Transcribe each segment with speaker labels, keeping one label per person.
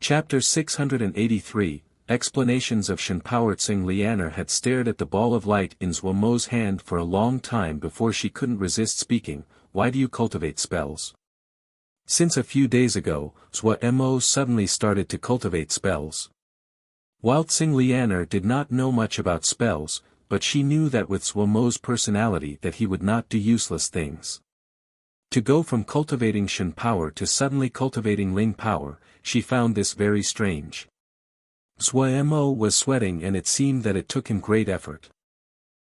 Speaker 1: Chapter 683, Explanations of Shen Power. Tsing Lianer had stared at the ball of light in Zhuo Mo's hand for a long time before she couldn't resist speaking. Why do you cultivate spells? Since a few days ago, Zhuo Mo suddenly started to cultivate spells. While Tsing Lianer did not know much about spells, but she knew that with Zhuo Mo's personality that he would not do useless things. To go from cultivating Shen power to suddenly cultivating Ling power, she found this very strange. Zhuo Mo was sweating and it seemed that it took him great effort.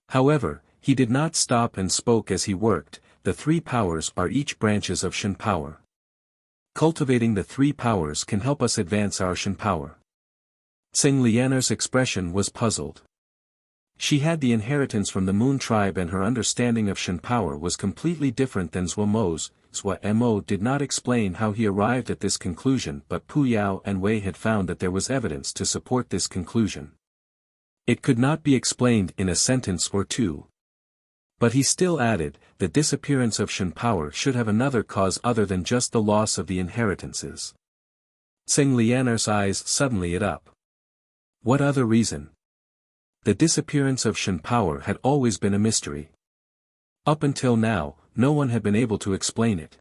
Speaker 1: However, he did not stop and spoke as he worked. The three powers are each branches of Shen power. Cultivating the three powers can help us advance our Shen power. Tsing Lianer's expression was puzzled. She had the inheritance from the Moon tribe and her understanding of Shen power was completely different than Zhuo Mo's. Zhuo Mo did not explain how he arrived at this conclusion, but Pu Yao and Wei had found that there was evidence to support this conclusion. It could not be explained in a sentence or two. But he still added, the disappearance of Shen power should have another cause other than just the loss of the inheritances. Tsing Lianer's eyes suddenly lit up. What other reason? The disappearance of Shen power had always been a mystery. Up until now, no one had been able to explain it.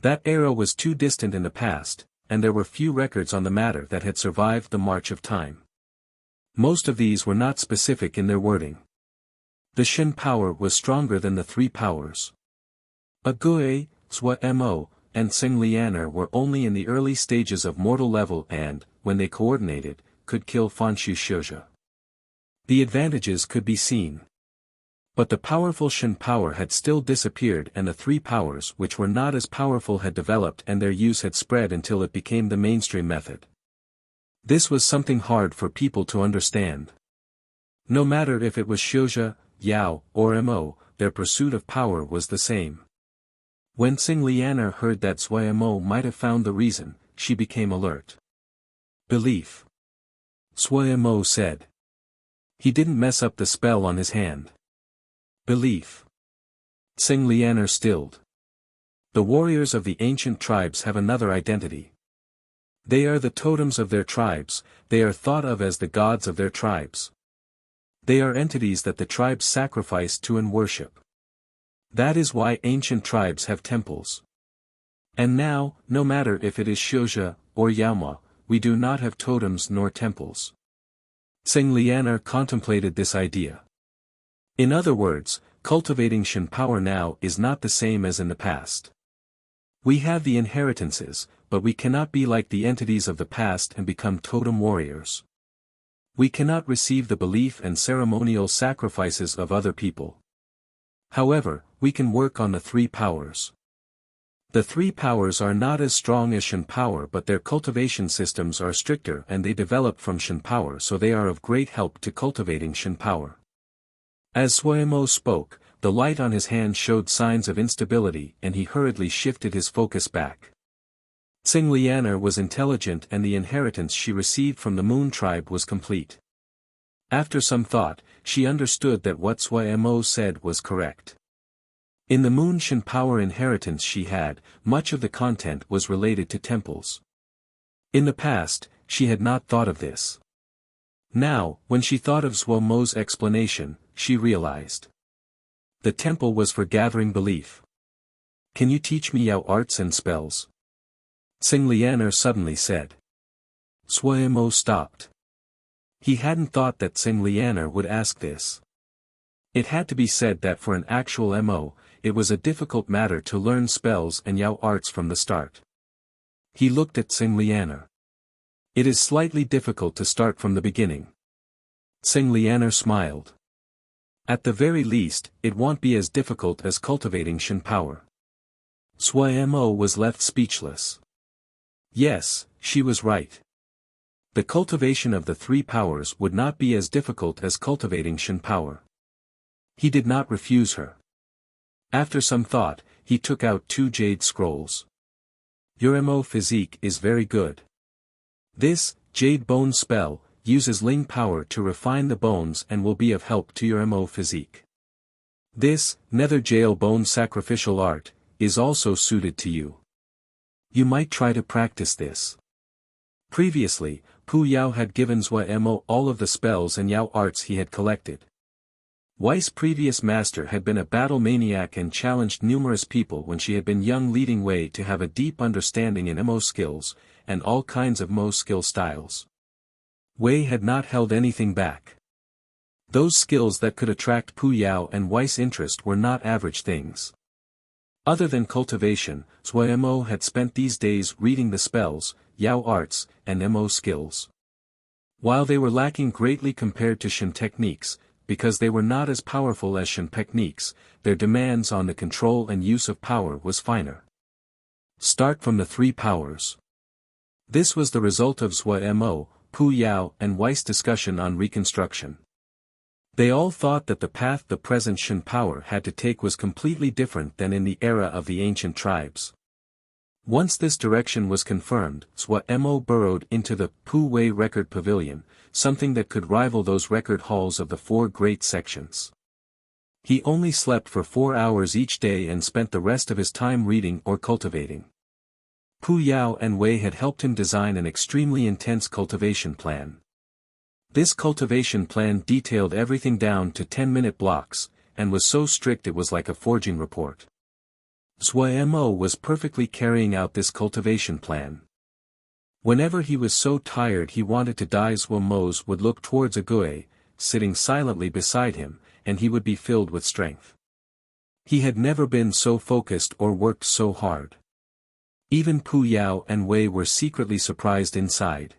Speaker 1: That era was too distant in the past, and there were few records on the matter that had survived the march of time. Most of these were not specific in their wording. The Shen power was stronger than the three powers. Agui, Zhuo Mo, and Tsing Lianer were only in the early stages of mortal level and, when they coordinated, could kill Fanshu Shouja. The advantages could be seen. But the powerful Shen power had still disappeared and the three powers which were not as powerful had developed and their use had spread until it became the mainstream method. This was something hard for people to understand. No matter if it was Shouja, Yao, or Mo, their pursuit of power was the same. When Tsing Lianer heard that Zhuo Mo might have found the reason, she became alert. Belief. Zhuo Mo said. He didn't mess up the spell on his hand. Belief. Tsing Lianer stilled. The warriors of the ancient tribes have another identity. They are the totems of their tribes, they are thought of as the gods of their tribes. They are entities that the tribes sacrifice to and worship. That is why ancient tribes have temples. And now, no matter if it is Shouja, or Yaoma, we do not have totems nor temples. Tsing Lianer contemplated this idea. In other words, cultivating Shen power now is not the same as in the past. We have the inheritances, but we cannot be like the entities of the past and become totem warriors. We cannot receive the belief and ceremonial sacrifices of other people. However, we can work on the three powers. The three powers are not as strong as Shen power, but their cultivation systems are stricter and they develop from Shen power, so they are of great help to cultivating Shen power. As Zhuo Mo spoke, the light on his hand showed signs of instability and he hurriedly shifted his focus back. Tsing Lianer was intelligent and the inheritance she received from the Moon tribe was complete. After some thought, she understood that what Zhuo Mo said was correct. In the Moon Shen power inheritance she had, much of the content was related to temples. In the past, she had not thought of this. Now, when she thought of Zhuo Mo's explanation, she realized. The temple was for gathering belief. Can you teach me Yao arts and spells? Tsing Lianer suddenly said. Zhuo Mo stopped. He hadn't thought that Tsing Lianer would ask this. It had to be said that for an actual Mo, it was a difficult matter to learn spells and Yao arts from the start. He looked at Tsing Lianer. It is slightly difficult to start from the beginning. Tsing Lianer smiled. At the very least, it won't be as difficult as cultivating Shen power. Zhuo Mo was left speechless. Yes, she was right. The cultivation of the three powers would not be as difficult as cultivating Shen power. He did not refuse her. After some thought, he took out 2 jade scrolls. Your Mo physique is very good. This, jade bone spell, uses Ling power to refine the bones and will be of help to your Mo physique. This, nether jail bone sacrificial art, is also suited to you. You might try to practice this. Previously, Pu Yao had given Zhuo Mo all of the spells and Yao arts he had collected. Wei's previous master had been a battle maniac and challenged numerous people when she had been young, leading Wei to have a deep understanding in Mo skills, and all kinds of Mo skill styles. Wei had not held anything back. Those skills that could attract Pu Yao and Wei's interest were not average things. Other than cultivation, Zhuo Mo had spent these days reading the spells, Yao arts, and Mo skills. While they were lacking greatly compared to Shen techniques, because they were not as powerful as Shen techniques, their demands on the control and use of power was finer. Start from the three powers. This was the result of Zhuo Mo, Pu Yao and Wei's discussion on reconstruction. They all thought that the path the present Shen power had to take was completely different than in the era of the ancient tribes. Once this direction was confirmed, Zhuo Mo burrowed into the Pu Wei record pavilion, something that could rival those record halls of the four great sections. He only slept for 4 hours each day and spent the rest of his time reading or cultivating. Pu Yao and Wei had helped him design an extremely intense cultivation plan. This cultivation plan detailed everything down to 10-minute blocks, and was so strict it was like a forging report. Zhuo Mo was perfectly carrying out this cultivation plan. Whenever he was so tired he wanted to die, Zhuo Mo's would look towards Agui, sitting silently beside him, and he would be filled with strength. He had never been so focused or worked so hard. Even Pu Yao and Wei were secretly surprised inside.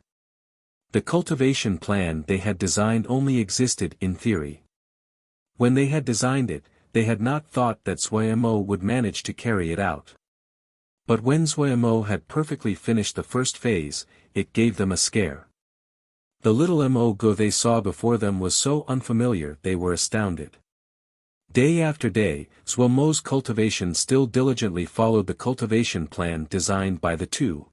Speaker 1: The cultivation plan they had designed only existed in theory. When they had designed it, they had not thought that Zhuo Mo would manage to carry it out. But when Zhuo Mo had perfectly finished the first phase, it gave them a scare. The little Mo go they saw before them was so unfamiliar they were astounded. Day after day, Zhuo Mo's cultivation still diligently followed the cultivation plan designed by the two.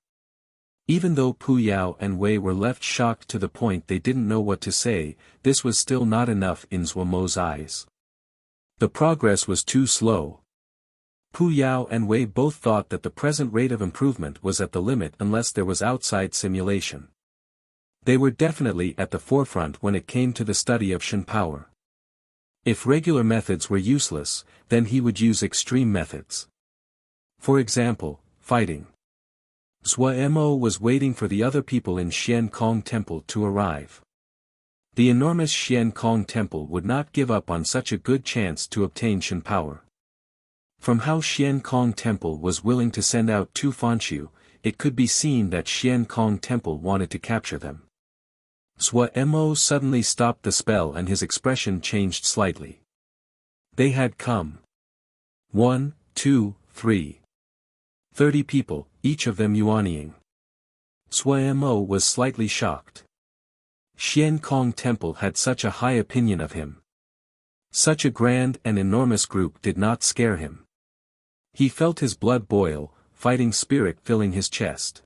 Speaker 1: Even though Pu Yao and Wei were left shocked to the point they didn't know what to say, this was still not enough in Zhuo Mo's eyes. The progress was too slow. Pu Yao and Wei both thought that the present rate of improvement was at the limit unless there was outside simulation. They were definitely at the forefront when it came to the study of Shen power. If regular methods were useless, then he would use extreme methods. For example, fighting. Zhuo Mo was waiting for the other people in Xian Kong Temple to arrive. The enormous Xian Kong Temple would not give up on such a good chance to obtain Shen power. From how Xian Kong Temple was willing to send out Tu Fanshu, it could be seen that Xian Kong Temple wanted to capture them. Zhuo Mo suddenly stopped the spell and his expression changed slightly. They had come. 1, 2, 3. 30 people, each of them yuanying. Zhuo Mo was slightly shocked. Xian Kong Temple had such a high opinion of him. Such a grand and enormous group did not scare him. He felt his blood boil, fighting spirit filling his chest.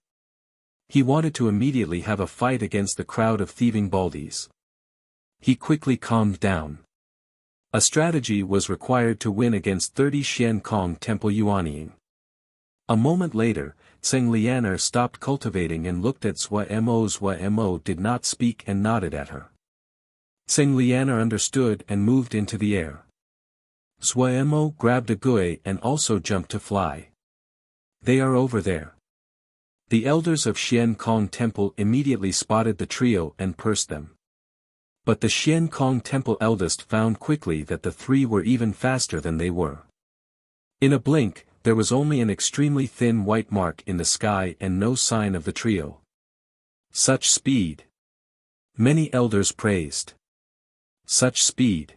Speaker 1: He wanted to immediately have a fight against the crowd of thieving baldies. He quickly calmed down. A strategy was required to win against 30 Xian Kong Temple yuanying. A moment later, Tseng Lianer stopped cultivating and looked at Zhuo Mo. Zhuo Mo did not speak and nodded at her. Tseng Lianer understood and moved into the air. Zhuo Mo grabbed a gui and also jumped to fly. They are over there. The elders of Xian Kong Temple immediately spotted the trio and pursed them. But the Xian Kong Temple eldest found quickly that the three were even faster than they were. In a blink, there was only an extremely thin white mark in the sky and no sign of the trio. Such speed! Many elders praised. Such speed!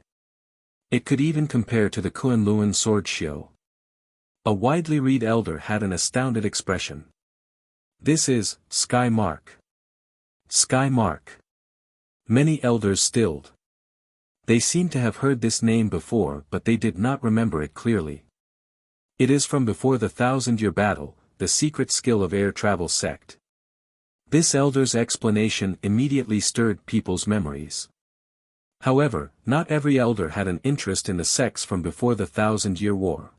Speaker 1: It could even compare to the Kunlun sword show. A widely read elder had an astounded expression. This is Sky Mark. Sky Mark. Many elders stilled. They seemed to have heard this name before but they did not remember it clearly. It is from before the 1,000-year battle, the secret skill of air travel sect. This elder's explanation immediately stirred people's memories. However, not every elder had an interest in the sects from before the 1,000-year war.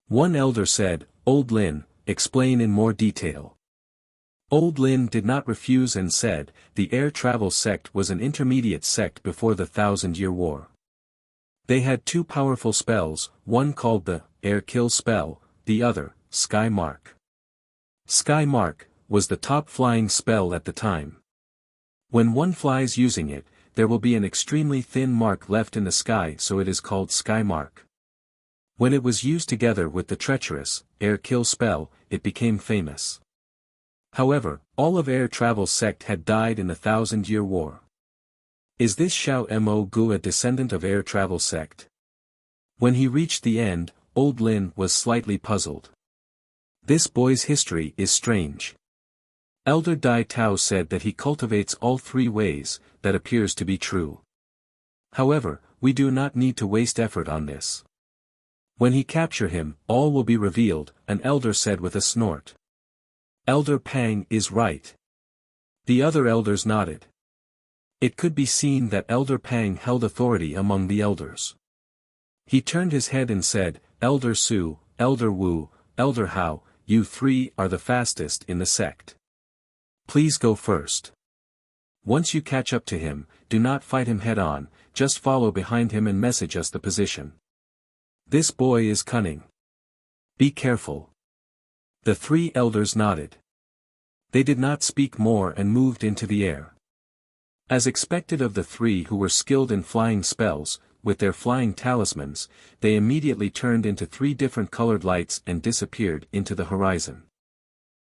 Speaker 1: One elder said, "Old Lin, explain in more detail." Old Lin did not refuse and said, the air travel sect was an intermediate sect before the 1,000-Year War. They had two powerful spells, one called the Air Kill spell, the other, Sky Mark. Sky Mark was the top flying spell at the time. When one flies using it, there will be an extremely thin mark left in the sky, so it is called Sky Mark. When it was used together with the treacherous Air Kill spell, it became famous. However, all of Air Travel sect had died in the 1,000-Year War. Is this Xiao Mo Gu a descendant of Air Travel sect? When he reached the end, Old Lin was slightly puzzled. This boy's history is strange. Elder Dai Tao said that he cultivates all three ways, that appears to be true. However, we do not need to waste effort on this. When he capture him, all will be revealed, an elder said with a snort. Elder Pang is right. The other elders nodded. It could be seen that Elder Pang held authority among the elders. He turned his head and said, Elder Su, Elder Wu, Elder Hao, you three are the fastest in the sect. Please go first. Once you catch up to him, do not fight him head-on, just follow behind him and message us the position. This boy is cunning. Be careful. The three elders nodded. They did not speak more and moved into the air. As expected of the three who were skilled in flying spells, with their flying talismans, they immediately turned into three different colored lights and disappeared into the horizon.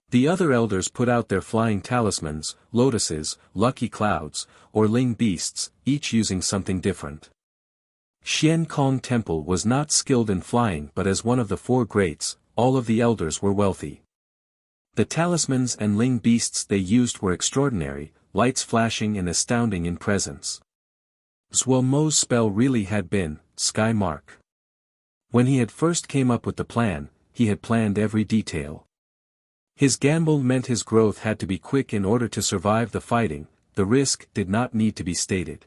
Speaker 1: The other elders put out their flying talismans, lotuses, lucky clouds, or ling beasts, each using something different. Xian Kong Temple was not skilled in flying, but as one of the four greats, all of the elders were wealthy. The talismans and ling beasts they used were extraordinary, lights flashing and astounding in presence. Zhuo Mo's spell really had been, Sky Mark. When he had first came up with the plan, he had planned every detail. His gamble meant his growth had to be quick in order to survive the fighting, the risk did not need to be stated.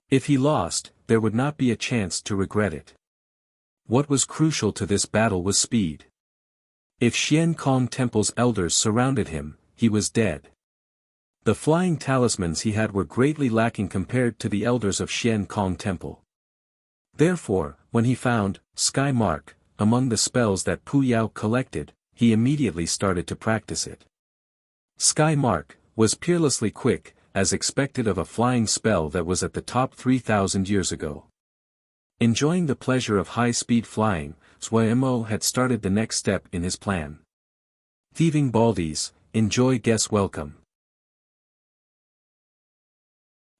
Speaker 1: If he lost, there would not be a chance to regret it. What was crucial to this battle was speed. If Xian Kong Temple's elders surrounded him, he was dead. The flying talismans he had were greatly lacking compared to the elders of Xian Kong Temple. Therefore, when he found Sky Mark among the spells that Pu Yao collected, he immediately started to practice it. Sky Mark was peerlessly quick, as expected of a flying spell that was at the top 3,000 years ago. Enjoying the pleasure of high-speed flying, Zhuo Mo had started the next step in his plan. Thieving Baldies, enjoy guess welcome.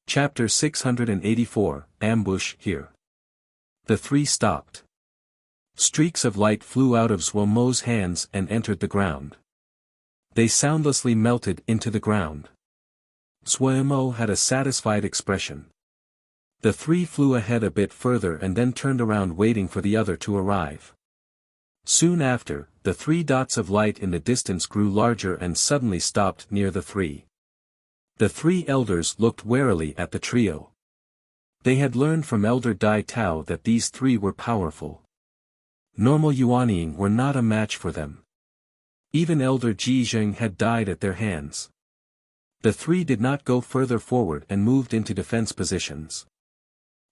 Speaker 1: Chapter 684, Ambush here. The three stopped. Streaks of light flew out of Zhuo Mo's hands and entered the ground. They soundlessly melted into the ground. Zhuo Mo had a satisfied expression. The three flew ahead a bit further and then turned around waiting for the other to arrive. Soon after, the three dots of light in the distance grew larger and suddenly stopped near the three. The three elders looked warily at the trio. They had learned from Elder Dai Tao that these three were powerful. Normal Yuanying were not a match for them. Even Elder Ji Zheng had died at their hands. The three did not go further forward and moved into defense positions.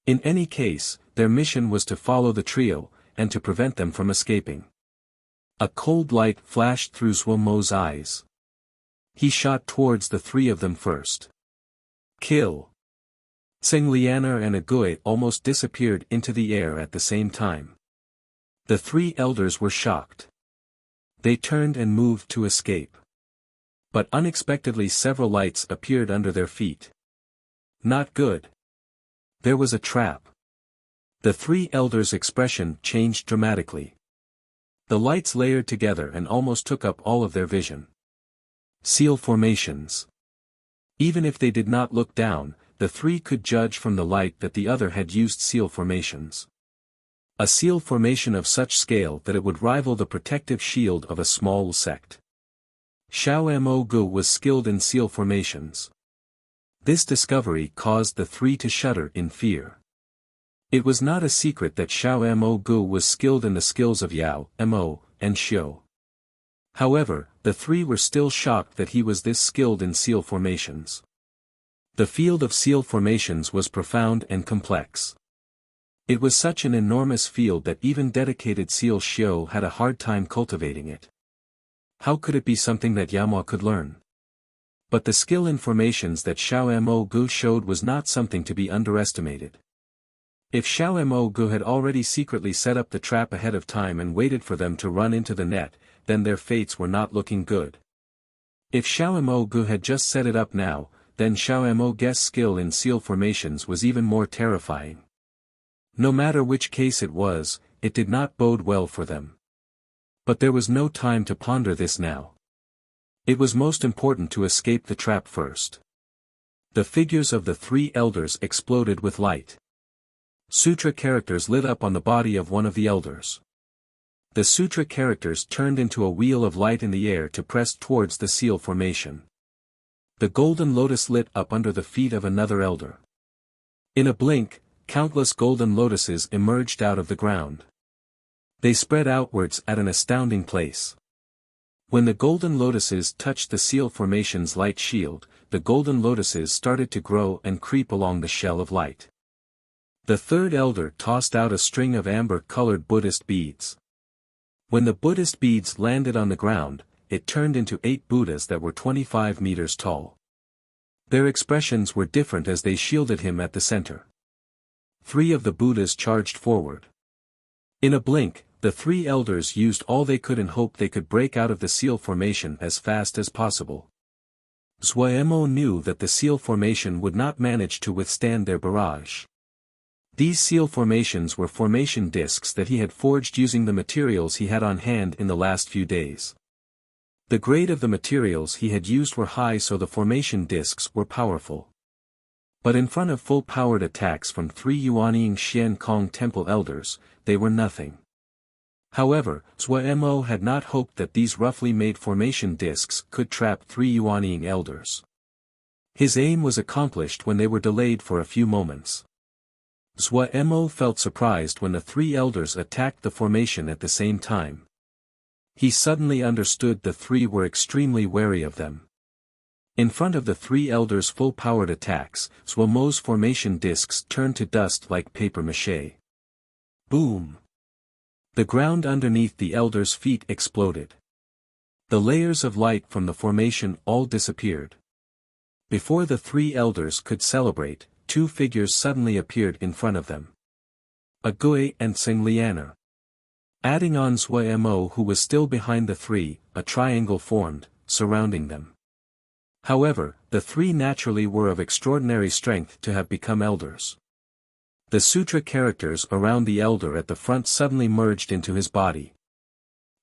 Speaker 1: In any case, their mission was to follow the trio, and to prevent them from escaping. A cold light flashed through Zhuo Mo's eyes. He shot towards the three of them first. Kill! Tsing Lianer and Agui almost disappeared into the air at the same time. The three elders were shocked. They turned and moved to escape. But unexpectedly several lights appeared under their feet. Not good. There was a trap. The three elders' expression changed dramatically. The lights layered together and almost took up all of their vision. Seal formations. Even if they did not look down, the three could judge from the light that the other had used seal formations. A seal formation of such scale that it would rival the protective shield of a small sect. Xiao Mo Gu was skilled in seal formations. This discovery caused the three to shudder in fear. It was not a secret that Xiao Mo Gu was skilled in the skills of Yao, Mo, and Xiu. However, the three were still shocked that he was this skilled in seal formations. The field of seal formations was profound and complex. It was such an enormous field that even dedicated seal shio had a hard time cultivating it. How could it be something that Yamao could learn? But the skill in formations that Xiao Mo Gu showed was not something to be underestimated. If Xiao Mo Gu had already secretly set up the trap ahead of time and waited for them to run into the net, then their fates were not looking good. If Xiao Mo Gu had just set it up now, then Xiao Mo Gu's skill in seal formations was even more terrifying. No matter which case it was, it did not bode well for them. But there was no time to ponder this now. It was most important to escape the trap first. The figures of the three elders exploded with light. Sutra characters lit up on the body of one of the elders. The sutra characters turned into a wheel of light in the air to press towards the seal formation. The golden lotus lit up under the feet of another elder. In a blink, countless golden lotuses emerged out of the ground. They spread outwards at an astounding pace. When the golden lotuses touched the seal formation's light shield, the golden lotuses started to grow and creep along the shell of light. The third elder tossed out a string of amber-colored Buddhist beads. When the Buddhist beads landed on the ground, it turned into 8 Buddhas that were 25 meters tall. Their expressions were different as they shielded him at the center. 3 of the Buddhas charged forward. In a blink, the 3 elders used all they could and hoped they could break out of the seal formation as fast as possible. Zhuemo knew that the seal formation would not manage to withstand their barrage. These seal formations were formation discs that he had forged using the materials he had on hand in the last few days. The grade of the materials he had used were high, so the formation discs were powerful. But in front of full-powered attacks from 3 Yuanying Xian Kong Temple elders, they were nothing. However, Zhuemo had not hoped that these roughly made formation discs could trap 3 Yuanying elders. His aim was accomplished when they were delayed for a few moments. Zhuemo felt surprised when the 3 elders attacked the formation at the same time. He suddenly understood the 3 were extremely wary of them. In front of the 3 elders' full-powered attacks, Zhuemo's formation discs turned to dust like papier-mâché. Boom! The ground underneath the elders' feet exploded. The layers of light from the formation all disappeared. Before the 3 elders could celebrate, 2 figures suddenly appeared in front of them. A Gui and Tsing Lianer. Adding on Zhuemo, who was still behind the 3, a triangle formed, surrounding them. However, the 3 naturally were of extraordinary strength to have become elders. The sutra characters around the elder at the front suddenly merged into his body.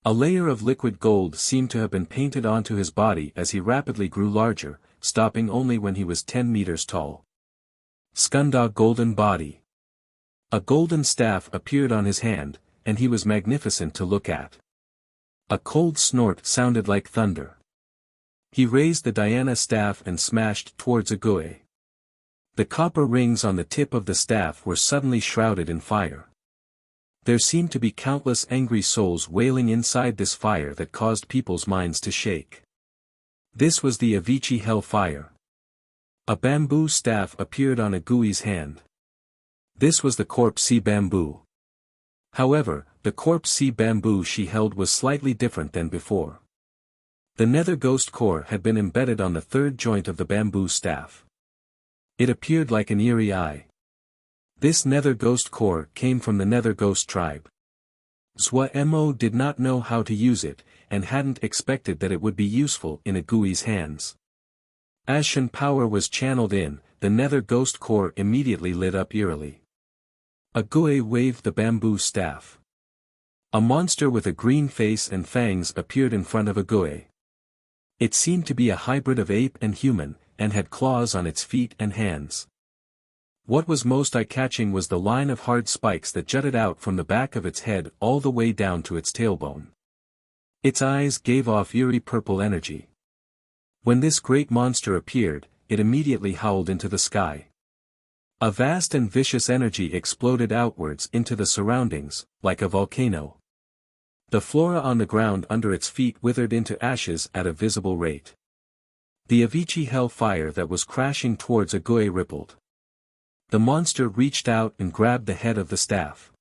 Speaker 1: A layer of liquid gold seemed to have been painted onto his body as he rapidly grew larger, stopping only when he was 10 meters tall. Skunda golden body. A golden staff appeared on his hand, and he was magnificent to look at. A cold snort sounded like thunder. He raised the Dhyana staff and smashed towards a Gui. The copper rings on the tip of the staff were suddenly shrouded in fire. There seemed to be countless angry souls wailing inside this fire that caused people's minds to shake. This was the Avicii hell fire. A bamboo staff appeared on a Gui's hand. This was the corpse sea bamboo. However, the corpse sea bamboo she held was slightly different than before. The nether ghost core had been embedded on the 3rd joint of the bamboo staff. It appeared like an eerie eye. This nether ghost core came from the nether ghost tribe. Zhuemo did not know how to use it, and hadn't expected that it would be useful in a Gui's hands. As Shen power was channeled in, the nether ghost core immediately lit up eerily. A Gui waved the bamboo staff. A monster with a green face and fangs appeared in front of a Gui. It seemed to be a hybrid of ape and human, and had claws on its feet and hands. What was most eye-catching was the line of hard spikes that jutted out from the back of its head all the way down to its tailbone. Its eyes gave off eerie purple energy. When this great monster appeared, it immediately howled into the sky. A vast and vicious energy exploded outwards into the surroundings, like a volcano. The flora on the ground under its feet withered into ashes at a visible rate. The Avicii hell fire that was crashing towards Agui rippled. The monster reached out and grabbed the head of the staff.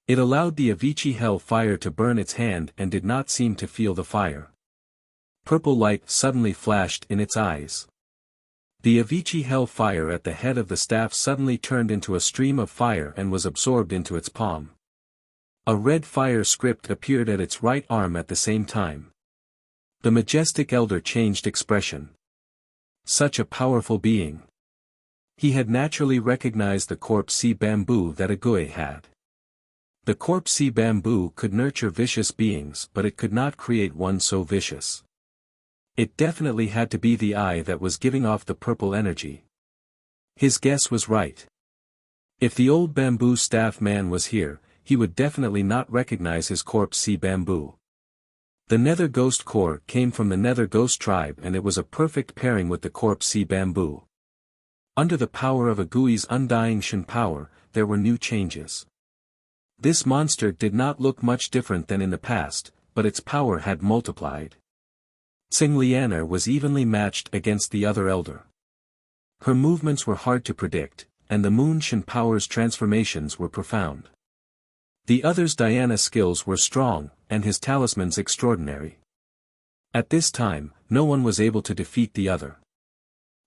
Speaker 1: It allowed the Avicii hell fire to burn its hand and did not seem to feel the fire. Purple light suddenly flashed in its eyes. The Avicii hell fire at the head of the staff suddenly turned into a stream of fire and was absorbed into its palm. A red fire script appeared at its right arm at the same time. The majestic elder changed expression. Such a powerful being. He had naturally recognized the corpse sea bamboo that Agui had. The corpse sea bamboo could nurture vicious beings, but it could not create one so vicious. It definitely had to be the eye that was giving off the purple energy. His guess was right. If the old bamboo staff man was here, he would definitely not recognize his corpse sea bamboo. The Nether Ghost Core came from the Nether Ghost tribe and it was a perfect pairing with the corpse sea bamboo. Under the power of Agui's undying Shin power, there were new changes. This monster did not look much different than in the past, but its power had multiplied. Tsing Lianer was evenly matched against the other elder. Her movements were hard to predict, and the Moon Shin power's transformations were profound. The other's Dhyana skills were strong, and his talismans extraordinary. At this time, no one was able to defeat the other.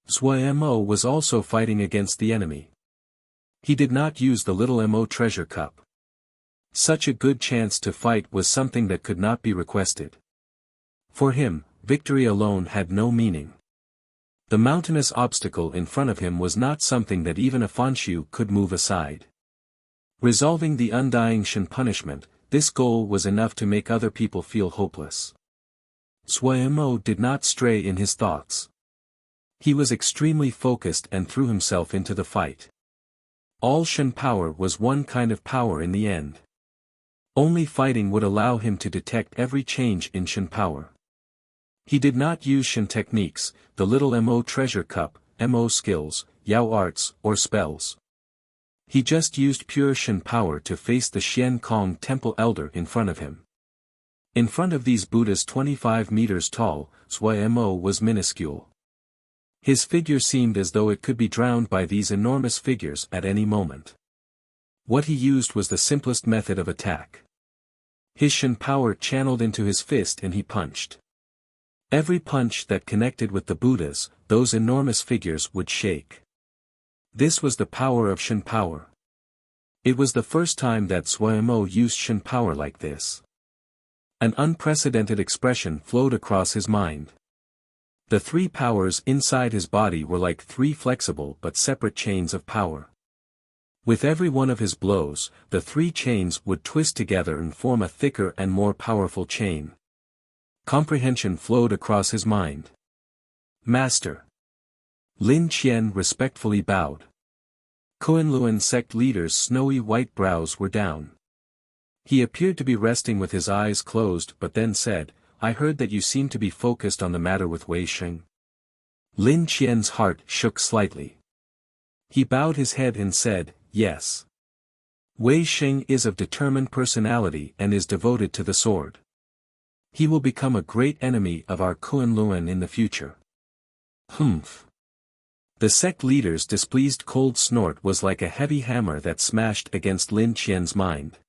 Speaker 1: Zhuo Mo was also fighting against the enemy. He did not use the little Mo treasure cup. Such a good chance to fight was something that could not be requested. For him, victory alone had no meaning. The mountainous obstacle in front of him was not something that even a Fanshu could move aside. Resolving the undying Shin punishment, this goal was enough to make other people feel hopeless. Zhuo Mo did not stray in his thoughts. He was extremely focused and threw himself into the fight. All Shin power was one kind of power in the end. Only fighting would allow him to detect every change in Shin power. He did not use Shin techniques, the little Mo treasure cup, Mo skills, Yao arts, or spells. He just used pure Shin power to face the Xian Kong temple elder in front of him. In front of these Buddhas 25 meters tall, Zhuo Mo was minuscule. His figure seemed as though it could be drowned by these enormous figures at any moment. What he used was the simplest method of attack. His Shin power channeled into his fist and he punched. Every punch that connected with the Buddhas, those enormous figures would shake. This was the power of Shin power. It was the first time that Zhuo Mo used Shin power like this. An unprecedented expression flowed across his mind. The three powers inside his body were like three flexible but separate chains of power. With every one of his blows, the three chains would twist together and form a thicker and more powerful chain. Comprehension flowed across his mind. Master. Lin Qian respectfully bowed. Kunlun sect leader's snowy white brows were down. He appeared to be resting with his eyes closed but then said, I heard that you seem to be focused on the matter with Wei Sheng. Lin Qian's heart shook slightly. He bowed his head and said, yes. Wei Sheng is of determined personality and is devoted to the sword. He will become a great enemy of our Kunlun in the future. Humph. The sect leader's displeased cold snort was like a heavy hammer that smashed against Lin Qian's mind.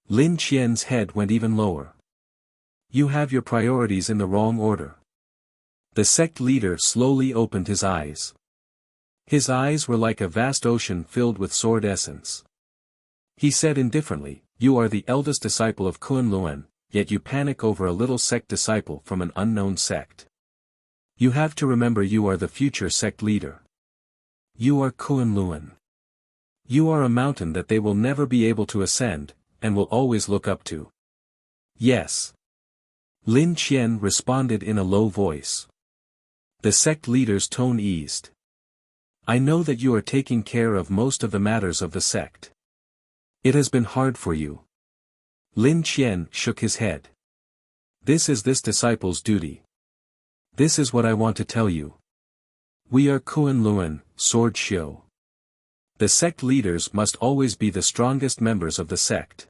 Speaker 1: Lin Qian's head went even lower. You have your priorities in the wrong order. The sect leader slowly opened his eyes. His eyes were like a vast ocean filled with sword essence. He said indifferently, you are the eldest disciple of Kunlun, yet you panic over a little sect disciple from an unknown sect. You have to remember you are the future sect leader. You are Kunlun. You are a mountain that they will never be able to ascend, and will always look up to. Yes. Lin Qian responded in a low voice. The sect leader's tone eased. I know that you are taking care of most of the matters of the sect. It has been hard for you. Lin Qian shook his head. This is this disciple's duty. This is what I want to tell you. We are Kunlun, Sword Shio. The sect leaders must always be the strongest members of the sect.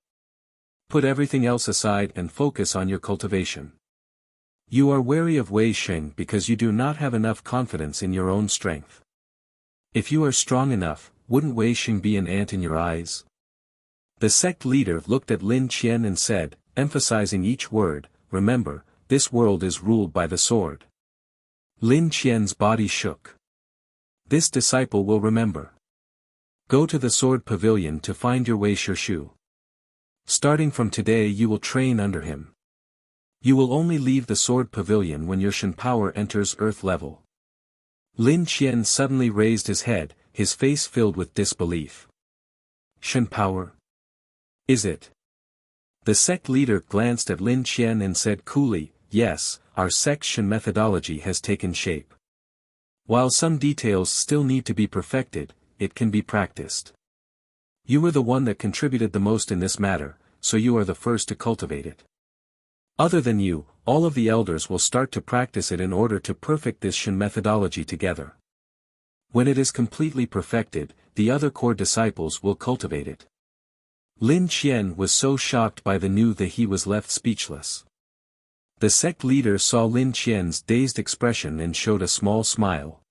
Speaker 1: Put everything else aside and focus on your cultivation. You are wary of Wei Xing because you do not have enough confidence in your own strength. If you are strong enough, wouldn't Wei Xing be an ant in your eyes? The sect leader looked at Lin Qian and said, emphasizing each word, remember, this world is ruled by the sword. Lin Qian's body shook. This disciple will remember. Go to the sword pavilion to find your Wei Shishu. Starting from today you will train under him. You will only leave the sword pavilion when your Shen power enters earth level. Lin Qian suddenly raised his head, his face filled with disbelief. Shen power? Is it? The sect leader glanced at Lin Qian and said coolly, yes, our sect's Shen methodology has taken shape. While some details still need to be perfected, it can be practiced. You were the one that contributed the most in this matter, so you are the first to cultivate it. Other than you, all of the elders will start to practice it in order to perfect this Shen methodology together. When it is completely perfected, the other core disciples will cultivate it. Lin Qian was so shocked by the news that he was left speechless. The sect leader saw Lin Qian's dazed expression and showed a small smile.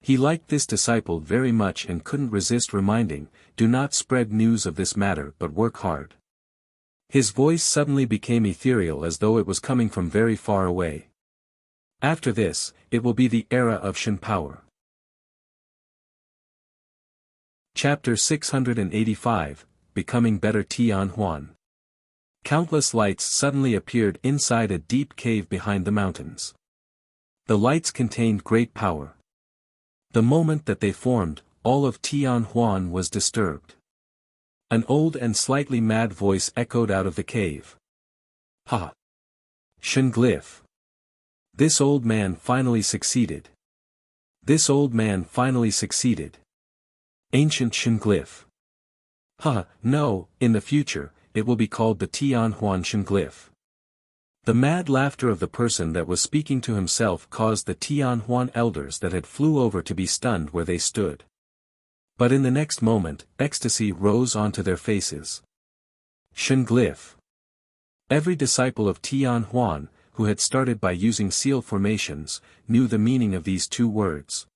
Speaker 1: He liked this disciple very much and couldn't resist reminding, do not spread news of this matter but work hard. His voice suddenly became ethereal as though it was coming from very far away. After this, it will be the era of Shen power. Chapter 685, Becoming Better Tian Huan. Countless lights suddenly appeared inside a deep cave behind the mountains. The lights contained great power. The moment that they formed, all of Tian Huan was disturbed. An old and slightly mad voice echoed out of the cave. Ha! Shen glyph. This old man finally succeeded. This old man finally succeeded. Ancient Shen glyph. Ha, no, in the future, it will be called the Tian Huan Shen glyph. The mad laughter of the person that was speaking to himself caused the Tian Huan elders that had flew over to be stunned where they stood. But in the next moment, ecstasy rose onto their faces. Shen glyph. Every disciple of Tian Huan, who had started by using seal formations, knew the meaning of these two words.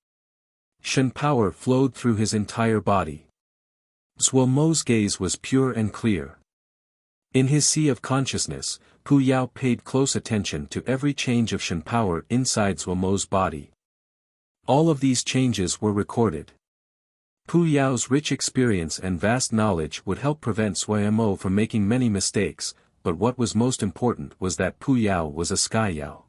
Speaker 1: Shen power flowed through his entire body. Zhuo Mo's gaze was pure and clear. In his sea of consciousness, Pu Yao paid close attention to every change of Shen power inside Zhuo Mo's body. All of these changes were recorded. Pu Yao's rich experience and vast knowledge would help prevent Zhuo Mo from making many mistakes, but what was most important was that Pu Yao was a Sky Yao.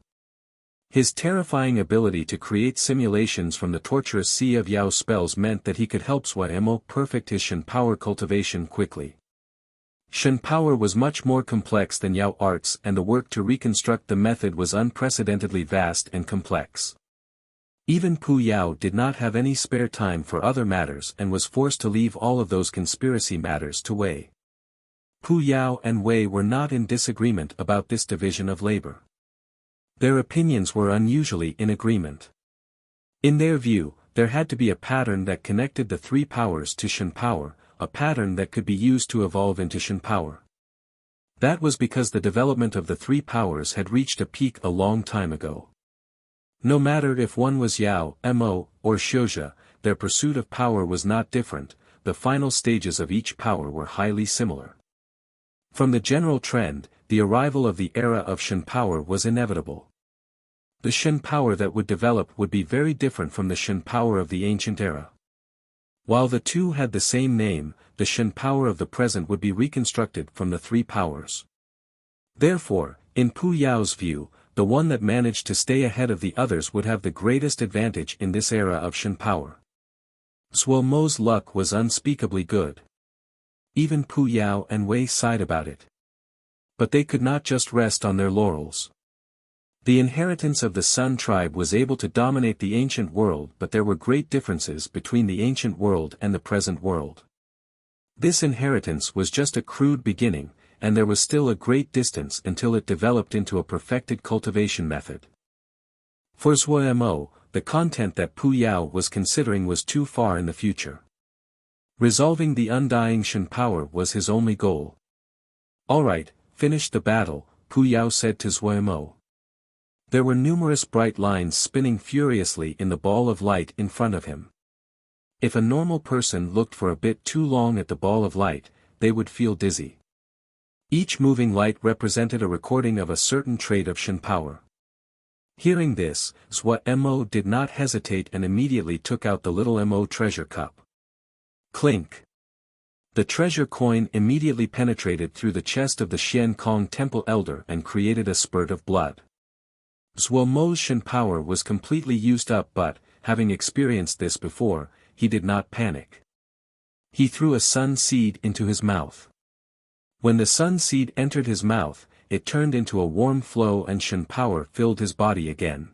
Speaker 1: His terrifying ability to create simulations from the torturous sea of Yao spells meant that he could help Zhuo Mo perfect his Shen power cultivation quickly. Shen power was much more complex than Yao arts and the work to reconstruct the method was unprecedentedly vast and complex. Even Pu Yao did not have any spare time for other matters and was forced to leave all of those conspiracy matters to Wei. Pu Yao and Wei were not in disagreement about this division of labor. Their opinions were unusually in agreement. In their view, there had to be a pattern that connected the three powers to Shen power, a pattern that could be used to evolve into Shen power. That was because the development of the three powers had reached a peak a long time ago. No matter if one was Yao, Mo, or Xiuzhe, their pursuit of power was not different, the final stages of each power were highly similar. From the general trend, the arrival of the era of Shen power was inevitable. The Shen power that would develop would be very different from the Shen power of the ancient era. While the two had the same name, the Shen power of the present would be reconstructed from the three powers. Therefore, in Pu Yao's view, the one that managed to stay ahead of the others would have the greatest advantage in this era of Shen power. Zhuo Mo's luck was unspeakably good. Even Pu Yao and Wei sighed about it. But they could not just rest on their laurels. The inheritance of the Sun tribe was able to dominate the ancient world, but there were great differences between the ancient world and the present world. This inheritance was just a crude beginning, and there was still a great distance until it developed into a perfected cultivation method. For Zhuo Mo, the content that Pu Yao was considering was too far in the future. Resolving the undying Shen power was his only goal. Alright, finish the battle, Pu Yao said to Zuomo. There were numerous bright lines spinning furiously in the ball of light in front of him. If a normal person looked for a bit too long at the ball of light, they would feel dizzy. Each moving light represented a recording of a certain trait of Shen power. Hearing this, Zuomo did not hesitate and immediately took out the little Mo treasure cup. Clink! The treasure coin immediately penetrated through the chest of the Xian Kong temple elder and created a spurt of blood. Zuomo's Shen power was completely used up, but, having experienced this before, he did not panic. He threw a sun seed into his mouth. When the sun seed entered his mouth, it turned into a warm flow and Shen power filled his body again.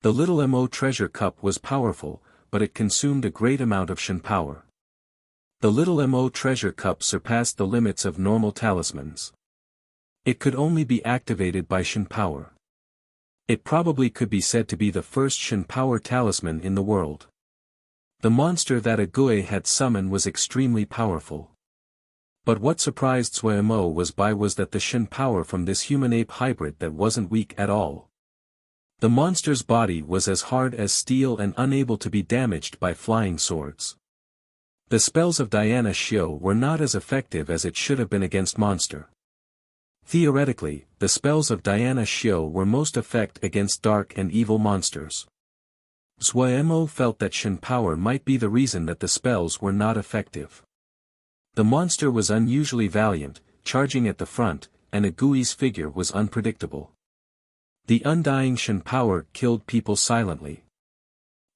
Speaker 1: The little Mo treasure cup was powerful, but it consumed a great amount of Shen power. The little Mo treasure cup surpassed the limits of normal talismans. It could only be activated by Shen power. It probably could be said to be the first Shen power talisman in the world. The monster that a Gui had summoned was extremely powerful. But what surprised Zuomo was that the Shen power from this human-ape hybrid that wasn't weak at all. The monster's body was as hard as steel and unable to be damaged by flying swords. The spells of Diana Xiao were not as effective as it should have been against monster. Theoretically, the spells of Diana Xiao were most effective against dark and evil monsters. Zuomo felt that Shen power might be the reason that the spells were not effective. The monster was unusually valiant, charging at the front, and Agui's figure was unpredictable. The undying Shen power killed people silently.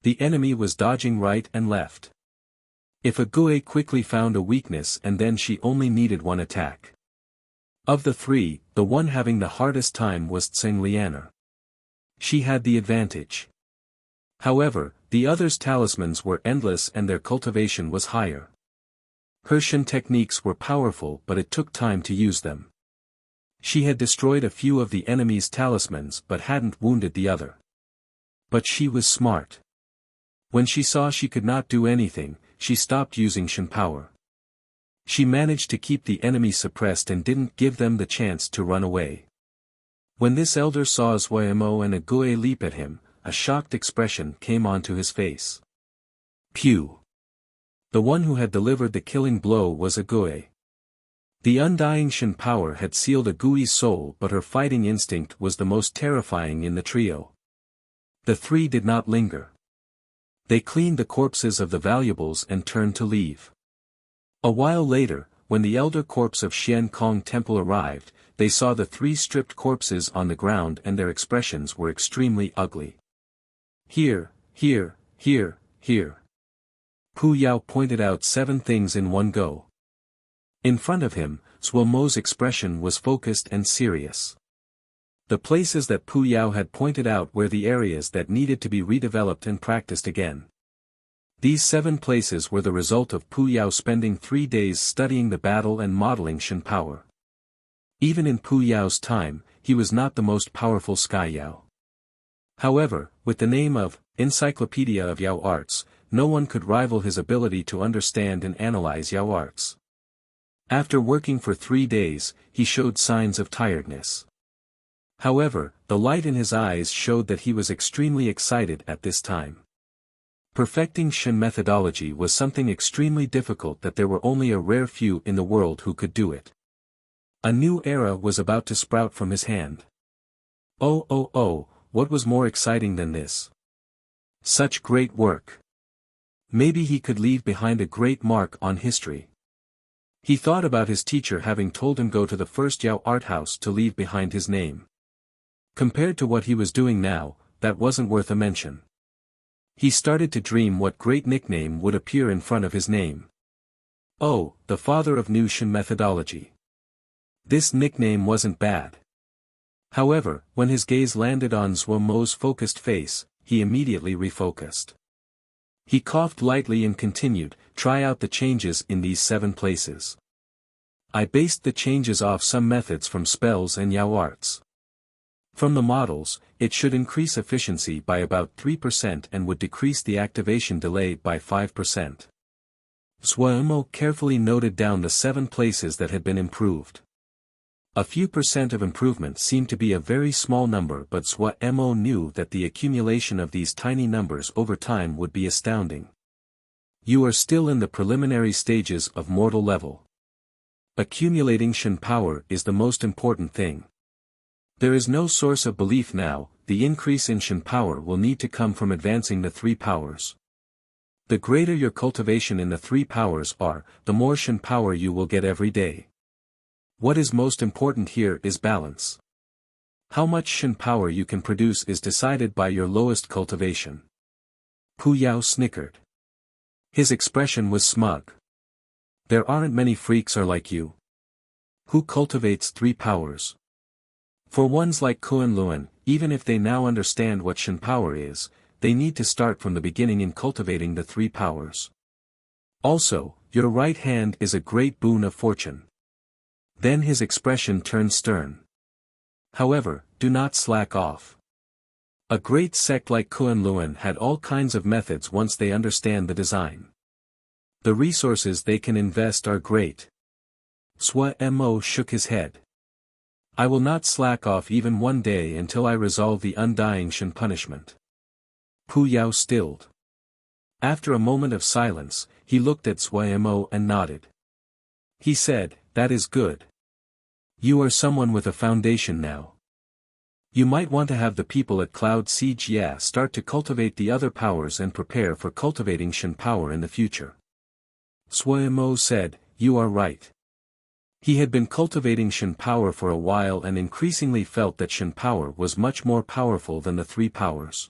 Speaker 1: The enemy was dodging right and left. If Agui quickly found a weakness and then she only needed one attack. Of the three, the one having the hardest time was Tseng Lianer. She had the advantage. However, the others' talismans were endless and their cultivation was higher. Her Shen techniques were powerful, but it took time to use them. She had destroyed a few of the enemy's talismans but hadn't wounded the other. But she was smart. When she saw she could not do anything, she stopped using Shen power. She managed to keep the enemy suppressed and didn't give them the chance to run away. When this elder saw Zuomo and Agui leap at him, a shocked expression came onto his face. Pew! The one who had delivered the killing blow was Agui. The undying Shen power had sealed Agui's soul, but her fighting instinct was the most terrifying in the trio. The three did not linger. They cleaned the corpses of the valuables and turned to leave. A while later, when the elder corpse of Xian Kong Temple arrived, they saw the three stripped corpses on the ground and their expressions were extremely ugly. Here, here, here, here. Pu Yao pointed out 7 things in one go. In front of him, Zuomo's expression was focused and serious. The places that Pu Yao had pointed out were the areas that needed to be redeveloped and practiced again. These 7 places were the result of Pu Yao spending 3 days studying the battle and modeling Shen power. Even in Pu Yao's time, he was not the most powerful Sky Yao. However, with the name of Encyclopedia of Yao Arts, no one could rival his ability to understand and analyze Yao arts. After working for 3 days, he showed signs of tiredness. However, the light in his eyes showed that he was extremely excited at this time. Perfecting Shen methodology was something extremely difficult that there were only a rare few in the world who could do it. A new era was about to sprout from his hand. Oh, what was more exciting than this? Such great work. Maybe he could leave behind a great mark on history. He thought about his teacher having told him go to the first Yao art house to leave behind his name. Compared to what he was doing now, that wasn't worth a mention. He started to dream what great nickname would appear in front of his name. Oh, the father of new Shen methodology. This nickname wasn't bad. However, when his gaze landed on Zuomo's focused face, he immediately refocused. He coughed lightly and continued, try out the changes in these 7 places. I based the changes off some methods from spells and Yao arts. From the models, it should increase efficiency by about 3% and would decrease the activation delay by 5%. Zuomo carefully noted down the 7 places that had been improved. A few percent of improvement seemed to be a very small number, but Mo knew that the accumulation of these tiny numbers over time would be astounding. You are still in the preliminary stages of mortal level. Accumulating Shen power is the most important thing. There is no source of belief now. The increase in Shen power will need to come from advancing the three powers. The greater your cultivation in the three powers are, the more Shen power you will get every day. What is most important here is balance. How much Shen power you can produce is decided by your lowest cultivation. Pu Yao snickered. His expression was smug. There aren't many freaks are like you. Who cultivates three powers? For ones like Kunlun, even if they now understand what Shen power is, they need to start from the beginning in cultivating the three powers. Also, your right hand is a great boon of fortune. Then his expression turned stern. However, do not slack off. A great sect like Kunlun had all kinds of methods once they understand the design. The resources they can invest are great. Mo shook his head. I will not slack off even one day until I resolve the undying Shen punishment. Pu Yao stilled. After a moment of silence, he looked at Mo and nodded. He said, that is good. You are someone with a foundation now. You might want to have the people at Cloud Jia start to cultivate the other powers and prepare for cultivating Shen power in the future. Mo said, you are right. He had been cultivating Shen power for a while and increasingly felt that Shen power was much more powerful than the three powers.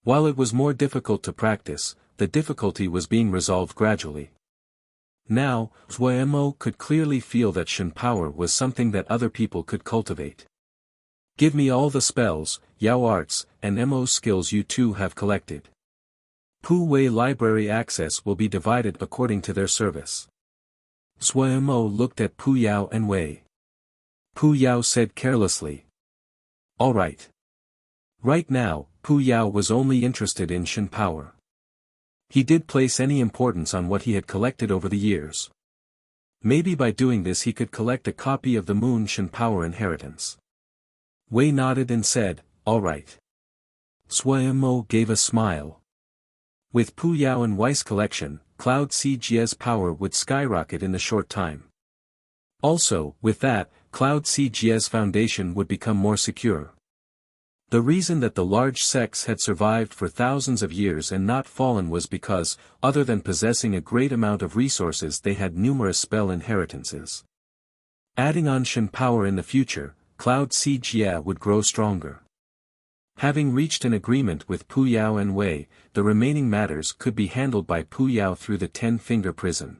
Speaker 1: While it was more difficult to practice, the difficulty was being resolved gradually. Now, Mo could clearly feel that Shen power was something that other people could cultivate. Give me all the spells, Yao arts, and Mo skills you two have collected. Pu Wei library access will be divided according to their service. Mo looked at Pu Yao and Wei. Pu Yao said carelessly. All right. Right now, Pu Yao was only interested in Shen power. He did place any importance on what he had collected over the years. Maybe by doing this he could collect a copy of the Moon Shen power inheritance. Wei nodded and said, all right. Mo gave a smile. With Pu Yao and Wei's collection, Cloud Jia's power would skyrocket in a short time. Also, with that, Cloud Jia's foundation would become more secure. The reason that the large sects had survived for thousands of years and not fallen was because, other than possessing a great amount of resources, they had numerous spell inheritances. Adding on Shen power in the future, Cloud Jia would grow stronger. Having reached an agreement with Pu Yao and Wei, the remaining matters could be handled by Pu Yao through the 10-finger prison.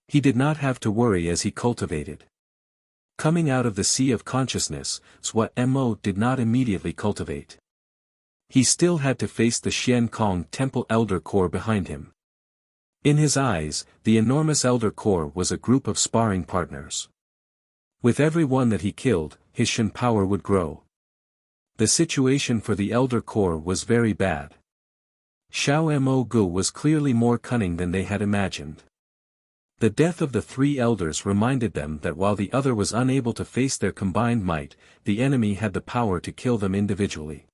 Speaker 1: He did not have to worry as he cultivated. Coming out of the sea of consciousness, Mo did not immediately cultivate. He still had to face the Xian Kong Temple Elder Corps behind him. In his eyes, the enormous Elder Corps was a group of sparring partners. With every one that he killed, his Shen power would grow. The situation for the Elder Corps was very bad. Xiao Mo Gu was clearly more cunning than they had imagined. The death of the three elders reminded them that while the other was unable to face their combined might, the enemy had the power to kill them individually.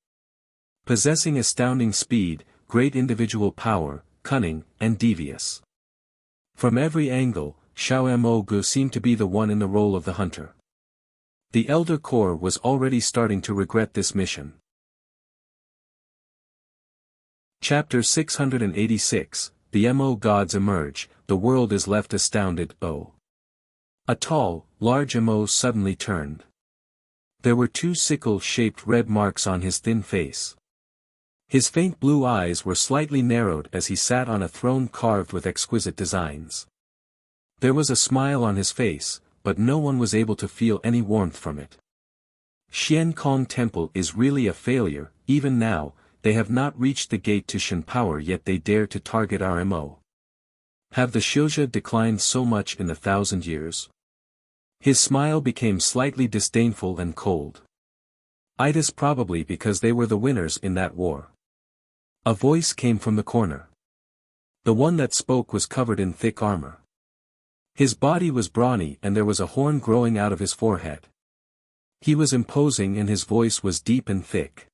Speaker 1: Possessing astounding speed, great individual power, cunning, and devious. From every angle, Xiao Mo Gu seemed to be the one in the role of the hunter. The Elder Corps was already starting to regret this mission. Chapter 686, The Mo Gods Emerge, the world is left astounded. A tall, large Mo suddenly turned. There were two sickle-shaped red marks on his thin face. His faint blue eyes were slightly narrowed as he sat on a throne carved with exquisite designs. There was a smile on his face, but no one was able to feel any warmth from it. Xian Kong Temple is really a failure. Even now, they have not reached the gate to Shen power yet they dare to target our Mo. Have the Xiuzha declined so much in 1,000 years? His smile became slightly disdainful and cold. It is probably because they were the winners in that war. A voice came from the corner. The one that spoke was covered in thick armor. His body was brawny and there was a horn growing out of his forehead. He was imposing and his voice was deep and thick.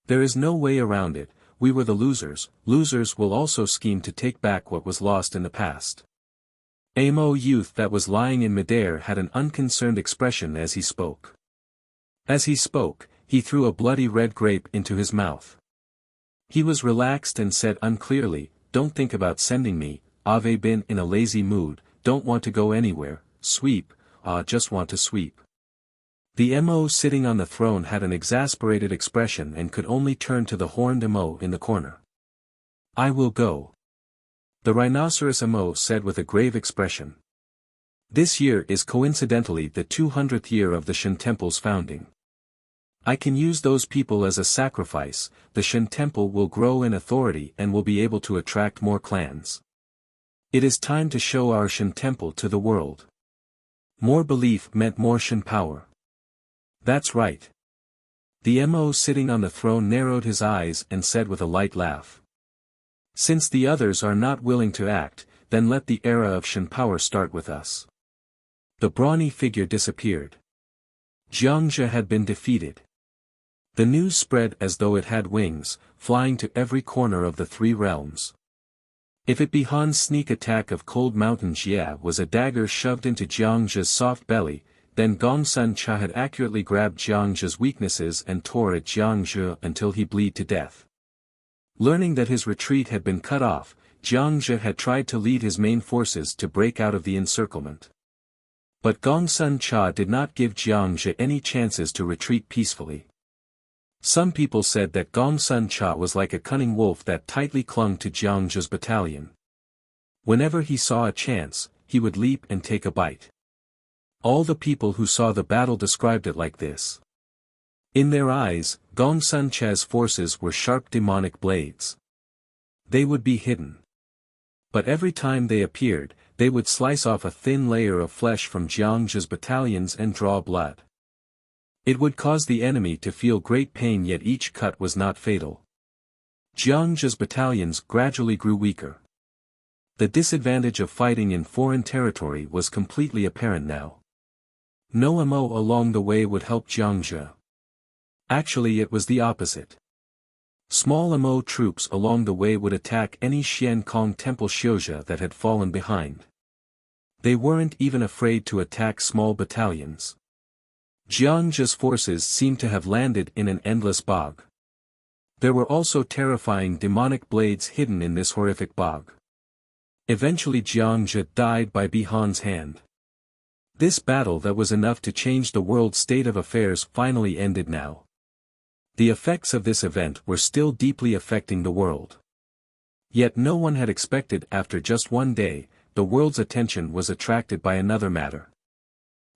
Speaker 1: There is no way around it, we were the losers. Losers will also scheme to take back what was lost in the past. Amo youth that was lying in midair had an unconcerned expression as he spoke. As he spoke, he threw a bloody red grape into his mouth. He was relaxed and said unclearly, "Don't think about sending me, I've been in a lazy mood, don't want to go anywhere, sweep, just want to sweep." The Mo sitting on the throne had an exasperated expression and could only turn to the horned Mo in the corner. "I will go." The rhinoceros Mo said with a grave expression. "This year is coincidentally the 200th year of the Shin Temple's founding. I can use those people as a sacrifice, the Shin Temple will grow in authority and will be able to attract more clans. It is time to show our Shin Temple to the world." More belief meant more Shin power. "That's right." The Mo sitting on the throne narrowed his eyes and said with a light laugh. "Since the others are not willing to act, then let the era of Shin power start with us." The brawny figure disappeared. Jiangzhe had been defeated. The news spread as though it had wings, flying to every corner of the three realms. If it be Han's sneak attack of Cold Mountain Jia was a dagger shoved into Jiangzhe's soft belly, then Gongsun Cha had accurately grabbed Jiangzhe's weaknesses and tore at Jiangzhe until he bled to death. Learning that his retreat had been cut off, Jiangzhe had tried to lead his main forces to break out of the encirclement. But Gongsun Cha did not give Jiangzhe any chances to retreat peacefully. Some people said that Gongsun Cha was like a cunning wolf that tightly clung to Jiangzhe's battalion. Whenever he saw a chance, he would leap and take a bite. All the people who saw the battle described it like this. In their eyes, Gongsun Cha's forces were sharp demonic blades. They would be hidden. But every time they appeared, they would slice off a thin layer of flesh from Jiangzhe's battalions and draw blood. It would cause the enemy to feel great pain, yet each cut was not fatal. Jiangzhe's battalions gradually grew weaker. The disadvantage of fighting in foreign territory was completely apparent now. No Mo along the way would help Jiangzhe. Actually, it was the opposite. Small Mo troops along the way would attack any Xian Kong temple Xiuzhe that had fallen behind. They weren't even afraid to attack small battalions. Jiangzhe's forces seemed to have landed in an endless bog. There were also terrifying demonic blades hidden in this horrific bog. Eventually Jiangzhe died by Bihan's hand. This battle that was enough to change the world's state of affairs finally ended now. The effects of this event were still deeply affecting the world. Yet no one had expected after just one day, the world's attention was attracted by another matter.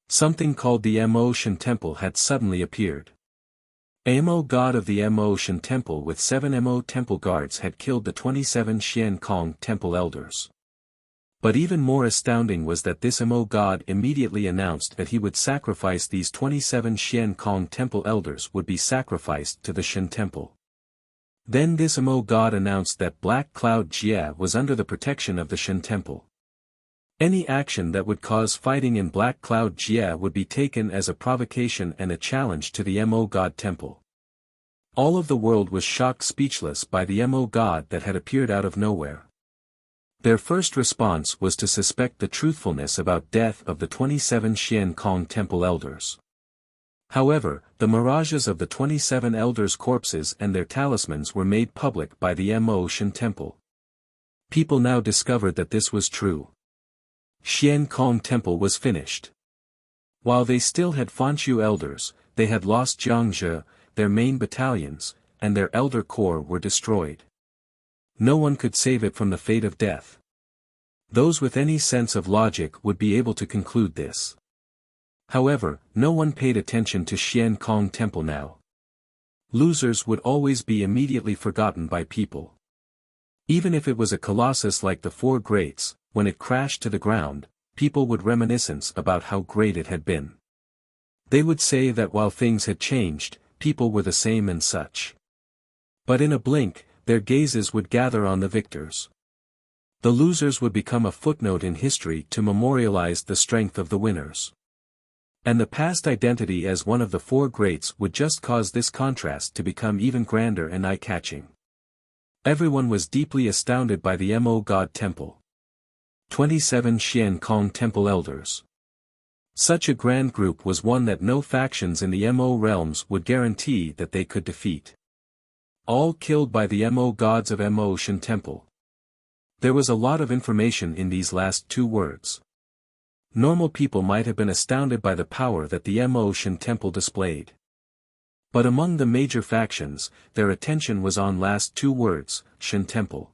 Speaker 1: Something called the Mo Shin Temple had suddenly appeared. Mo god of the Mo Shin Temple with 7 Mo temple guards had killed the 27 Xian Kong temple elders. But even more astounding was that this Mo god immediately announced that he would sacrifice these 27 Xian Kong temple elders would be sacrificed to the Shin Temple. Then this Mo god announced that Black Cloud Jia was under the protection of the Shin Temple. Any action that would cause fighting in Black Cloud Jia would be taken as a provocation and a challenge to the Mo god temple. All of the world was shocked speechless by the Mo god that had appeared out of nowhere. Their first response was to suspect the truthfulness about death of the 27 Xian Kong temple elders. However, the mirages of the 27 elders' corpses and their talismans were made public by the Mo Shin Temple. People now discovered that this was true. Xian Kong Temple was finished. While they still had Fanshu elders, they had lost Jiangzhe, their main battalions, and their elder corps were destroyed. No one could save it from the fate of death. Those with any sense of logic would be able to conclude this. However, no one paid attention to Xian Kong Temple now. Losers would always be immediately forgotten by people. Even if it was a colossus like the Four Greats, when it crashed to the ground, people would reminisce about how great it had been. They would say that while things had changed, people were the same and such. But in a blink, their gazes would gather on the victors. The losers would become a footnote in history to memorialize the strength of the winners. And the past identity as one of the four greats would just cause this contrast to become even grander and eye-catching. Everyone was deeply astounded by the Mo God Temple. 27 Xian Kong Temple Elders. Such a grand group was one that no factions in the Mo realms would guarantee that they could defeat. All killed by the Mo gods of Mo Shan Temple. There was a lot of information in these last two words. Normal people might have been astounded by the power that the Mo Shan Temple displayed. But among the major factions, their attention was on last two words, Shan Temple.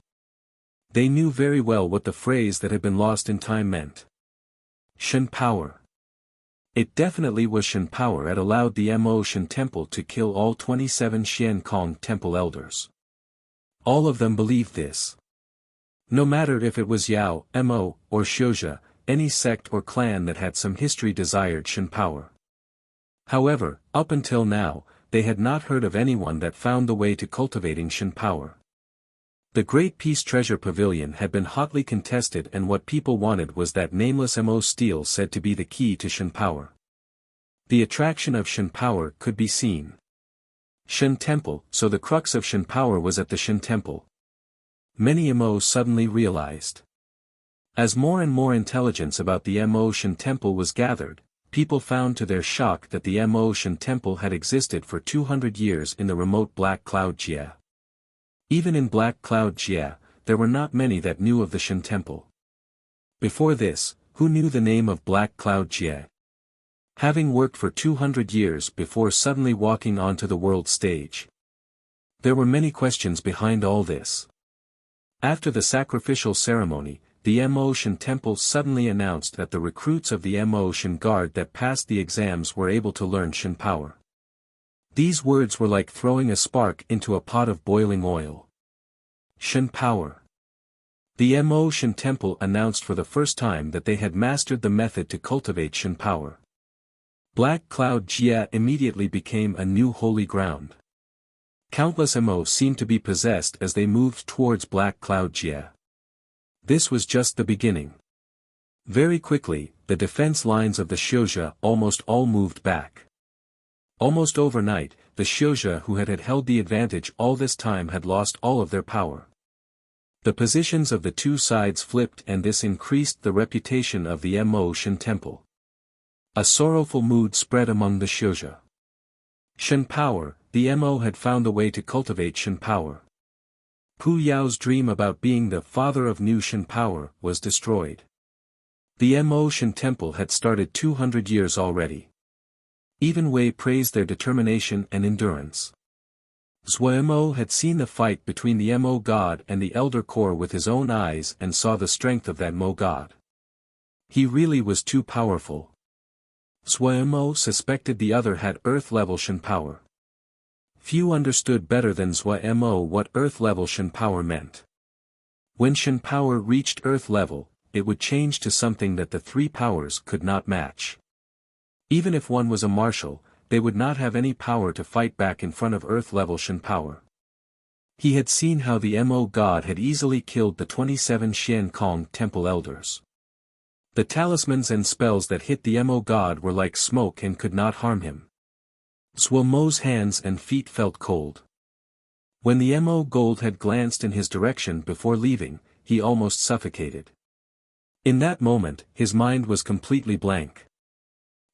Speaker 1: They knew very well what the phrase that had been lost in time meant. Shan power. It definitely was Shan power that allowed the Mo Shan Temple to kill all 27 Xian Kong Temple elders. All of them believed this. No matter if it was Yao, Mo, or Xiuzha, any sect or clan that had some history desired Shan power. However, up until now, they had not heard of anyone that found the way to cultivating Shan power. The Great Peace Treasure Pavilion had been hotly contested, and what people wanted was that nameless Mo steel said to be the key to Shan power. The attraction of Shan power could be seen. Shan Temple, so the crux of Shan power was at the Shan Temple. Many Mo suddenly realized. As more and more intelligence about the Mo Shan Temple was gathered, people found to their shock that the Mo Shan Temple had existed for 200 years in the remote Black Cloud Jia. Even in Black Cloud Jia, there were not many that knew of the Shan Temple. Before this, who knew the name of Black Cloud Jia? Having worked for 200 years before suddenly walking onto the world stage. There were many questions behind all this. After the sacrificial ceremony, the Mo Shan Temple suddenly announced that the recruits of the Mo Shan Guard that passed the exams were able to learn Shan power. These words were like throwing a spark into a pot of boiling oil. Shan power. The Mo Shan Temple announced for the first time that they had mastered the method to cultivate Shan power. Black Cloud Jia immediately became a new holy ground. Countless Mo seemed to be possessed as they moved towards Black Cloud Jia. This was just the beginning. Very quickly, the defense lines of the Xiuzha almost all moved back. Almost overnight, the Xiuzha who had held the advantage all this time had lost all of their power. The positions of the two sides flipped, and this increased the reputation of the Mo Shan Temple. A sorrowful mood spread among the Xiuzha. Shan power, the Mo had found a way to cultivate Shan power. Pu Yao's dream about being the father of new Shan power was destroyed. The Mo Shan Temple had started 200 years already. Even Wei praised their determination and endurance. Zhuo Mo had seen the fight between the Mo god and the Elder Core with his own eyes and saw the strength of that Mo god. He really was too powerful. Zhuo Mo suspected the other had Earth-level Shan power. Few understood better than Zhuo Mo what Earth-level Shan power meant. When Shan power reached Earth-level, it would change to something that the three powers could not match. Even if one was a marshal, they would not have any power to fight back in front of Earth-level Shan power. He had seen how the Mo god had easily killed the 27 Xian Kong Temple elders. The talismans and spells that hit the Mo god were like smoke and could not harm him. Zhuo Mo's hands and feet felt cold. When the Mo gold had glanced in his direction before leaving, he almost suffocated. In that moment, his mind was completely blank.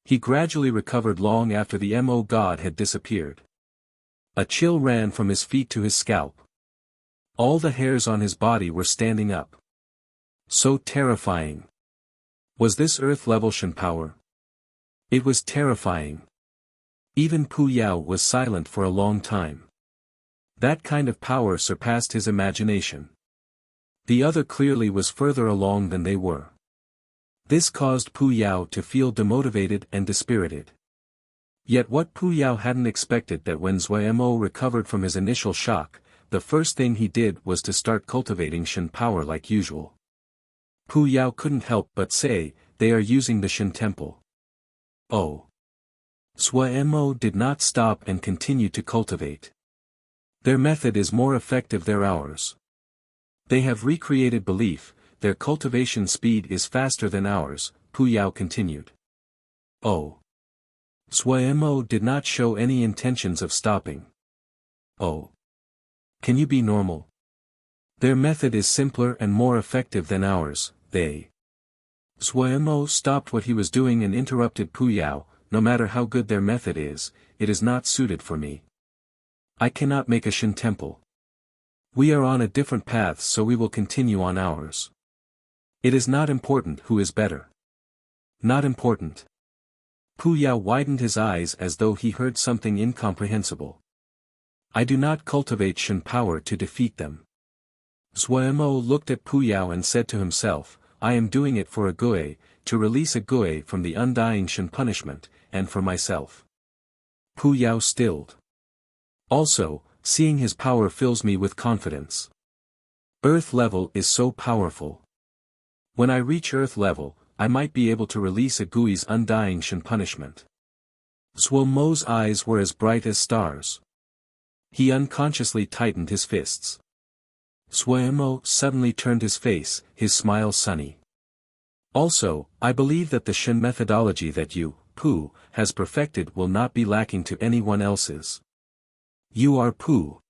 Speaker 1: He gradually recovered long after the Mo god had disappeared. A chill ran from his feet to his scalp. All the hairs on his body were standing up. So terrifying. Was this Earth-level Shan power? It was terrifying. Even Pu Yao was silent for a long time. That kind of power surpassed his imagination. The other clearly was further along than they were. This caused Pu Yao to feel demotivated and dispirited. Yet what Pu Yao hadn't expected that when Zhuo Mo recovered from his initial shock, the first thing he did was to start cultivating Shan power like usual. Pu Yao couldn't help but say, "They are using the Shan temple." Oh. Zhuo Mo did not stop and continued to cultivate. Their method is more effective than ours. They have recreated belief, their cultivation speed is faster than ours, Pu Yao continued. Oh. Suemo did not show any intentions of stopping. Oh. Can you be normal? Their method is simpler and more effective than ours, they. Suemo stopped what he was doing and interrupted Pu Yao, no matter how good their method is, it is not suited for me. I cannot make a Shin temple. We are on a different path, so we will continue on ours. It is not important who is better. Not important. Pu Yao widened his eyes as though he heard something incomprehensible. I do not cultivate Shin power to defeat them. Suemo looked at Pu Yao and said to himself, I am doing it for a Gui, to release a Gui from the undying Shin punishment, and for myself. Pu Yao stilled. Also, seeing his power fills me with confidence. Earth level is so powerful. When I reach Earth level, I might be able to release a Gui's undying Shin punishment. Suomo's eyes were as bright as stars. He unconsciously tightened his fists. Suemo suddenly turned his face, his smile sunny. Also, I believe that the Shin methodology that you, Pu, has perfected will not be lacking to anyone else's. You are Pu.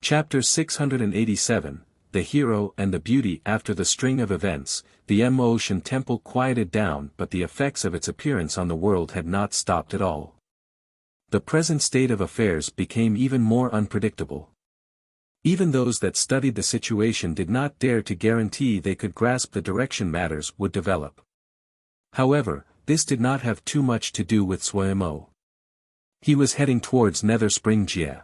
Speaker 1: Chapter 687, The Hero and the Beauty. After the string of events, the Mo Shin temple quieted down, but the effects of its appearance on the world had not stopped at all. The present state of affairs became even more unpredictable. Even those that studied the situation did not dare to guarantee they could grasp the direction matters would develop. However, this did not have too much to do with Suemo. He was heading towards Nether Spring Jia.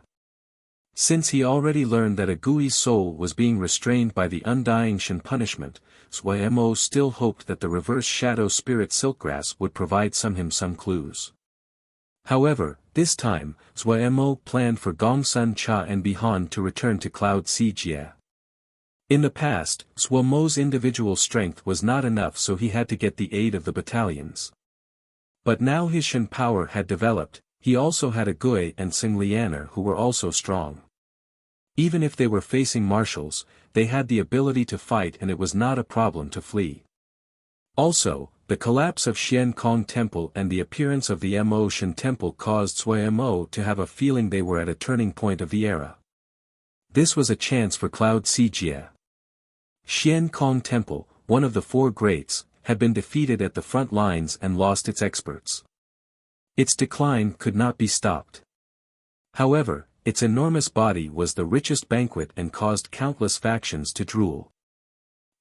Speaker 1: Since he already learned that a Gui's soul was being restrained by the undying Shin punishment, Suemo still hoped that the reverse shadow spirit Silkgrass would provide some clues. However, this time, Suemo planned for Gongsun Cha and Bihan to return to Cloud Sea Jia. In the past, Suomo's individual strength was not enough, so he had to get the aid of the battalions. But now his Shin power had developed, he also had a Gui and Xing Lianer who were also strong. Even if they were facing marshals, they had the ability to fight and it was not a problem to flee. Also, the collapse of Xian Kong Temple and the appearance of the Mo Shin Temple caused Suemo to have a feeling they were at a turning point of the era. This was a chance for Cloud Sea Jia. Xian Kong Temple, one of the four greats, had been defeated at the front lines and lost its experts. Its decline could not be stopped. However, its enormous body was the richest banquet and caused countless factions to drool.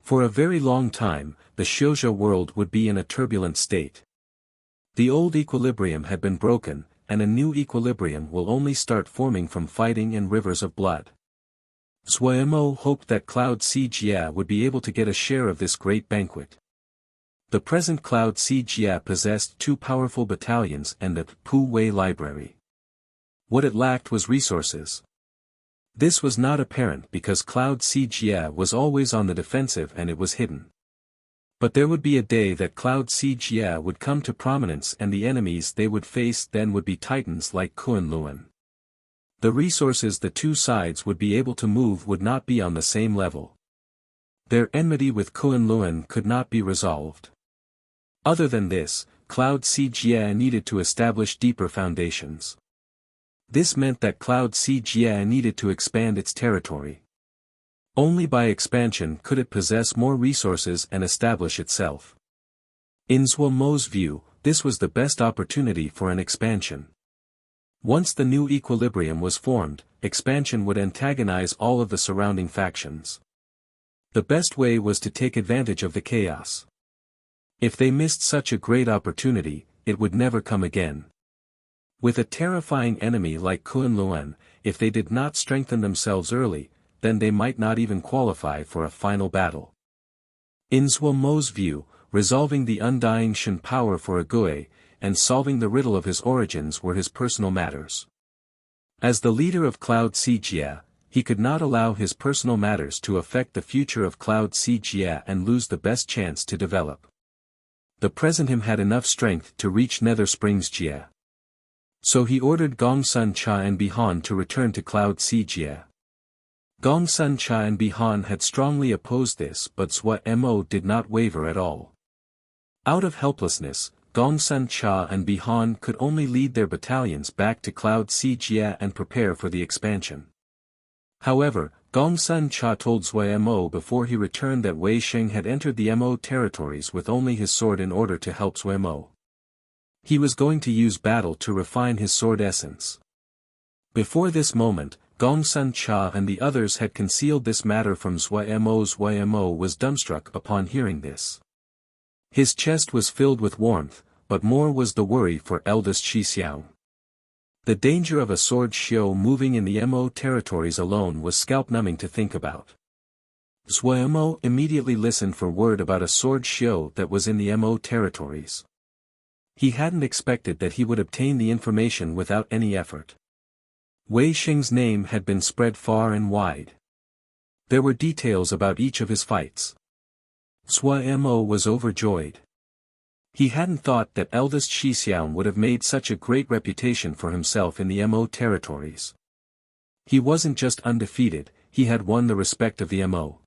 Speaker 1: For a very long time, the Xiuzhou world would be in a turbulent state. The old equilibrium had been broken, and a new equilibrium will only start forming from fighting and rivers of blood. Suemo hoped that Cloud Sea Jia would be able to get a share of this great banquet. The present Cloud Sea Jia possessed two powerful battalions and the Pu Wei library. What it lacked was resources. This was not apparent because Cloud Sea Jia was always on the defensive and it was hidden. But there would be a day that Cloud Sea Jia would come to prominence and the enemies they would face then would be titans like Kunlun. The resources the two sides would be able to move would not be on the same level. Their enmity with Kunlun could not be resolved. Other than this, Cloud Sea Jia needed to establish deeper foundations. This meant that Cloud Sea Jia needed to expand its territory. Only by expansion could it possess more resources and establish itself. In Suomo's view, this was the best opportunity for an expansion. Once the new equilibrium was formed, expansion would antagonize all of the surrounding factions. The best way was to take advantage of the chaos. If they missed such a great opportunity, it would never come again. With a terrifying enemy like Kunlun, if they did not strengthen themselves early, then they might not even qualify for a final battle. In Suomo's view, resolving the undying Shin power for a Gui, and solving the riddle of his origins were his personal matters. As the leader of Cloud Sea Jia, he could not allow his personal matters to affect the future of Cloud Sea Jia and lose the best chance to develop. The present him had enough strength to reach Nether Springs Jia. So he ordered Gongsun Cha and Bihan to return to Cloud Sea Jia. Gongsun Cha and Bihan had strongly opposed this, but Zhou Mo did not waver at all. Out of helplessness, Gongsun Cha and Bihan could only lead their battalions back to Cloud Sea Jia and prepare for the expansion. However, Gongsun Cha told Zhou Mo before he returned that Wei Sheng had entered the Mo territories with only his sword in order to help Zhou Mo. He was going to use battle to refine his sword essence. Before this moment, Gongsun Cha and the others had concealed this matter from Zhou Mo. Zhou Mo was dumbstruck upon hearing this. His chest was filled with warmth, but more was the worry for eldest Xixiang. The danger of a sword xiu moving in the Mo territories alone was scalp-numbing to think about. Zhou Mo immediately listened for word about a sword xiu that was in the Mo territories. He hadn't expected that he would obtain the information without any effort. Wei Sheng's name had been spread far and wide. There were details about each of his fights. Zhou Mo was overjoyed. He hadn't thought that eldest Xixiang would have made such a great reputation for himself in the Mo territories. He wasn't just undefeated, he had won the respect of the Mo.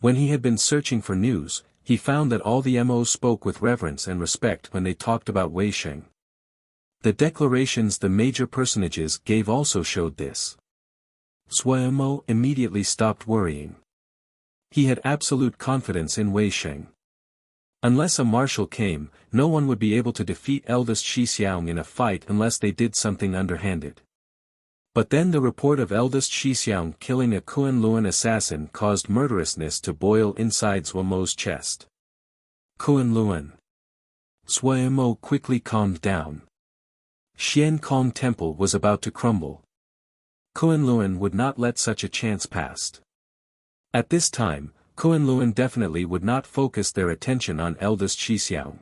Speaker 1: When he had been searching for news, he found that all the Mo spoke with reverence and respect when they talked about Wei Sheng. The declarations the major personages gave also showed this. Zhou Mo immediately stopped worrying. He had absolute confidence in Wei Sheng. Unless a marshal came, no one would be able to defeat eldest Xixiang in a fight unless they did something underhanded. But then the report of eldest Xixiang killing a Kunlun assassin caused murderousness to boil inside Zhou Mo's chest. Kunlun. Zhou Mo quickly calmed down. Xian Kong Temple was about to crumble. Kunlun would not let such a chance pass. At this time, Kunlun definitely would not focus their attention on eldest Xixiang.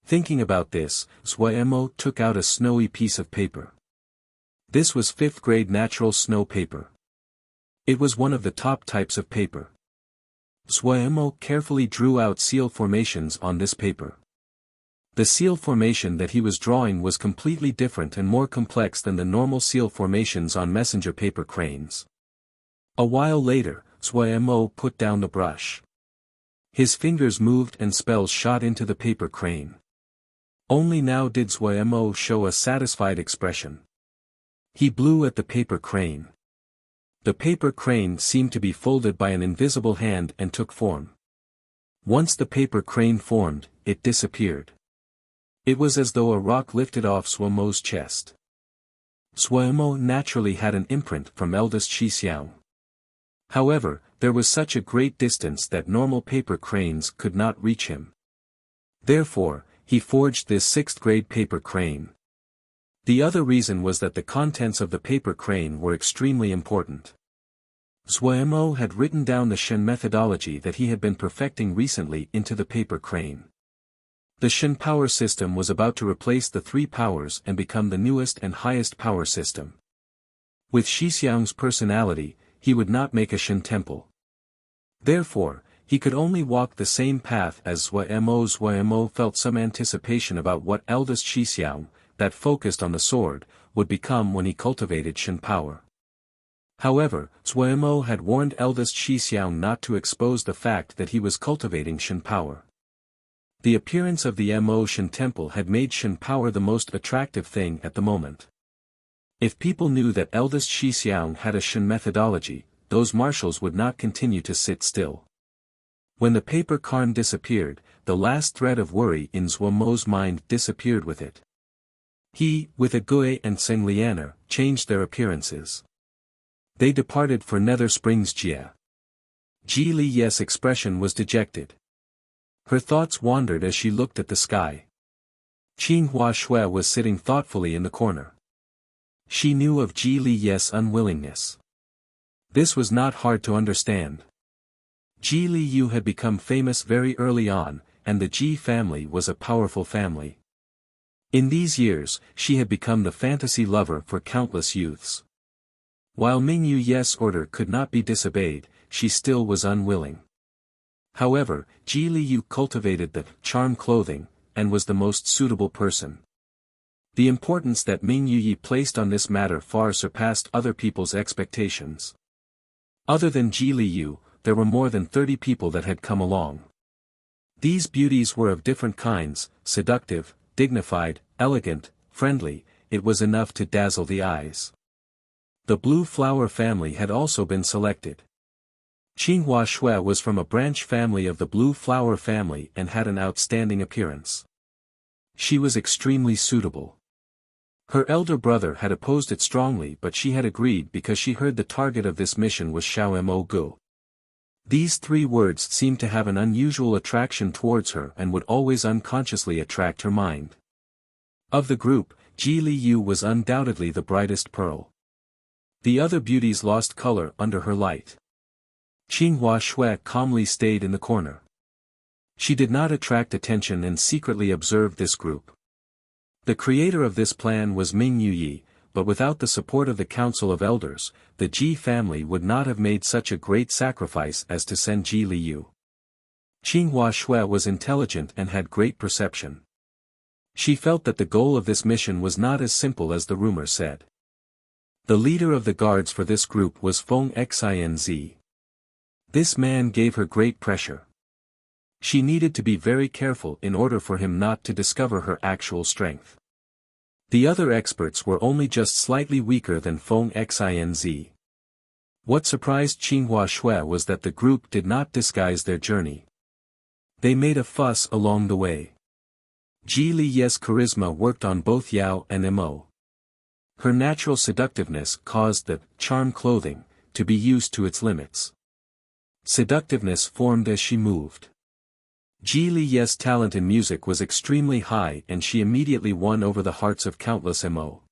Speaker 1: Thinking about this, Zhou Mo took out a snowy piece of paper. This was 5th grade natural snow paper. It was one of the top types of paper. Zhou Mo carefully drew out seal formations on this paper. The seal formation that he was drawing was completely different and more complex than the normal seal formations on messenger paper cranes. A while later, Zhou Mo put down the brush. His fingers moved and spells shot into the paper crane. Only now did Zhou Mo show a satisfied expression. He blew at the paper crane. The paper crane seemed to be folded by an invisible hand and took form. Once the paper crane formed, it disappeared. It was as though a rock lifted off Zhou Mo's chest. Zhou Mo naturally had an imprint from eldest Xixiang. However, there was such a great distance that normal paper cranes could not reach him. Therefore, he forged this 6th grade paper crane. The other reason was that the contents of the paper crane were extremely important. Zhou Mo had written down the Shen methodology that he had been perfecting recently into the paper crane. The Shen power system was about to replace the 3 powers and become the newest and highest power system. With Xixiang's personality, he would not make a Shen temple. Therefore, he could only walk the same path as Zhou Mo. Zhou Mo felt some anticipation about what eldest Xixiang, that focused on the sword, would become when he cultivated Shen power. However, Zhou Mo had warned eldest Xixiang not to expose the fact that he was cultivating Shen power. The appearance of the Mo Shen temple had made Shen power the most attractive thing at the moment. If people knew that eldest Xixiang had a Shen methodology, those marshals would not continue to sit still. When the paper cairn disappeared, the last thread of worry in Zhou Mo's mind disappeared with it. He, with Agui and Seng Lianer, changed their appearances. They departed for Nether Springs Jia. Ji Li Yes' expression was dejected. Her thoughts wandered as she looked at the sky. Qing Hua Shui was sitting thoughtfully in the corner. She knew of Ji Li Yes' unwillingness. This was not hard to understand. Ji Li Yu had become famous very early on, and the Ji family was a powerful family. In these years, she had become the fantasy lover for countless youths. While Ming Yu Yes' order could not be disobeyed, she still was unwilling. However, Ji Li Yu cultivated the charm clothing, and was the most suitable person. The importance that Ming Yu Yi placed on this matter far surpassed other people's expectations. Other than Ji Liu, there were more than 30 people that had come along. These beauties were of different kinds, seductive, dignified, elegant, friendly. It was enough to dazzle the eyes. The Blue Flower family had also been selected. Qinghua Shui was from a branch family of the Blue Flower family and had an outstanding appearance. She was extremely suitable. Her elder brother had opposed it strongly, but she had agreed because she heard the target of this mission was Xiao Mo Gu. These three words seemed to have an unusual attraction towards her and would always unconsciously attract her mind. Of the group, Ji Liu was undoubtedly the brightest pearl. The other beauties lost color under her light. Qinghua Shui calmly stayed in the corner. She did not attract attention and secretly observed this group. The creator of this plan was Ming Yuyi, but without the support of the Council of Elders, the Ji family would not have made such a great sacrifice as to send Ji Liu. Qinghua Shui was intelligent and had great perception. She felt that the goal of this mission was not as simple as the rumor said. The leader of the guards for this group was Feng Xinz. This man gave her great pressure. She needed to be very careful in order for him not to discover her actual strength. The other experts were only just slightly weaker than Feng Xinz. What surprised Qinghua Shui was that the group did not disguise their journey. They made a fuss along the way. Ji Li's charisma worked on both Yao and Mo. Her natural seductiveness caused the charm clothing to be used to its limits. Seductiveness formed as she moved. Ji Li's talent in music was extremely high and she immediately won over the hearts of countless Mo.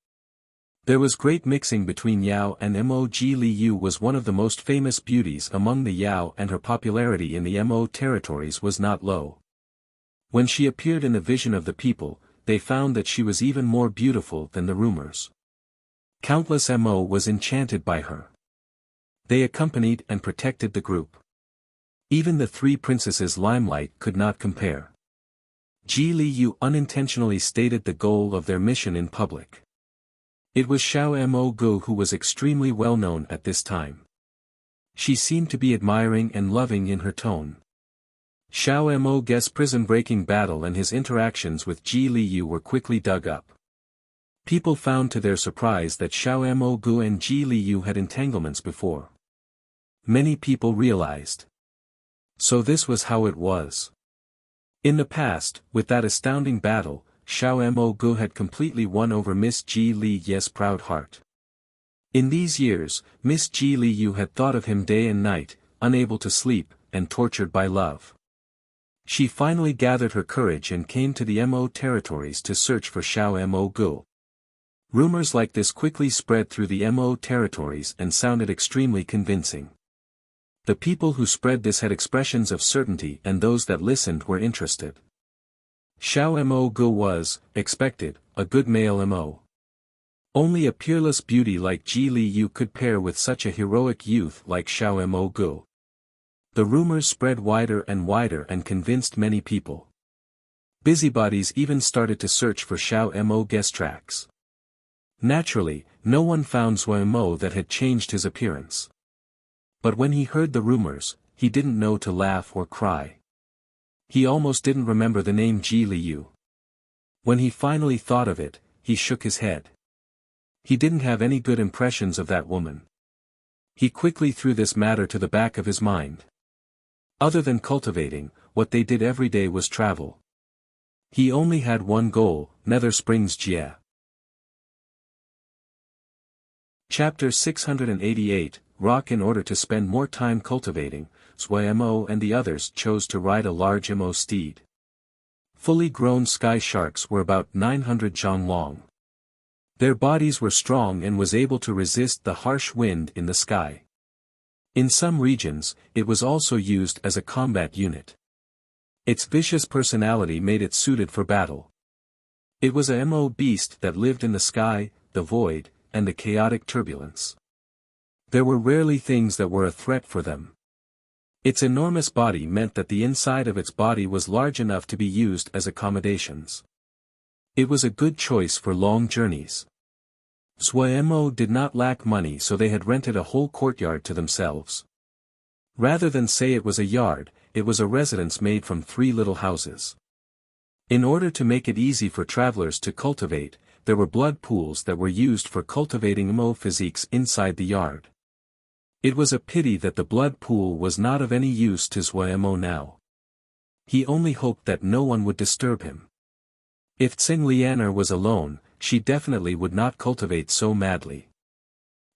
Speaker 1: There was great mixing between Yao and Mo. Ji Liu was one of the most famous beauties among the Yao and her popularity in the Mo territories was not low. When she appeared in the vision of the people, they found that she was even more beautiful than the rumors. Countless Mo was enchanted by her. They accompanied and protected the group. Even the three princesses' limelight could not compare. Ji Liu unintentionally stated the goal of their mission in public. It was Xiao Mo Gu who was extremely well known at this time. She seemed to be admiring and loving in her tone. Xiao Mo Gu's prison-breaking battle and his interactions with Ji Liu were quickly dug up. People found to their surprise that Xiao Mo Gu and Ji Liu had entanglements before. Many people realized. So this was how it was. In the past, with that astounding battle, Xiao Mo Gu had completely won over Miss Ji Li's proud heart. In these years, Miss Ji Liu had thought of him day and night, unable to sleep, and tortured by love. She finally gathered her courage and came to the Mo territories to search for Xiao Mo Gu. Rumors like this quickly spread through the Mo territories and sounded extremely convincing. The people who spread this had expressions of certainty and those that listened were interested. Xiao Mo Gu was, expected, a good male Mo. Only a peerless beauty like Ji Liu could pair with such a heroic youth like Xiao Mo Gu. The rumors spread wider and convinced many people. Busybodies even started to search for Xiao Mo Gu's tracks. Naturally, no one found Zhuo Mo that had changed his appearance. But when he heard the rumors, he didn't know to laugh or cry. He almost didn't remember the name Ji Liu. When he finally thought of it, he shook his head. He didn't have any good impressions of that woman. He quickly threw this matter to the back of his mind. Other than cultivating, what they did every day was travel. He only had one goal, Nether Springs Jie. Chapter 688, Rock. In order to spend more time cultivating, Zhuo Mo and the others chose to ride a large Mo steed. Fully grown sky sharks were about 900 zhang long. Their bodies were strong and was able to resist the harsh wind in the sky. In some regions, it was also used as a combat unit. Its vicious personality made it suited for battle. It was a Mo beast that lived in the sky, the void, and the chaotic turbulence. There were rarely things that were a threat for them. Its enormous body meant that the inside of its body was large enough to be used as accommodations. It was a good choice for long journeys. Zuemo did not lack money, so they had rented a whole courtyard to themselves. Rather than say it was a yard, it was a residence made from 3 little houses. In order to make it easy for travelers to cultivate, there were blood pools that were used for cultivating mo physiques inside the yard. It was a pity that the blood pool was not of any use to Zuemo now. He only hoped that no one would disturb him. If Tsing Lianer was alone, she definitely would not cultivate so madly.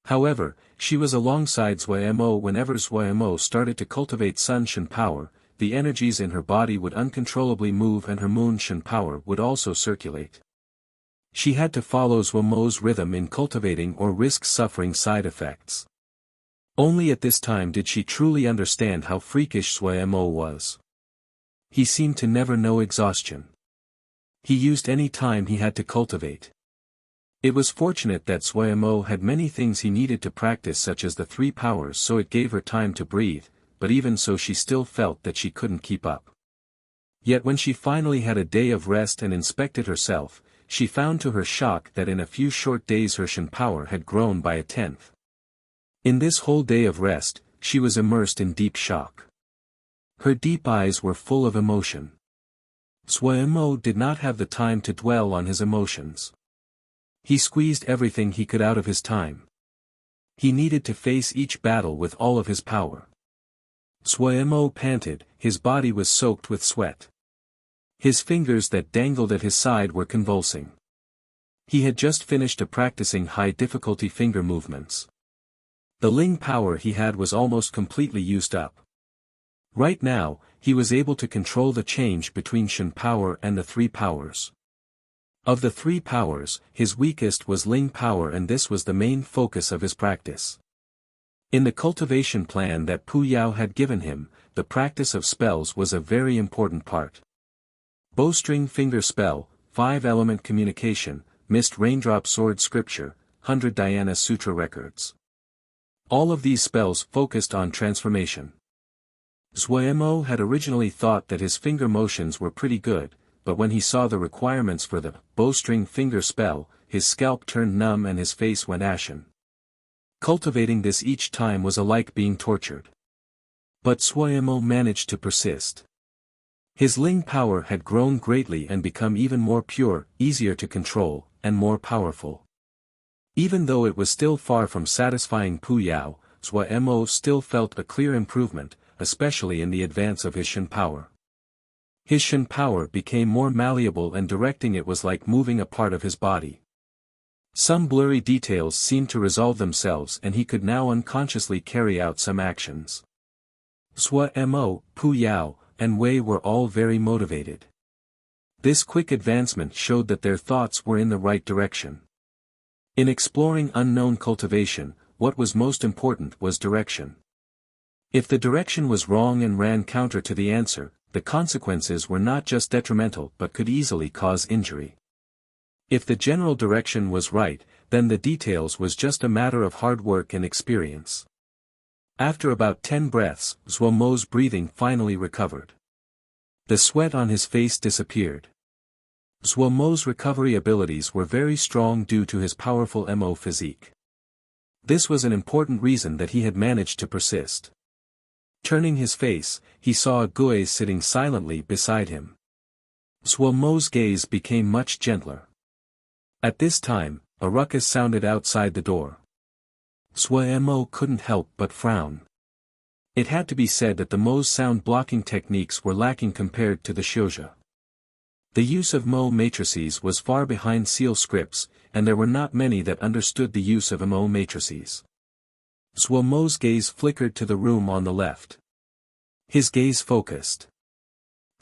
Speaker 1: However, she was alongside Zuemo whenever Zuemo started to cultivate Sun Shen power, the energies in her body would uncontrollably move and her Moon Shen power would also circulate. She had to follow Zuemo's rhythm in cultivating or risk suffering side effects. Only at this time did she truly understand how freakish Zuemo was. He seemed to never know exhaustion. He used any time he had to cultivate. It was fortunate that Zuemo had many things he needed to practice, such as the 3 powers, so it gave her time to breathe, but even so she still felt that she couldn't keep up. Yet when she finally had a day of rest and inspected herself, she found to her shock that in a few short days her Shen power had grown by 1/10. In this whole day of rest, she was immersed in deep shock. Her deep eyes were full of emotion. Zuemo did not have the time to dwell on his emotions. He squeezed everything he could out of his time. He needed to face each battle with all of his power. Zuemo panted, his body was soaked with sweat. His fingers that dangled at his side were convulsing. He had just finished practicing high-difficulty finger movements. The Ling power he had was almost completely used up. Right now, he was able to control the change between Shen power and the 3 powers. Of the 3 powers, his weakest was Ling power, and this was the main focus of his practice. In the cultivation plan that Pu Yao had given him, the practice of spells was a very important part. Bowstring finger spell, 5-element communication, mist raindrop sword scripture, 100 Dhyana sutra records. All of these spells focused on transformation. Zuemo had originally thought that his finger motions were pretty good, but when he saw the requirements for the bowstring finger spell, his scalp turned numb and his face went ashen. Cultivating this each time was alike being tortured. But Zuemo managed to persist. His Ling power had grown greatly and become even more pure, easier to control, and more powerful. Even though it was still far from satisfying Pu Yao, Zuemo still felt a clear improvement, especially in the advance of his Shen power. His Shen power became more malleable and directing it was like moving a part of his body. Some blurry details seemed to resolve themselves and he could now unconsciously carry out some actions. Zuemo, Pu Yao, and Wei were all very motivated. This quick advancement showed that their thoughts were in the right direction. In exploring unknown cultivation, what was most important was direction. If the direction was wrong and ran counter to the answer, the consequences were not just detrimental but could easily cause injury. If the general direction was right, then the details was just a matter of hard work and experience. After about 10 breaths, Zuemo's breathing finally recovered. The sweat on his face disappeared. Zuemo's recovery abilities were very strong due to his powerful Mo physique. This was an important reason that he had managed to persist. Turning his face, he saw a Gui sitting silently beside him. Zuemo's gaze became much gentler. At this time, a ruckus sounded outside the door. Zuemo couldn't help but frown. It had to be said that the Mo's sound blocking techniques were lacking compared to the Xiuzhe. The use of Mo matrices was far behind seal scripts, and there were not many that understood the use of Mo matrices. Zuemo's gaze flickered to the room on the left. His gaze focused.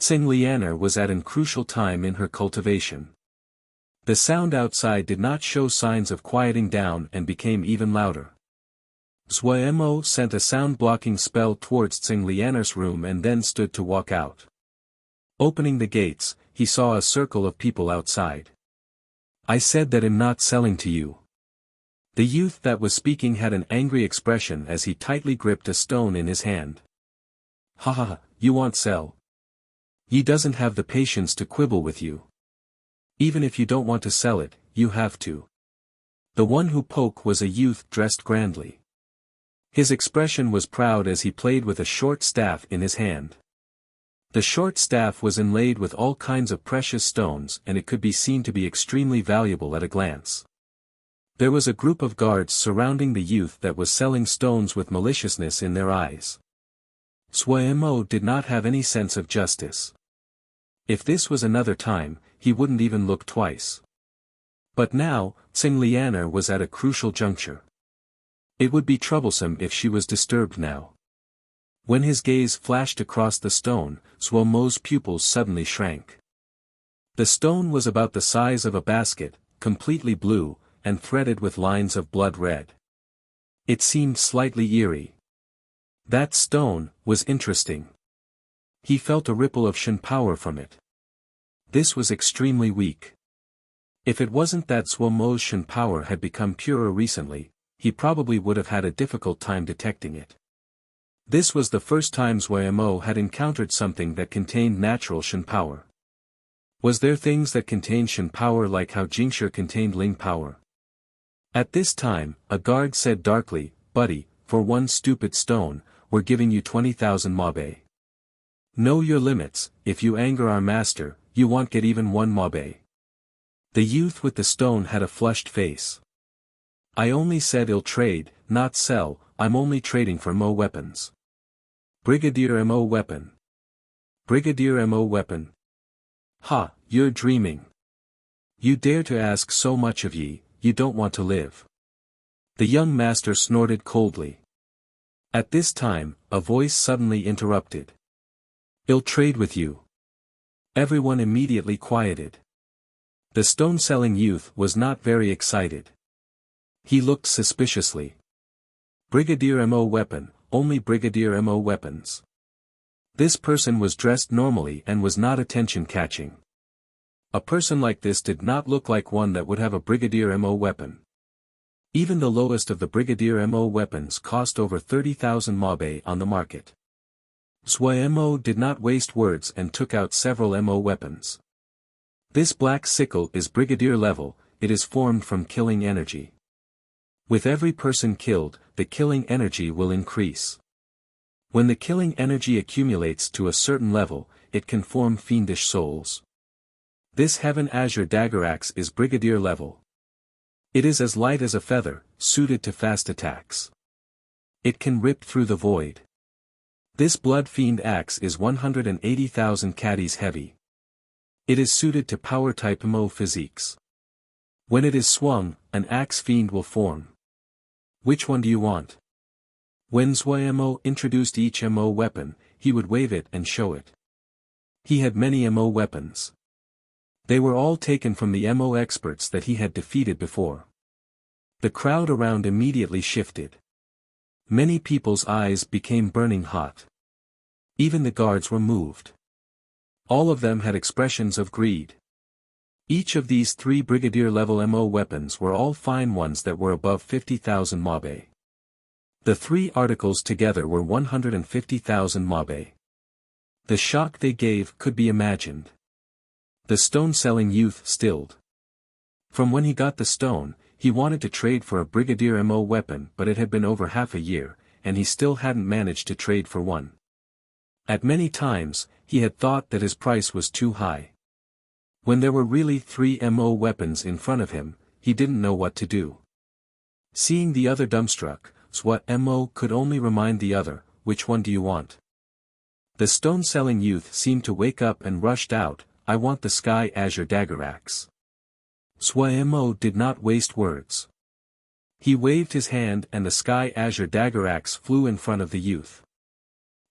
Speaker 1: Tsing Lianer was at an crucial time in her cultivation. The sound outside did not show signs of quieting down and became even louder. Zuemo sent a sound-blocking spell towards Tsing Lianer's room and then stood to walk out. Opening the gates, he saw a circle of people outside. "I said that I'm not selling to you." The youth that was speaking had an angry expression as he tightly gripped a stone in his hand. "Ha ha, you want sell? He doesn't have the patience to quibble with you. Even if you don't want to sell it, you have to." The one who spoke was a youth dressed grandly. His expression was proud as he played with a short staff in his hand. The short staff was inlaid with all kinds of precious stones, and it could be seen to be extremely valuable at a glance. There was a group of guards surrounding the youth that was selling stones with maliciousness in their eyes. Suemo did not have any sense of justice. If this was another time, he wouldn't even look twice. But now, Tsing Lianer was at a crucial juncture. It would be troublesome if she was disturbed now. When his gaze flashed across the stone, Suomo's pupils suddenly shrank. The stone was about the size of a basket, completely blue, and threaded with lines of blood red. It seemed slightly eerie. That stone was interesting. He felt a ripple of Shen power from it. This was extremely weak. If it wasn't that Suomo's Shen power had become purer recently, he probably would have had a difficult time detecting it. This was the first time Suemo had encountered something that contained natural Shen power. Was there things that contained Shen power like how Jingshi contained Ling power? At this time, a guard said darkly, "Buddy, for one stupid stone, we're giving you 20,000 mabe. Know your limits, if you anger our master, you won't get even one mabe." The youth with the stone had a flushed face. "I only said I'll trade, not sell, I'm only trading for Mo weapons." Brigadier Mo weapon. Brigadier Mo weapon. Ha, you're dreaming. You dare to ask so much of ye, you don't want to live. The young master snorted coldly. At this time, a voice suddenly interrupted. "I'll trade with you." Everyone immediately quieted. The stone-selling youth was not very excited. He looked suspiciously. Brigadier Mo weapon, only Brigadier Mo weapons. This person was dressed normally and was not attention-catching. A person like this did not look like one that would have a Brigadier Mo weapon. Even the lowest of the Brigadier Mo weapons cost over 30,000 mabe on the market. Suemo did not waste words and took out several Mo weapons. This black sickle is Brigadier level, it is formed from killing energy. With every person killed, the killing energy will increase. When the killing energy accumulates to a certain level, it can form fiendish souls. This Heaven Azure Dagger Axe is Brigadier level. It is as light as a feather, suited to fast attacks. It can rip through the void. This Blood Fiend Axe is 180,000 caddies heavy. It is suited to power-type Mo physiques. When it is swung, an Axe Fiend will form. Which one do you want? When Suemo introduced each Mo weapon, he would wave it and show it. He had many Mo weapons. They were all taken from the Mo experts that he had defeated before. The crowd around immediately shifted. Many people's eyes became burning hot. Even the guards were moved. All of them had expressions of greed. Each of these 3 Brigadier-level Mo weapons were all fine ones that were above 50,000 mabe. The 3 articles together were 150,000 mabe. The shock they gave could be imagined. The stone-selling youth stilled. From when he got the stone, he wanted to trade for a Brigadier Mo weapon, but it had been over half a year, and he still hadn't managed to trade for one. At many times, he had thought that his price was too high. When there were really 3 Mo weapons in front of him, he didn't know what to do. Seeing the other dumbstruck, Suemo could only remind the other, "Which one do you want?" The stone-selling youth seemed to wake up and rushed out, "I want the Sky Azure Dagger Axe." Suemo did not waste words. He waved his hand and the Sky Azure Dagger Axe flew in front of the youth.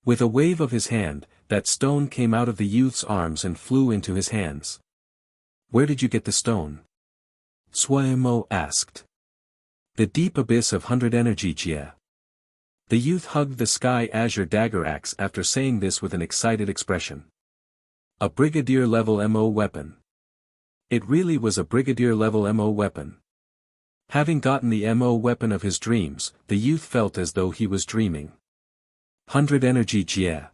Speaker 1: With a wave of his hand, that stone came out of the youth's arms and flew into his hands. "Where did you get the stone?" Suemo asked. "The deep abyss of 100 energy Jia." The youth hugged the Sky Azure Dagger Axe after saying this with an excited expression. A Brigadier-level Mo weapon. It really was a Brigadier-level Mo weapon. Having gotten the Mo weapon of his dreams, the youth felt as though he was dreaming. 100 energy Jia.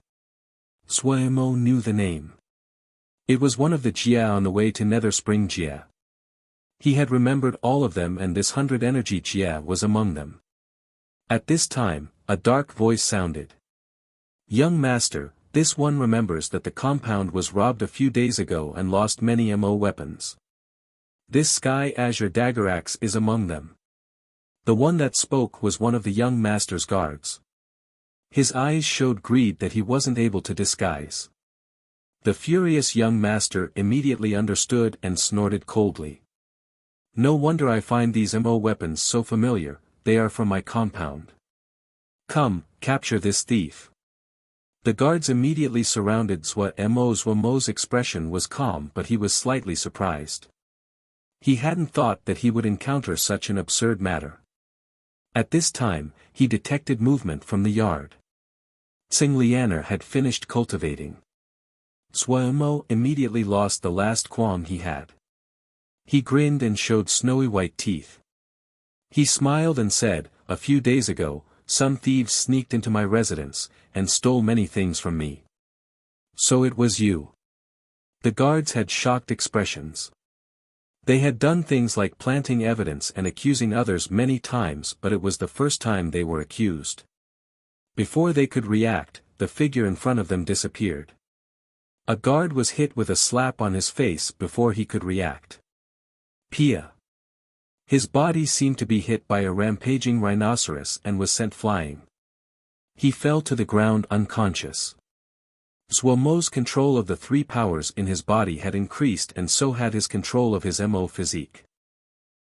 Speaker 1: Suemo knew the name. It was one of the Jia on the way to Nether Spring Jia. He had remembered all of them, and this 100 energy Jia was among them. At this time, a dark voice sounded. Young master, this one remembers that the compound was robbed a few days ago and lost many MO weapons. This sky azure dagger axe is among them. The one that spoke was one of the young master's guards. His eyes showed greed that he wasn't able to disguise. The furious young master immediately understood and snorted coldly. No wonder I find these MO weapons so familiar, they are from my compound. Come, capture this thief. The guards immediately surrounded Zhuo-Mo's expression was calm, but he was slightly surprised. He hadn't thought that he would encounter such an absurd matter. At this time, he detected movement from the yard. Tsing Lianer had finished cultivating. Zhuo-Mo immediately lost the last qualm he had. He grinned and showed snowy white teeth. He smiled and said, "A few days ago, some thieves sneaked into my residence, and stole many things from me." "So it was you." The guards had shocked expressions. They had done things like planting evidence and accusing others many times, but it was the first time they were accused. Before they could react, the figure in front of them disappeared. A guard was hit with a slap on his face before he could react. Pia. His body seemed to be hit by a rampaging rhinoceros and was sent flying. He fell to the ground unconscious. Zhuo-Mo's control of the three powers in his body had increased, and so had his control of his MO physique.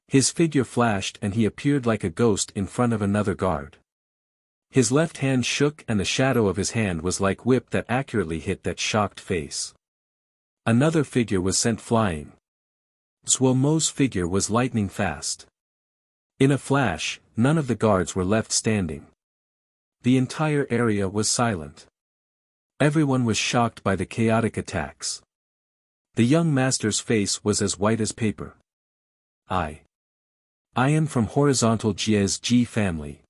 Speaker 1: His figure flashed and he appeared like a ghost in front of another guard. His left hand shook and the shadow of his hand was like whip that accurately hit that shocked face. Another figure was sent flying. Zhuo-Mo's figure was lightning fast. In a flash, none of the guards were left standing. The entire area was silent. Everyone was shocked by the chaotic attacks. The young master's face was as white as paper. I am from horizontal Jia's Ji family.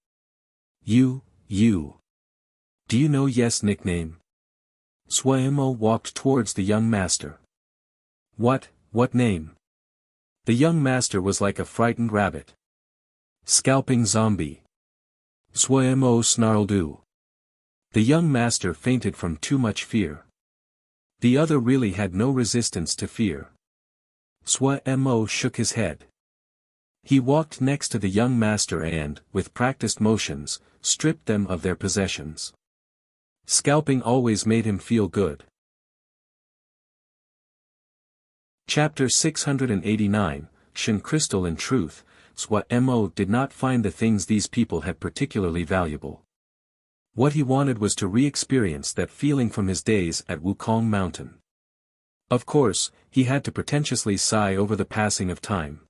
Speaker 1: You. Do you know Yes nickname? Zhuo-Mo walked towards the young master. What name? The young master was like a frightened rabbit. Scalping zombie. Zhuo-Mo snarled. The young master fainted from too much fear. The other really had no resistance to fear. Zhuo-Mo shook his head. He walked next to the young master and, with practiced motions, stripped them of their possessions. Scalping always made him feel good. Chapter 689, Shen Crystal. In truth, Zhuo-Mo did not find the things these people had particularly valuable. What he wanted was to re-experience that feeling from his days at Wukong Mountain. Of course, he had to pretentiously sigh over the passing of time.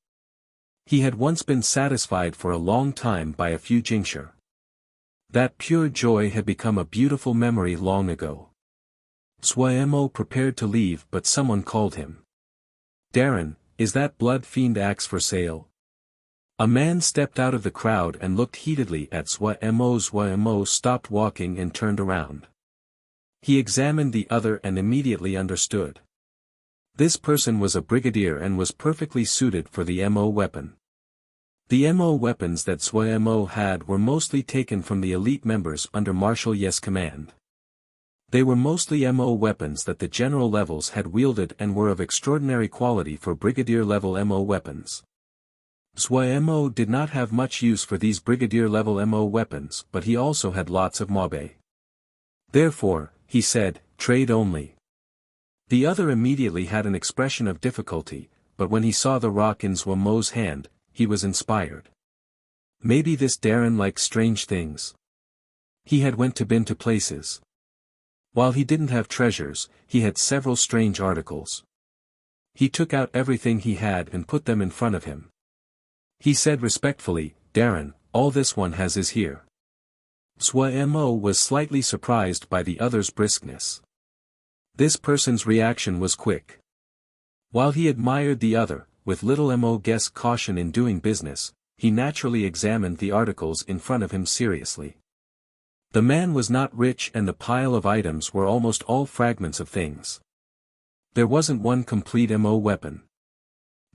Speaker 1: He had once been satisfied for a long time by a few jingsha. That pure joy had become a beautiful memory long ago. Zhuo-Mo prepared to leave, but someone called him. "Darren, is that blood fiend axe for sale?" A man stepped out of the crowd and looked heatedly at Zhuo-Mo. Zhuo-Mo stopped walking and turned around. He examined the other and immediately understood. This person was a brigadier and was perfectly suited for the MO weapon. The MO weapons that Zhuo-Mo had were mostly taken from the elite members under Marshal Ye's command. They were mostly MO weapons that the general levels had wielded and were of extraordinary quality for brigadier-level MO weapons. Zhuo-Mo did not have much use for these brigadier-level MO weapons, but he also had lots of mabe. Therefore, he said, "Trade only." The other immediately had an expression of difficulty, but when he saw the rock in Zhuo-Mo's hand, he was inspired. Maybe this Darren likes strange things. He had been to places. While he didn't have treasures, he had several strange articles. He took out everything he had and put them in front of him. He said respectfully, "Darren, all this one has is here." Zhuo-Mo was slightly surprised by the other's briskness. This person's reaction was quick. While he admired the other, with little Mo-guess caution in doing business, he naturally examined the articles in front of him seriously. The man was not rich and the pile of items were almost all fragments of things. There wasn't one complete MO weapon.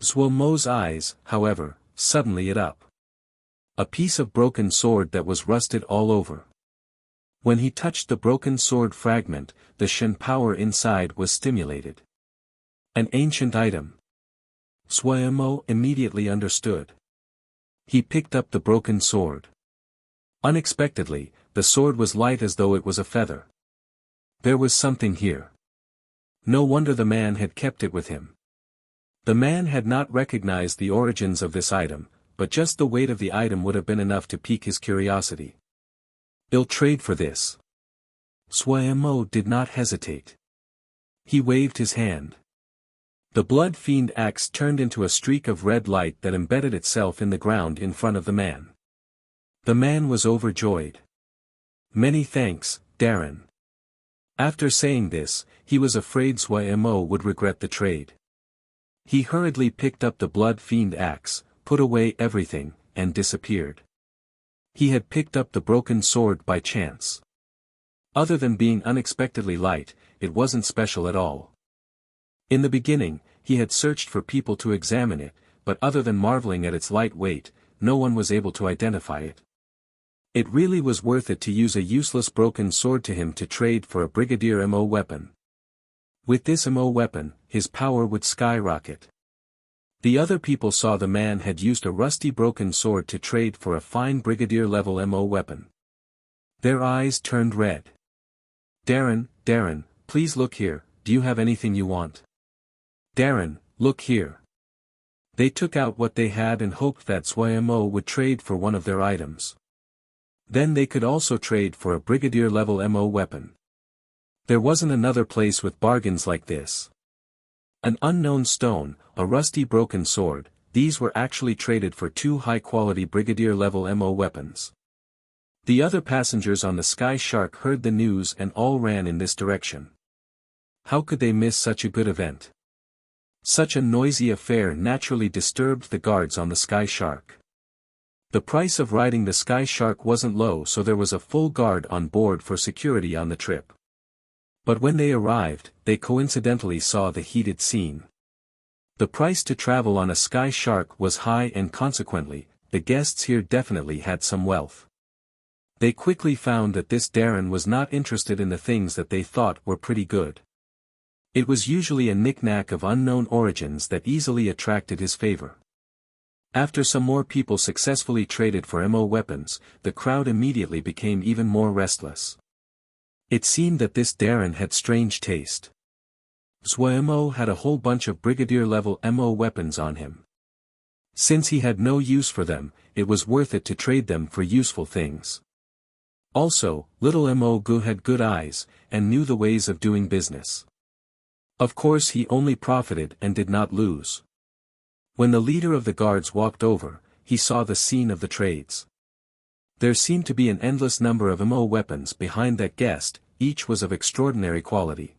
Speaker 1: Zhuomo's eyes, however, suddenly lit up. A piece of broken sword that was rusted all over. When he touched the broken sword fragment, the Shen power inside was stimulated. An ancient item. Zhuomo immediately understood. He picked up the broken sword. Unexpectedly, the sword was light as though it was a feather. There was something here. No wonder the man had kept it with him. The man had not recognized the origins of this item, but just the weight of the item would have been enough to pique his curiosity. "I'll trade for this." Zhuomo did not hesitate. He waved his hand. The blood fiend axe turned into a streak of red light that embedded itself in the ground in front of the man. The man was overjoyed. "Many thanks, Darren." After saying this, he was afraid Zhuomo would regret the trade. He hurriedly picked up the blood fiend axe, put away everything, and disappeared. He had picked up the broken sword by chance. Other than being unexpectedly light, it wasn't special at all. In the beginning, he had searched for people to examine it, but other than marveling at its light weight, no one was able to identify it. It really was worth it to use a useless broken sword to him to trade for a Brigadier MO weapon. With this MO weapon, his power would skyrocket. The other people saw the man had used a rusty broken sword to trade for a fine Brigadier-level MO weapon. Their eyes turned red. Darren, please look here, do you have anything you want?" "Darren, look here." They took out what they had and hoped that Zhuomo would trade for one of their items. Then they could also trade for a Brigadier-level MO weapon. There wasn't another place with bargains like this. An unknown stone, a rusty broken sword, these were actually traded for 2 high-quality Brigadier-level MO weapons. The other passengers on the Sky Shark heard the news and all ran in this direction. How could they miss such a good event? Such a noisy affair naturally disturbed the guards on the Sky Shark. The price of riding the Sky Shark wasn't low, so there was a full guard on board for security on the trip. But when they arrived, they coincidentally saw the heated scene. The price to travel on a Sky Shark was high and consequently, the guests here definitely had some wealth. They quickly found that this Darren was not interested in the things that they thought were pretty good. It was usually a knick-knack of unknown origins that easily attracted his favor. After some more people successfully traded for MO weapons, the crowd immediately became even more restless. It seemed that this Darren had strange taste. Zhuomo had a whole bunch of Brigadier-level MO weapons on him. Since he had no use for them, it was worth it to trade them for useful things. Also, little Mo Gu had good eyes, and knew the ways of doing business. Of course he only profited and did not lose. When the leader of the guards walked over, he saw the scene of the trades. There seemed to be an endless number of MO weapons behind that guest, each was of extraordinary quality.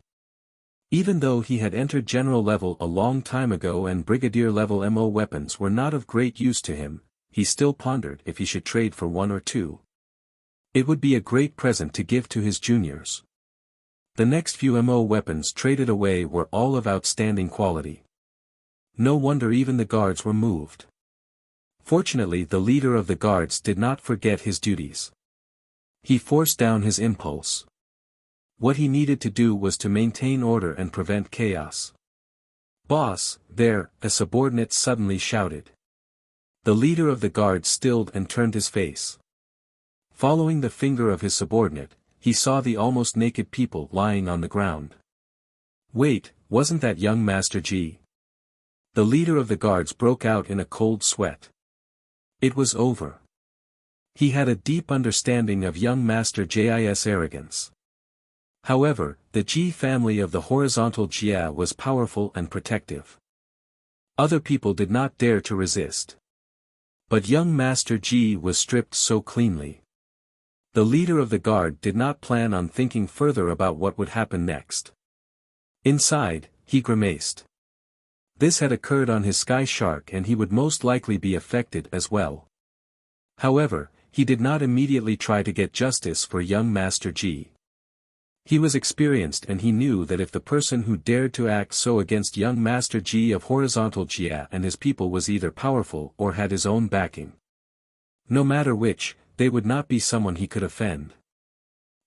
Speaker 1: Even though he had entered general level a long time ago and brigadier level MO weapons were not of great use to him, he still pondered if he should trade for one or two. It would be a great present to give to his juniors. The next few MO weapons traded away were all of outstanding quality. No wonder even the guards were moved. Fortunately, the leader of the guards did not forget his duties. He forced down his impulse. What he needed to do was to maintain order and prevent chaos. "Boss, there," a subordinate suddenly shouted. The leader of the guards stilled and turned his face. Following the finger of his subordinate, he saw the almost naked people lying on the ground. Wait, wasn't that young Master Ji? The leader of the guards broke out in a cold sweat. It was over. He had a deep understanding of young Master Ji's arrogance. However, the Ji family of the horizontal Jia was powerful and protective. Other people did not dare to resist. But young Master Ji was stripped so cleanly. The leader of the guard did not plan on thinking further about what would happen next. Inside, he grimaced. This had occurred on his Sky Shark and he would most likely be affected as well. However, he did not immediately try to get justice for young Master Ji. He was experienced and he knew that if the person who dared to act so against young Master Ji of Horizontal Jia and his people was either powerful or had his own backing. No matter which, they would not be someone he could offend.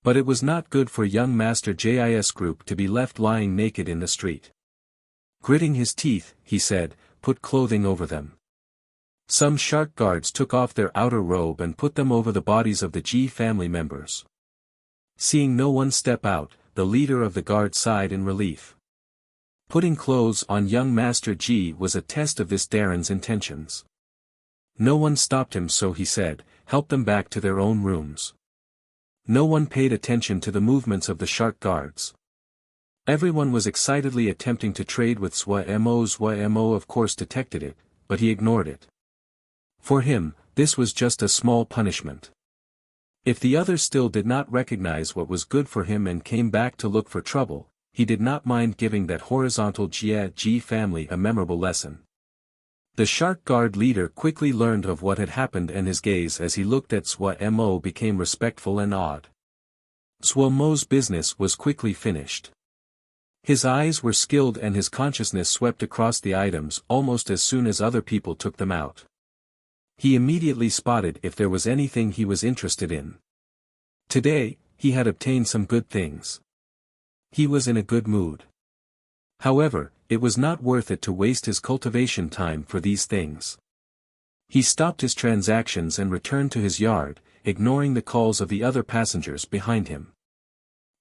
Speaker 1: But it was not good for young Master Jis group to be left lying naked in the street. Gritting his teeth, he said, "Put clothing over them." Some shark guards took off their outer robe and put them over the bodies of the Ji family members. Seeing no one step out, the leader of the guard sighed in relief. Putting clothes on young Master Ji was a test of this Darren's intentions. No one stopped him, so he said, "Help them back to their own rooms." No one paid attention to the movements of the shark guards. Everyone was excitedly attempting to trade with Zhuo Mo of course detected it, but he ignored it. For him, this was just a small punishment. If the others still did not recognize what was good for him and came back to look for trouble, he did not mind giving that Horizontal Jia Ji family a memorable lesson. The shark guard leader quickly learned of what had happened and his gaze as he looked at Zhuo Mo became respectful and awed. Zhuo Mo's business was quickly finished. His eyes were skilled and his consciousness swept across the items almost as soon as other people took them out. He immediately spotted if there was anything he was interested in. Today, he had obtained some good things. He was in a good mood. However, it was not worth it to waste his cultivation time for these things. He stopped his transactions and returned to his yard, ignoring the calls of the other passengers behind him.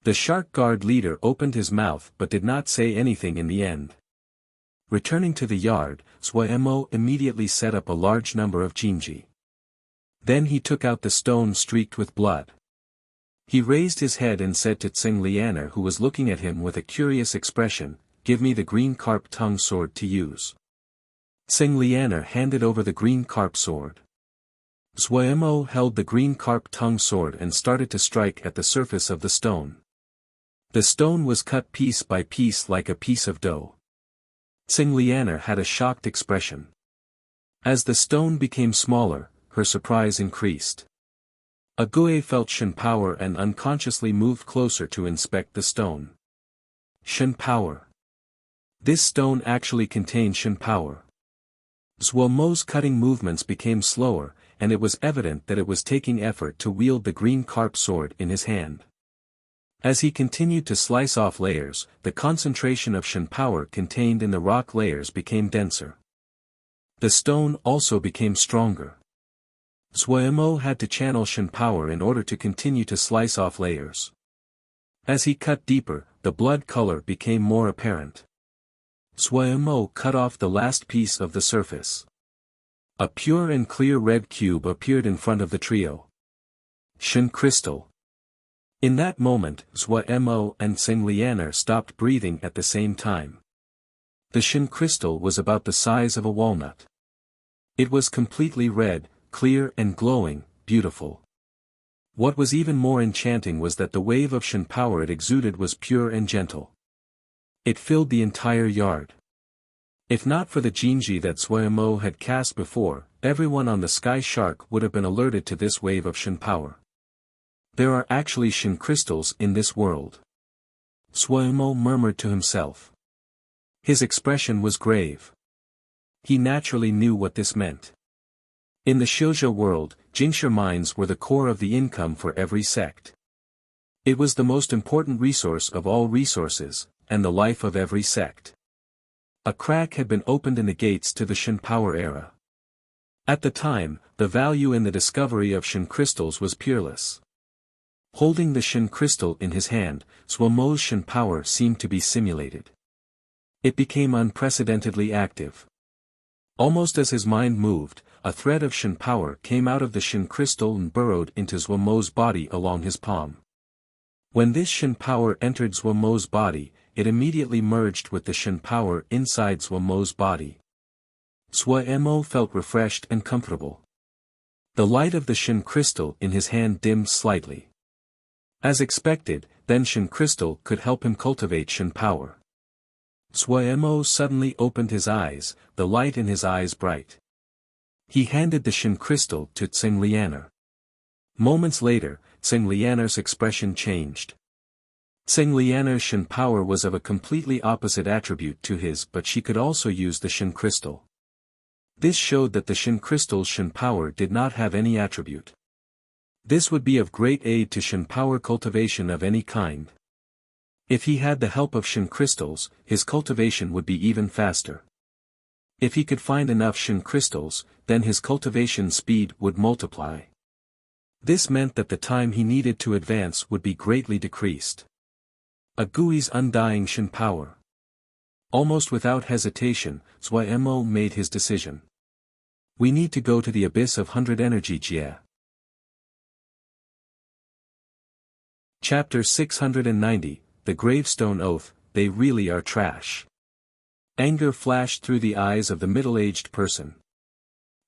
Speaker 1: The shark guard leader opened his mouth but did not say anything in the end. Returning to the yard, Zhuo Mo immediately set up a large number of jinji. Then he took out the stone streaked with blood. He raised his head and said to Tsing Lianer, who was looking at him with a curious expression, "Give me the green carp tongue sword to use." Tsing Lianer handed over the green carp sword. Zhuo Mo held the green carp tongue sword and started to strike at the surface of the stone. The stone was cut piece by piece like a piece of dough. Tsing Lianer had a shocked expression. As the stone became smaller, her surprise increased. Ague felt Shen power and unconsciously moved closer to inspect the stone. Shen power. This stone actually contained Shen power. Zhuo Mo's cutting movements became slower, and it was evident that it was taking effort to wield the green carp sword in his hand. As he continued to slice off layers, the concentration of Shen power contained in the rock layers became denser. The stone also became stronger. Zhuo Mo had to channel Shen power in order to continue to slice off layers. As he cut deeper, the blood color became more apparent. Zhuo Mo cut off the last piece of the surface. A pure and clear red cube appeared in front of the trio. Shen crystal. In that moment, Zhuo Mo and Tsing Lianer stopped breathing at the same time. The Shen crystal was about the size of a walnut. It was completely red, clear and glowing, beautiful. What was even more enchanting was that the wave of Shen power it exuded was pure and gentle. It filled the entire yard. If not for the jinji that Zhuo Mo had cast before, everyone on the Sky Shark would have been alerted to this wave of Shen power. There are actually Shen crystals in this world. Zhuo Mo murmured to himself. His expression was grave. He naturally knew what this meant. In the Shizhe world, Jingshi mines were the core of the income for every sect. It was the most important resource of all resources, and the life of every sect. A crack had been opened in the gates to the Shen power era. At the time, the value in the discovery of Shen crystals was peerless. Holding the Shen crystal in his hand, Zhuo Mo's Shen power seemed to be simulated. It became unprecedentedly active. Almost as his mind moved, a thread of Shen power came out of the Shen crystal and burrowed into Zhuo Mo's body along his palm. When this Shen power entered Zhuo Mo's body, it immediately merged with the Shen power inside Zhuo Mo's body. Zhuo Mo felt refreshed and comfortable. The light of the Shen crystal in his hand dimmed slightly. As expected, then Shen crystal could help him cultivate Shen power. Zhuo Mo suddenly opened his eyes, the light in his eyes bright. He handed the Shen crystal to Tsing Lianer. Moments later, Tsing Lianer's expression changed. Tsing Lianer's Shen power was of a completely opposite attribute to his, but she could also use the Shen crystal. This showed that the Shen crystal's Shen power did not have any attribute. This would be of great aid to Shen power cultivation of any kind. If he had the help of Shen crystals, his cultivation would be even faster. If he could find enough Shen crystals, then his cultivation speed would multiply. This meant that the time he needed to advance would be greatly decreased. A Gui's undying Shen power. Almost without hesitation, Zhuai Mo made his decision. We need to go to the abyss of 100 energy Jie. Chapter 690, The Gravestone Oath, They Really Are Trash. Anger flashed through the eyes of the middle-aged person.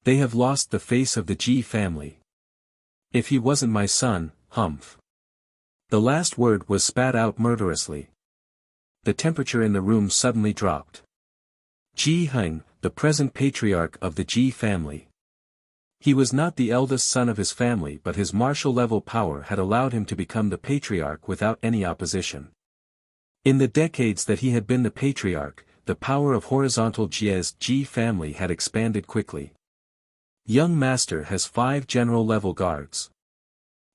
Speaker 1: They have lost the face of the Ji family. If he wasn't my son, humph. The last word was spat out murderously. The temperature in the room suddenly dropped. Ji Heng, the present patriarch of the Ji family. He was not the eldest son of his family, but his martial-level power had allowed him to become the patriarch without any opposition. In the decades that he had been the patriarch, the power of horizontal Jie's Ji family had expanded quickly. Young Master has 5 general-level guards.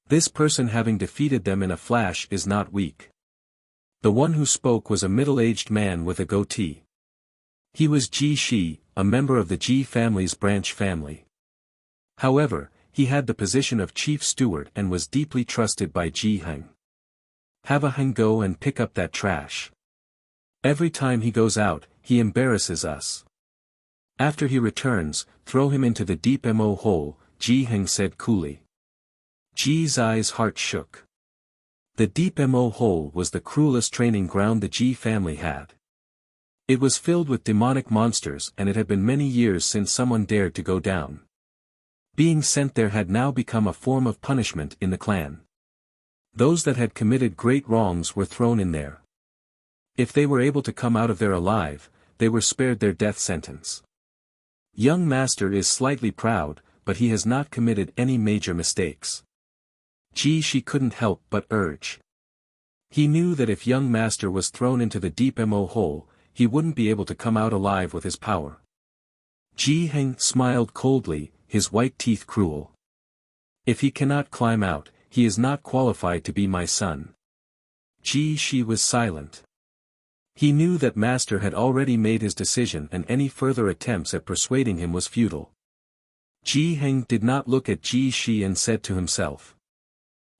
Speaker 1: This person having defeated them in a flash is not weak. The one who spoke was a middle-aged man with a goatee. He was Ji Shi, a member of the Ji family's branch family. However, he had the position of chief steward and was deeply trusted by Ji Heng. Have a Heng go and pick up that trash. Every time he goes out, he embarrasses us. After he returns, throw him into the deep Mo hole, Ji Heng said coolly. Ji Zai's heart shook. The deep Mo hole was the cruelest training ground the Ji family had. It was filled with demonic monsters, and it had been many years since someone dared to go down. Being sent there had now become a form of punishment in the clan. Those that had committed great wrongs were thrown in there. If they were able to come out of there alive, they were spared their death sentence. Young Master is slightly proud, but he has not committed any major mistakes. Ji Shi couldn't help but urge. He knew that if young Master was thrown into the deep Mo hole, he wouldn't be able to come out alive with his power. Ji Heng smiled coldly, his white teeth cruel. If he cannot climb out, he is not qualified to be my son. Ji Shi was silent. He knew that Master had already made his decision and any further attempts at persuading him was futile. Ji Heng did not look at Ji Shi and said to himself.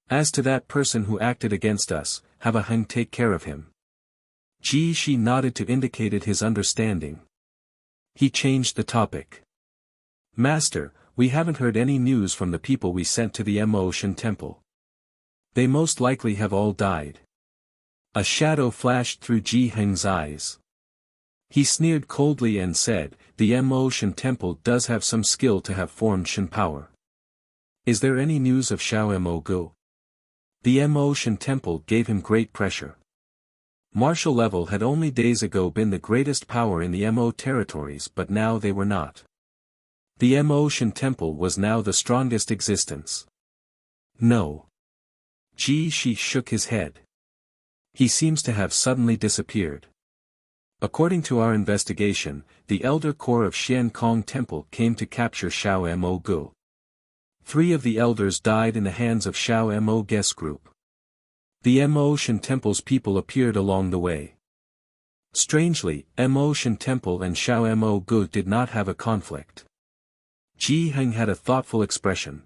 Speaker 1: As to that person who acted against us, have a Heng take care of him. Ji Shi nodded to indicate his understanding. He changed the topic. Master, we haven't heard any news from the people we sent to the Mo Shen temple. They most likely have all died. A shadow flashed through Ji Heng's eyes. He sneered coldly and said, the Mo Shen temple does have some skill to have formed Shen power. Is there any news of Xiao Mo Gu? The Mo Shen temple gave him great pressure. Martial level had only days ago been the greatest power in the Mo territories, but now they were not. The Mo Shen temple was now the strongest existence. No. Ji Shi shook his head. He seems to have suddenly disappeared. According to our investigation, the elder core of Xian Kong Temple came to capture Xiao Mo Gu. 3 of the elders died in the hands of Xiao Mo Guest Group. The Mo Shen Temple's people appeared along the way. Strangely, Mo Shen Temple and Xiao Mo Gu did not have a conflict. Ji Heng had a thoughtful expression.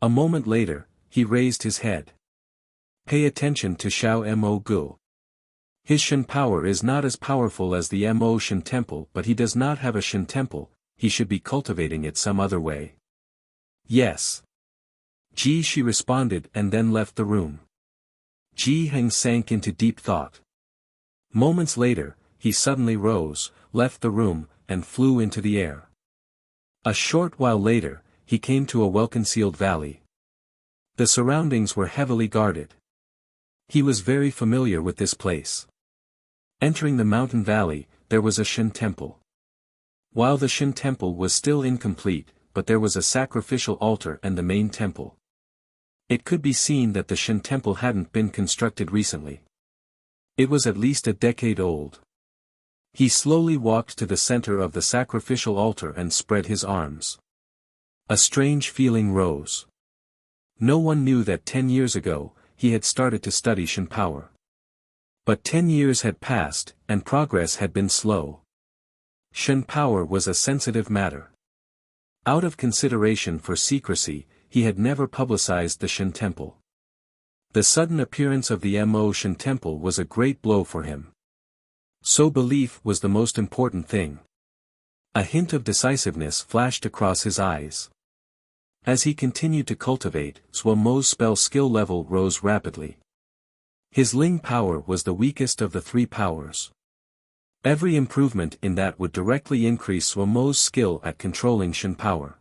Speaker 1: A moment later, he raised his head. Pay attention to Xiao Mo Gu. His Shen power is not as powerful as the Mo Shen temple, but he does not have a Shen temple, he should be cultivating it some other way. Yes. Ji Shi responded and then left the room. Ji Heng sank into deep thought. Moments later, he suddenly rose, left the room, and flew into the air. A short while later, he came to a well-concealed valley. The surroundings were heavily guarded. He was very familiar with this place. Entering the mountain valley, there was a Shen temple. While the Shen temple was still incomplete, but there was a sacrificial altar and the main temple. It could be seen that the Shen temple hadn't been constructed recently. It was at least a decade old. He slowly walked to the center of the sacrificial altar and spread his arms. A strange feeling rose. No one knew that 10 years ago, he had started to study Shen power. But 10 years had passed, and progress had been slow. Shen power was a sensitive matter. Out of consideration for secrecy, he had never publicized the Shen temple. The sudden appearance of the Mo Shen temple was a great blow for him. So belief was the most important thing. A hint of decisiveness flashed across his eyes. As he continued to cultivate, Zhuo Mo's spell skill level rose rapidly. His Ling power was the weakest of the three powers. Every improvement in that would directly increase Zhuo Mo's skill at controlling Shen power.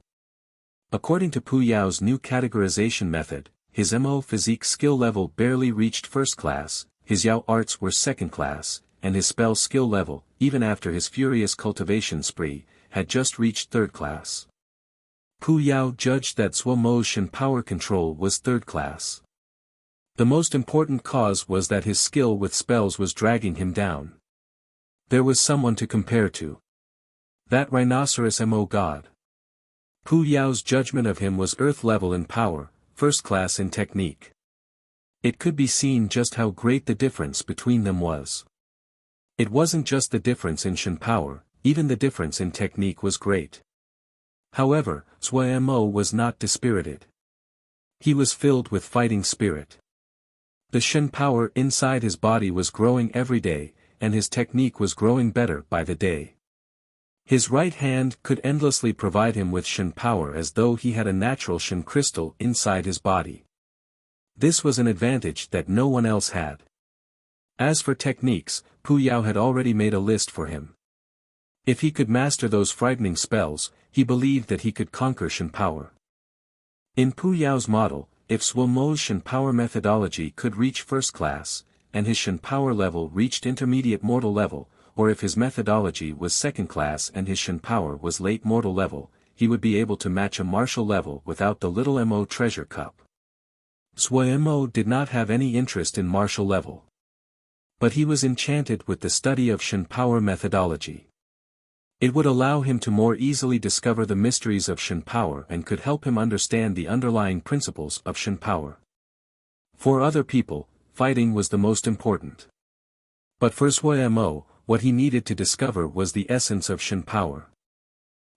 Speaker 1: According to Pu Yao's new categorization method, his Mo physique skill level barely reached first class, his Yao arts were second class, and his spell skill level, even after his furious cultivation spree, had just reached third class. Pu Yao judged that Zhuo Mo's Shen power control was third class. The most important cause was that his skill with spells was dragging him down. There was someone to compare to. That rhinoceros Mo god. Pu Yao's judgment of him was earth level in power, first class in technique. It could be seen just how great the difference between them was. It wasn't just the difference in Shen power, even the difference in technique was great. However, Zhuo Mo was not dispirited. He was filled with fighting spirit. The Shen power inside his body was growing every day, and his technique was growing better by the day. His right hand could endlessly provide him with Shen power as though he had a natural Shen crystal inside his body. This was an advantage that no one else had. As for techniques, Pu Yao had already made a list for him. If he could master those frightening spells, he believed that he could conquer Shen power. In Pu Yao's model, if Zhuo Mo's Shen power methodology could reach first class, and his Shen power level reached intermediate mortal level, or if his methodology was second class and his Shen power was late mortal level, he would be able to match a martial level without the little Mo treasure cup. Zhuo Mo did not have any interest in martial level. But he was enchanted with the study of Shen power methodology. It would allow him to more easily discover the mysteries of Shen power and could help him understand the underlying principles of Shen power. For other people, fighting was the most important. But for Zhuo Mo, what he needed to discover was the essence of Shen power.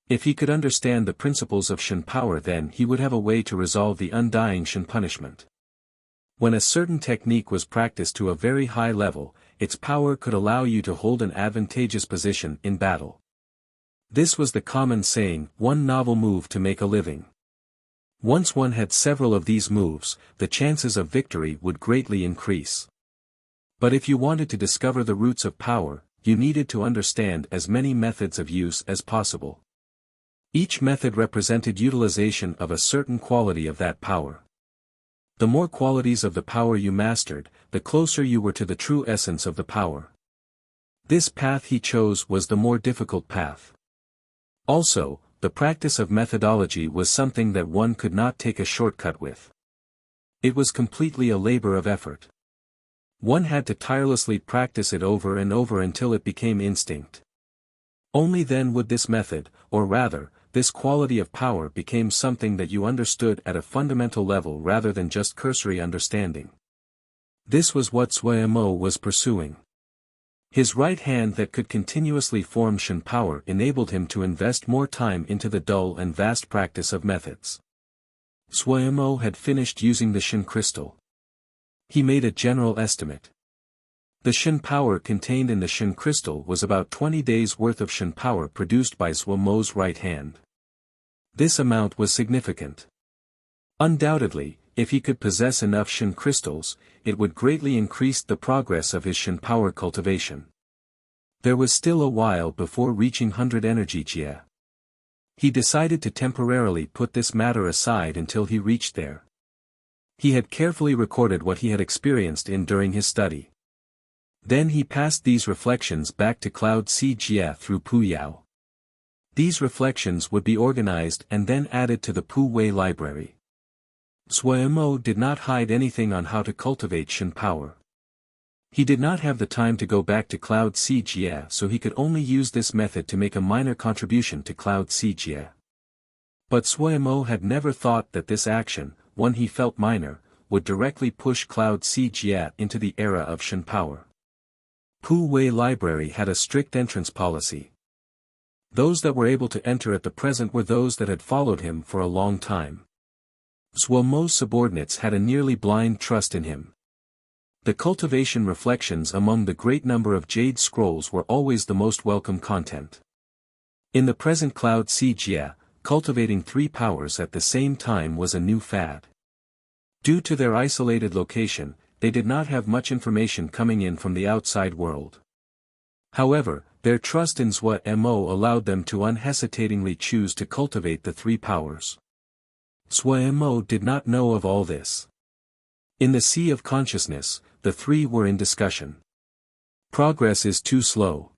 Speaker 1: If he could understand the principles of Shen power, then he would have a way to resolve the undying Shen punishment. When a certain technique was practiced to a very high level, its power could allow you to hold an advantageous position in battle. This was the common saying, one novel move to make a living. Once one had several of these moves, the chances of victory would greatly increase. But if you wanted to discover the roots of power, you needed to understand as many methods of use as possible. Each method represented utilization of a certain quality of that power. The more qualities of the power you mastered, the closer you were to the true essence of the power. This path he chose was the more difficult path. Also, the practice of methodology was something that one could not take a shortcut with. It was completely a labor of effort. One had to tirelessly practice it over and over until it became instinct. Only then would this method, or rather, this quality of power became something that you understood at a fundamental level rather than just cursory understanding. This was what Zhuo Mo was pursuing. His right hand that could continuously form Shen power enabled him to invest more time into the dull and vast practice of methods. Zhuo Mo had finished using the Shen crystal. He made a general estimate. The Shen power contained in the Shen crystal was about 20 days' worth of Shen power produced by Zhuo Mo's right hand. This amount was significant. Undoubtedly, if he could possess enough Shen crystals, it would greatly increase the progress of his Shen power cultivation. There was still a while before reaching 100 energy jia. He decided to temporarily put this matter aside until he reached there. He had carefully recorded what he had experienced during his study. Then he passed these reflections back to Cloud C Jia through Pu Yao. These reflections would be organized and then added to the Pu Wei library. Zhuo Mo did not hide anything on how to cultivate Shen power. He did not have the time to go back to Cloud Jie, so he could only use this method to make a minor contribution to Cloud Jie. But Suemo had never thought that this action, one he felt minor, would directly push Cloud Jie into the era of Shen power. Pu Wei Library had a strict entrance policy. Those that were able to enter at the present were those that had followed him for a long time. Suemo's subordinates had a nearly blind trust in him. The cultivation reflections among the great number of jade scrolls were always the most welcome content. In the present Cloud Jie, cultivating 3 powers at the same time was a new fad. Due to their isolated location, they did not have much information coming in from the outside world. However, their trust in Suemo allowed them to unhesitatingly choose to cultivate the 3 powers. Suemo did not know of all this. In the sea of consciousness, the 3 were in discussion. Progress is too slow.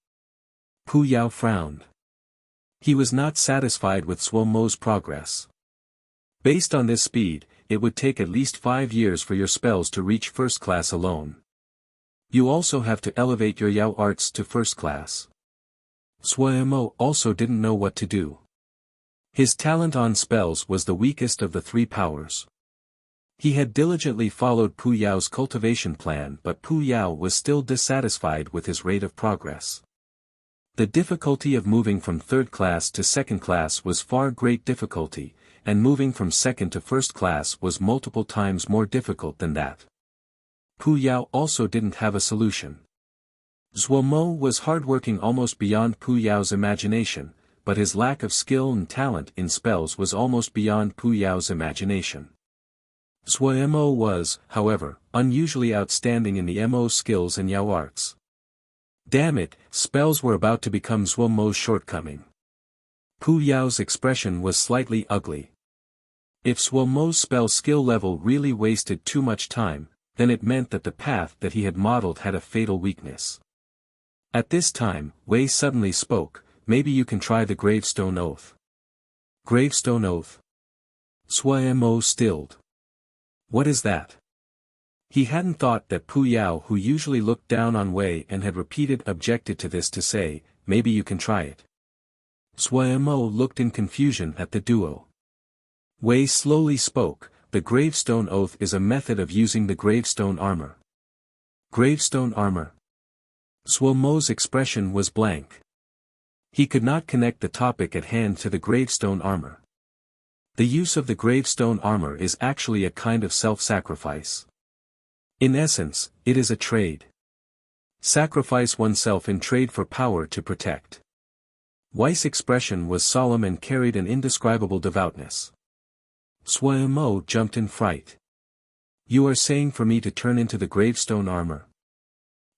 Speaker 1: Pu Yao frowned. He was not satisfied with Suemo's progress. Based on this speed, it would take at least 5 years for your spells to reach first class alone. You also have to elevate your Yao arts to first class. Suemo also didn't know what to do. His talent on spells was the weakest of the 3 powers. He had diligently followed Pu Yao's cultivation plan, but Pu Yao was still dissatisfied with his rate of progress. The difficulty of moving from 3rd class to 2nd class was far great difficulty, and moving from 2nd to 1st class was multiple times more difficult than that. Pu Yao also didn't have a solution. Suemo was hardworking almost beyond Pu Yao's imagination, but his lack of skill and talent in spells was almost beyond Pu Yao's imagination. Suemo was, however, unusually outstanding in the Mo skills and Yao arts. Damn it, spells were about to become Suemo's shortcoming. Pu Yao's expression was slightly ugly. If Suemo's spell skill level really wasted too much time, then it meant that the path that he had modeled had a fatal weakness. At this time, Wei suddenly spoke, "Maybe you can try the Gravestone Oath." Gravestone Oath? Suemo stilled. What is that? He hadn't thought that Pu Yao, who usually looked down on Wei and had objected to this, to say, "Maybe you can try it." Suemo looked in confusion at the duo. Wei slowly spoke, "The Gravestone Oath is a method of using the Gravestone Armor." Gravestone Armor? Suemo's expression was blank. He could not connect the topic at hand to the Gravestone Armor. The use of the Gravestone Armor is actually a kind of self-sacrifice. In essence, it is a trade. Sacrifice oneself in trade for power to protect. Wei's expression was solemn and carried an indescribable devoutness. Suemo jumped in fright. "You are saying for me to turn into the Gravestone Armor?"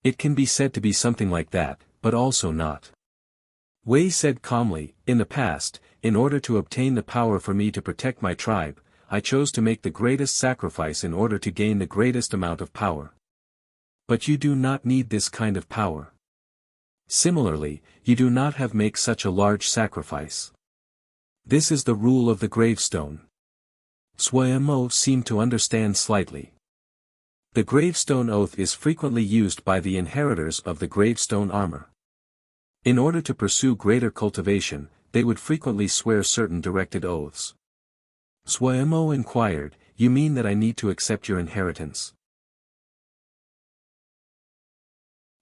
Speaker 1: "It can be said to be something like that, but also not." Wei said calmly, "In the past, in order to obtain the power for me to protect my tribe, I chose to make the greatest sacrifice in order to gain the greatest amount of power. But you do not need this kind of power. Similarly, you do not have make such a large sacrifice. This is the rule of the gravestone." Suemo seemed to understand slightly. The Gravestone Oath is frequently used by the inheritors of the Gravestone Armor. In order to pursue greater cultivation, they would frequently swear certain directed oaths. Suemo inquired, "You mean that I need to accept your inheritance?"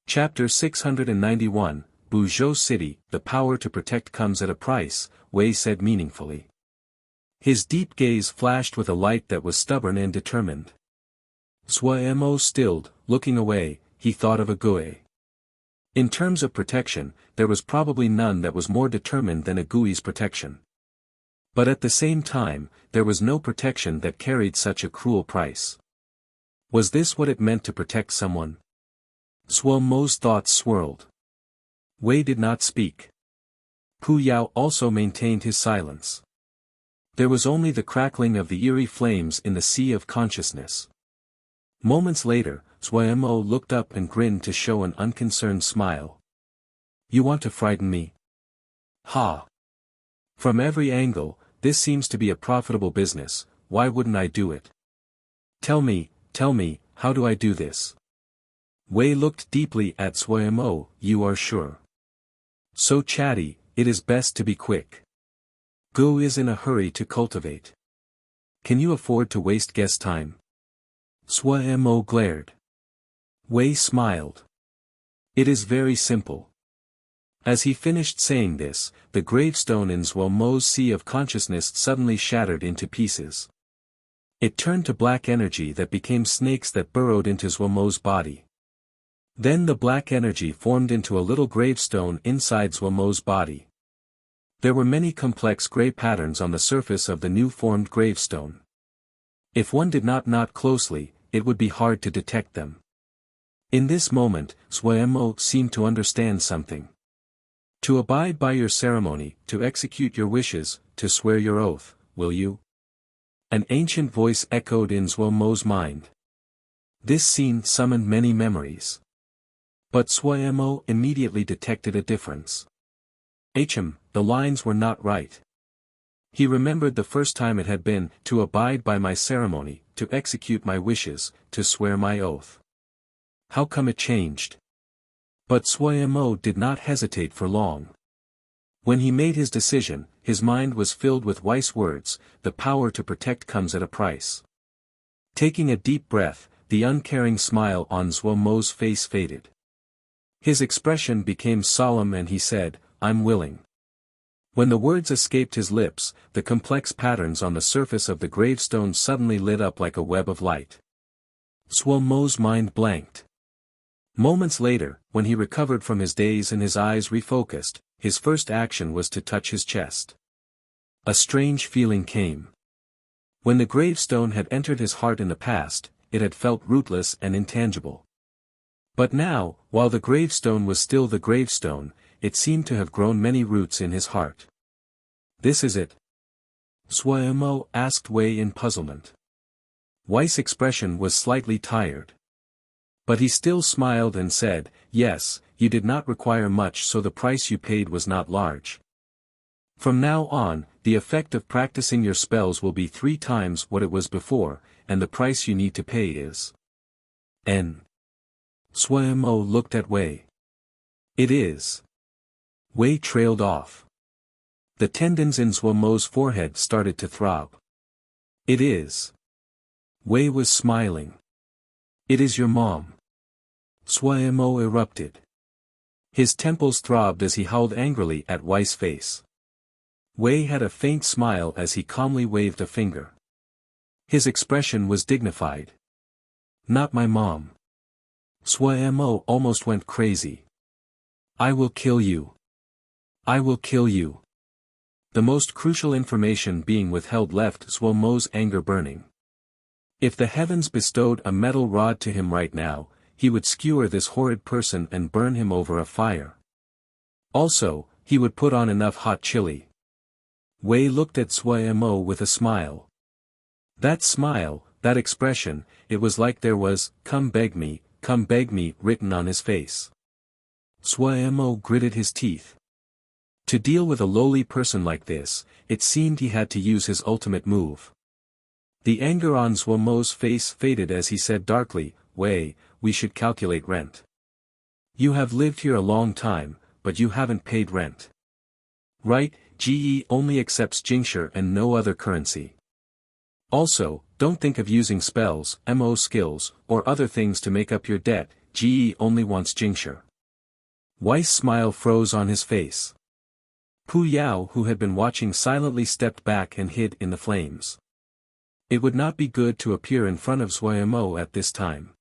Speaker 1: Chapter 691, Buzhou City, "The power to protect comes at a price," Wei said meaningfully. His deep gaze flashed with a light that was stubborn and determined. Suemo stilled, looking away. He thought of a Gui. In terms of protection, there was probably none that was more determined than a Gui's protection. But at the same time, there was no protection that carried such a cruel price. Was this what it meant to protect someone? Suemo's thoughts swirled. Wei did not speak. Pu Yao also maintained his silence. There was only the crackling of the eerie flames in the sea of consciousness. Moments later, Suemo looked up and grinned to show an unconcerned smile. "You want to frighten me? Ha! From every angle, this seems to be a profitable business. Why wouldn't I do it? Tell me, how do I do this?" Wei looked deeply at Suemo. You are sure? So chatty, it is best to be quick. Gu is in a hurry to cultivate. Can you afford to waste guest time? Suemo glared. Wei smiled. It is very simple. As he finished saying this, the gravestone in Suemo's sea of consciousness suddenly shattered into pieces. It turned to black energy that became snakes that burrowed into Suemo's body. Then the black energy formed into a little gravestone inside Suemo's body. There were many complex gray patterns on the surface of the new-formed gravestone. If one did not knot closely, it would be hard to detect them. In this moment, Suemo seemed to understand something. To abide by your ceremony, to execute your wishes, to swear your oath, will you? An ancient voice echoed in Suemo's mind. This scene summoned many memories. But Suemo immediately detected a difference. The lines were not right. He remembered the first time it had been, to abide by my ceremony, to execute my wishes, to swear my oath. How come it changed? But Suemo did not hesitate for long. When he made his decision, his mind was filled with wise words. The power to protect comes at a price. Taking a deep breath, the uncaring smile on Suemo's face faded. His expression became solemn and he said, I'm willing. When the words escaped his lips, the complex patterns on the surface of the gravestone suddenly lit up like a web of light. Suemo's mind blanked. Moments later, when he recovered from his daze and his eyes refocused, his first action was to touch his chest. A strange feeling came. When the gravestone had entered his heart in the past, it had felt rootless and intangible. But now, while the gravestone was still the gravestone, it seemed to have grown many roots in his heart. This is it? Suemo asked Wei in puzzlement. Wei's expression was slightly tired. But he still smiled and said, yes, you did not require much so the price you paid was not large. From now on, the effect of practicing your spells will be 3 times what it was before, and the price you need to pay is N. Suemo looked at Wei. It is. Wei trailed off. The tendons in Suemo's forehead started to throb. It is. Wei was smiling. It is your mom. Suemo erupted. His temples throbbed as he howled angrily at Wei's face. Wei had a faint smile as he calmly waved a finger. His expression was dignified. Not my mom. Suemo almost went crazy. I will kill you. I will kill you. The most crucial information being withheld left Suemo's anger burning. If the heavens bestowed a metal rod to him right now, he would skewer this horrid person and burn him over a fire. Also, he would put on enough hot chili. Wei looked at Suemo with a smile. That smile, that expression, it was like there was, come beg me, written on his face. Suemo gritted his teeth. To deal with a lowly person like this, it seemed he had to use his ultimate move. The anger on Suemo's face faded as he said darkly, Wei, we should calculate rent. You have lived here a long time, but you haven't paid rent. Right, GE only accepts Jingxi and no other currency. Also, don't think of using spells, MO skills, or other things to make up your debt, GE only wants Jingxi. Wei's smile froze on his face. Pu Yao who had been watching silently stepped back and hid in the flames. It would not be good to appear in front of Suemo at this time.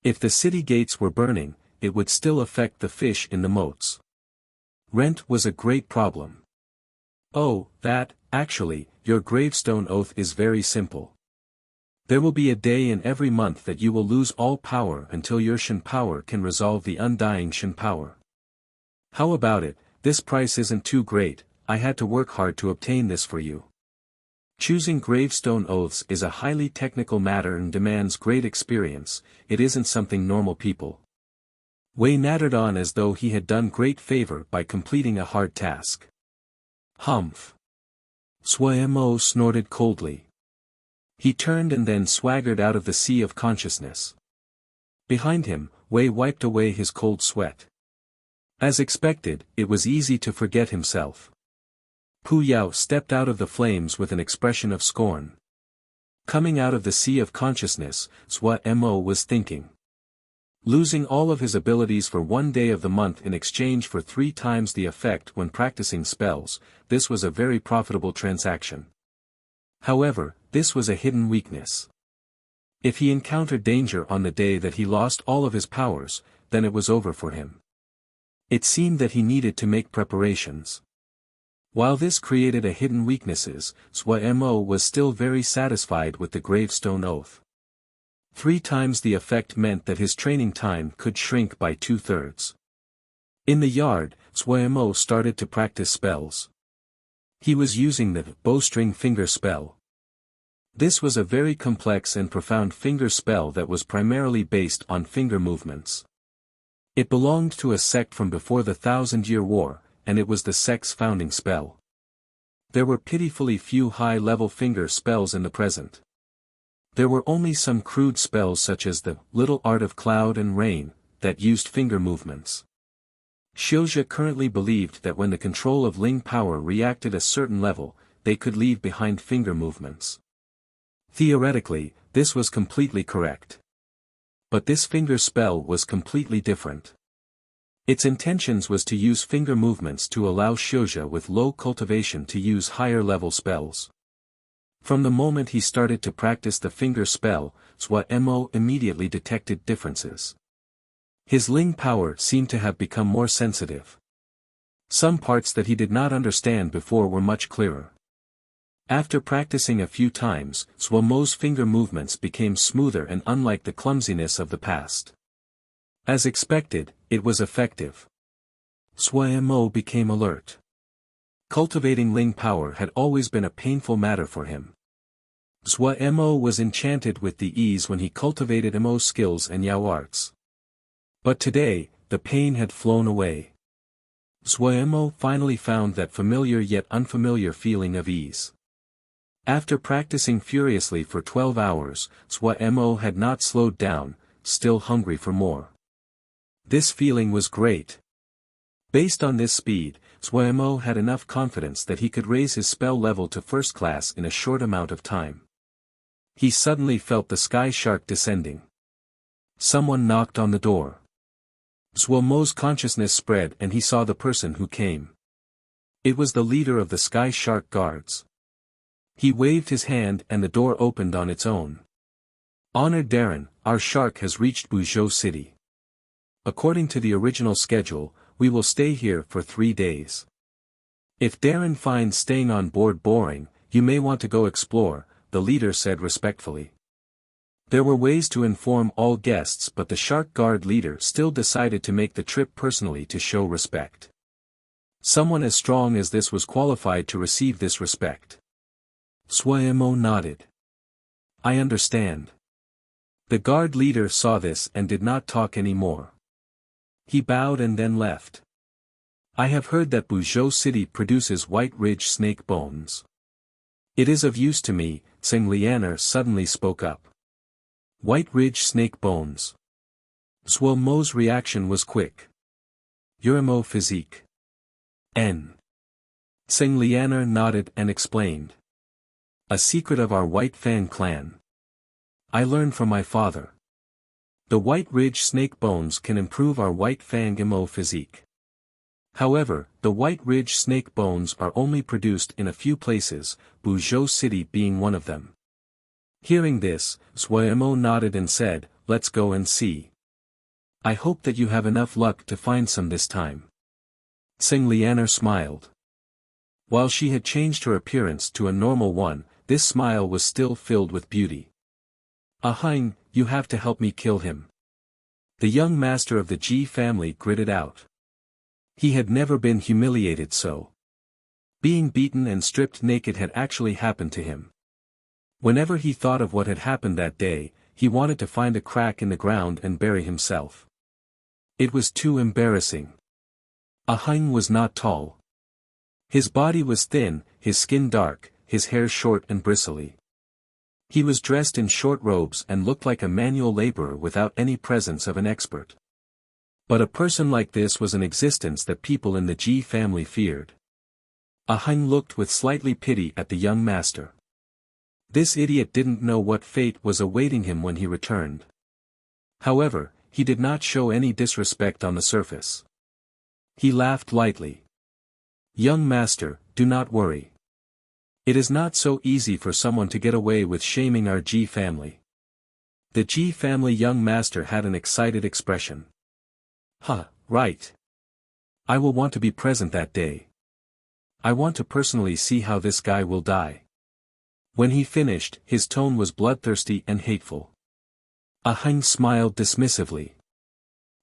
Speaker 1: If the city gates were burning, it would still affect the fish in the moats. Rent was a great problem. Oh, actually, your gravestone oath is very simple. There will be a day in every month that you will lose all power until your Shen power can resolve the undying Shen power. How about it? This price isn't too great, I had to work hard to obtain this for you. Choosing gravestone oaths is a highly technical matter and demands great experience, it isn't something normal people. Wei nattered on as though he had done great favor by completing a hard task. Humph. Suemo snorted coldly. He turned and then swaggered out of the sea of consciousness. Behind him, Wei wiped away his cold sweat. As expected, it was easy to forget himself. Pu Yao stepped out of the flames with an expression of scorn. Coming out of the sea of consciousness, Zhou Mo was thinking. Losing all of his abilities for 1 day of the month in exchange for 3 times the effect when practicing spells, this was a very profitable transaction. However, this was a hidden weakness. If he encountered danger on the day that he lost all of his powers, then it was over for him. It seemed that he needed to make preparations. While this created a hidden weaknesses, Zhou Mo was still very satisfied with the gravestone oath. 3 times the effect meant that his training time could shrink by 2/3. In the yard, Zhou Mo started to practice spells. He was using the bowstring finger spell. This was a very complex and profound finger spell that was primarily based on finger movements. It belonged to a sect from before the 1,000-Year War, and it was the sect's founding spell. There were pitifully few high-level finger spells in the present. There were only some crude spells such as the Little Art of Cloud and Rain, that used finger movements. Xiuzhe currently believed that when the control of Ling power reacted a certain level, they could leave behind finger movements. Theoretically, this was completely correct. But this finger spell was completely different. Its intentions was to use finger movements to allow Xiuzhe with low cultivation to use higher-level spells. From the moment he started to practice the finger spell, Zhou Mo immediately detected differences. His Ling power seemed to have become more sensitive. Some parts that he did not understand before were much clearer. After practicing a few times, Zhou Mo's finger movements became smoother and unlike the clumsiness of the past. As expected, it was effective. Zhou Mo became alert. Cultivating Ling power had always been a painful matter for him. Zhou Mo was enchanted with the ease when he cultivated Mo skills and Yao arts. But today, the pain had flown away. Zhou Mo finally found that familiar yet unfamiliar feeling of ease. After practicing furiously for 12 hours, Zhou Mo had not slowed down, still hungry for more. This feeling was great. Based on this speed, Zhou Mo had enough confidence that he could raise his spell level to first class in a short amount of time. He suddenly felt the sky shark descending. Someone knocked on the door. Zhou Mo's consciousness spread and he saw the person who came. It was the leader of the sky shark guards. He waved his hand and the door opened on its own. Honored Darren, our shark has reached Buzhou City. According to the original schedule, we will stay here for 3 days. If Darren finds staying on board boring, you may want to go explore, the leader said respectfully. There were ways to inform all guests but the shark guard leader still decided to make the trip personally to show respect. Someone as strong as this was qualified to receive this respect. Zhou Mo nodded. I understand. The guard leader saw this and did not talk anymore. He bowed and then left. I have heard that Buzhou City produces White Ridge snake bones. It is of use to me, Tseng Lianer suddenly spoke up. White Ridge snake bones. Zhou Mo's reaction was quick. Mo physique. N. Tseng Lianer nodded and explained. A secret of our White Fang clan. I learned from my father. The White Ridge snake bones can improve our White Fang Mo physique. However, the White Ridge snake bones are only produced in a few places, Buzhou City being one of them. Hearing this, Zhou Mo nodded and said, let's go and see. I hope that you have enough luck to find some this time. Tseng Lianer smiled. While she had changed her appearance to a normal one, this smile was still filled with beauty. Ahang, you have to help me kill him. The young master of the Ji family gritted out. He had never been humiliated so. Being beaten and stripped naked had actually happened to him. Whenever he thought of what had happened that day, he wanted to find a crack in the ground and bury himself. It was too embarrassing. Ahang was not tall. His body was thin, his skin dark, his hair short and bristly. He was dressed in short robes and looked like a manual laborer without any presence of an expert. But a person like this was an existence that people in the Ji family feared. Aheng looked with slightly pity at the young master. This idiot didn't know what fate was awaiting him when he returned. However, he did not show any disrespect on the surface. He laughed lightly. "Young master, do not worry. It is not so easy for someone to get away with shaming our Ji family." The Ji family young master had an excited expression. Right. I will want to be present that day. I want to personally see how this guy will die." When he finished, his tone was bloodthirsty and hateful. Aheng smiled dismissively.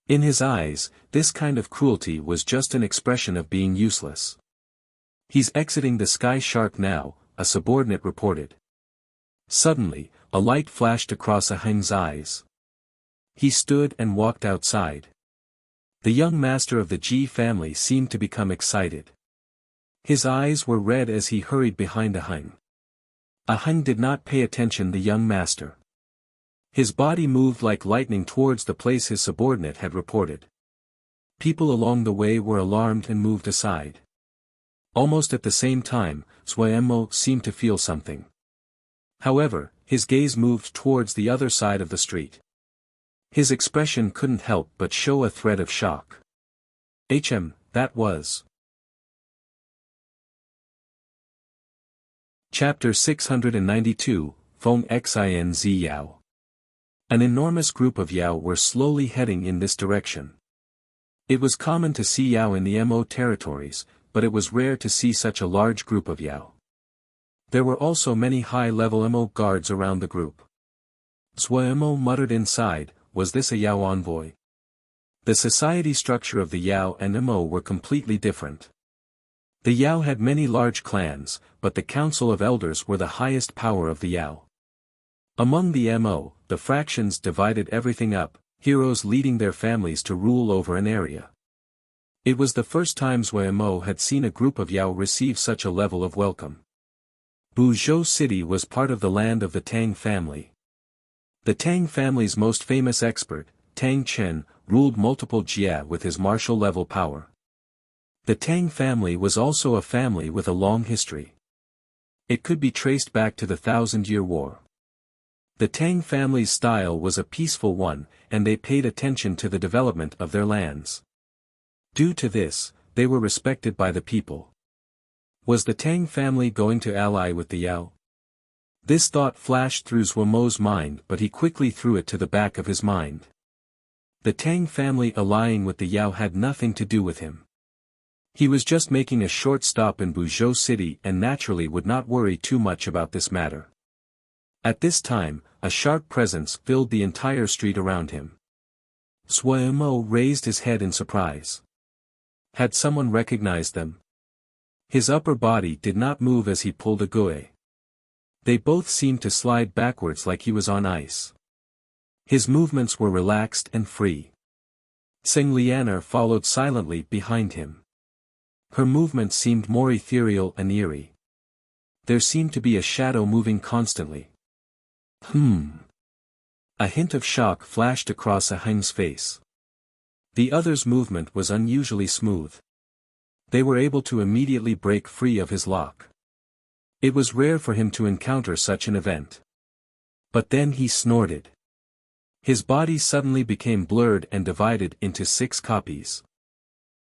Speaker 1: In his eyes, this kind of cruelty was just an expression of being useless. "He's exiting the Sky Shark now," a subordinate reported. Suddenly, a light flashed across Aheng's eyes. He stood and walked outside. The young master of the Ji family seemed to become excited. His eyes were red as he hurried behind Aheng. Aheng did not pay attention to the young master. His body moved like lightning towards the place his subordinate had reported. People along the way were alarmed and moved aside. Almost at the same time, Suemo seemed to feel something. However, his gaze moved towards the other side of the street. His expression couldn't help but show a thread of shock. That was. Chapter 692, Feng Xinz Yao. An enormous group of Yao were slowly heading in this direction. It was common to see Yao in the Mo territories, but it was rare to see such a large group of Yao. There were also many high-level Mo guards around the group. Suemo muttered inside, was this a Yao envoy? The society structure of the Yao and Mo were completely different. The Yao had many large clans, but the Council of Elders were the highest power of the Yao. Among the Mo, the fractions divided everything up, heroes leading their families to rule over an area. It was the first time Mo had seen a group of Yao receive such a level of welcome. Buzhou City was part of the land of the Tang family. The Tang family's most famous expert, Tang Chen, ruled multiple Jia with his martial-level power. The Tang family was also a family with a long history. It could be traced back to the Thousand-Year War. The Tang family's style was a peaceful one, and they paid attention to the development of their lands. Due to this, they were respected by the people. Was the Tang family going to ally with the Yao? This thought flashed through Suemo's mind, but he quickly threw it to the back of his mind. The Tang family allying with the Yao had nothing to do with him. He was just making a short stop in Buzhou City and naturally would not worry too much about this matter. At this time, a sharp presence filled the entire street around him. Suemo raised his head in surprise. Had someone recognized them? His upper body did not move as he pulled a gui. They both seemed to slide backwards like he was on ice. His movements were relaxed and free. Tsing Lianer followed silently behind him. Her movements seemed more ethereal and eerie. There seemed to be a shadow moving constantly. A hint of shock flashed across Aheng's face. The other's movement was unusually smooth. They were able to immediately break free of his lock. It was rare for him to encounter such an event. But then he snorted. His body suddenly became blurred and divided into 6 copies.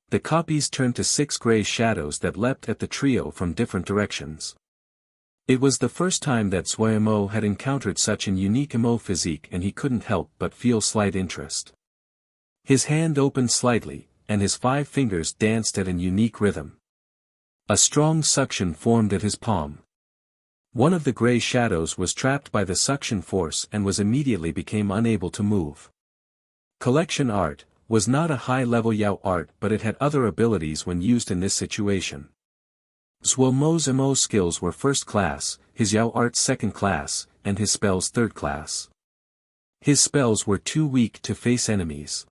Speaker 1: The copies turned to 6 gray shadows that leapt at the trio from different directions. It was the first time that Suemo had encountered such an unique Mo physique, and he couldn't help but feel slight interest. His hand opened slightly, and his 5 fingers danced at an unique rhythm. A strong suction formed at his palm. One of the gray shadows was trapped by the suction force and immediately became unable to move. Collection art was not a high-level Yao art, but it had other abilities when used in this situation. Suemo's Mo skills were first class, his Yao art second class, and his spells third class. His spells were too weak to face enemies.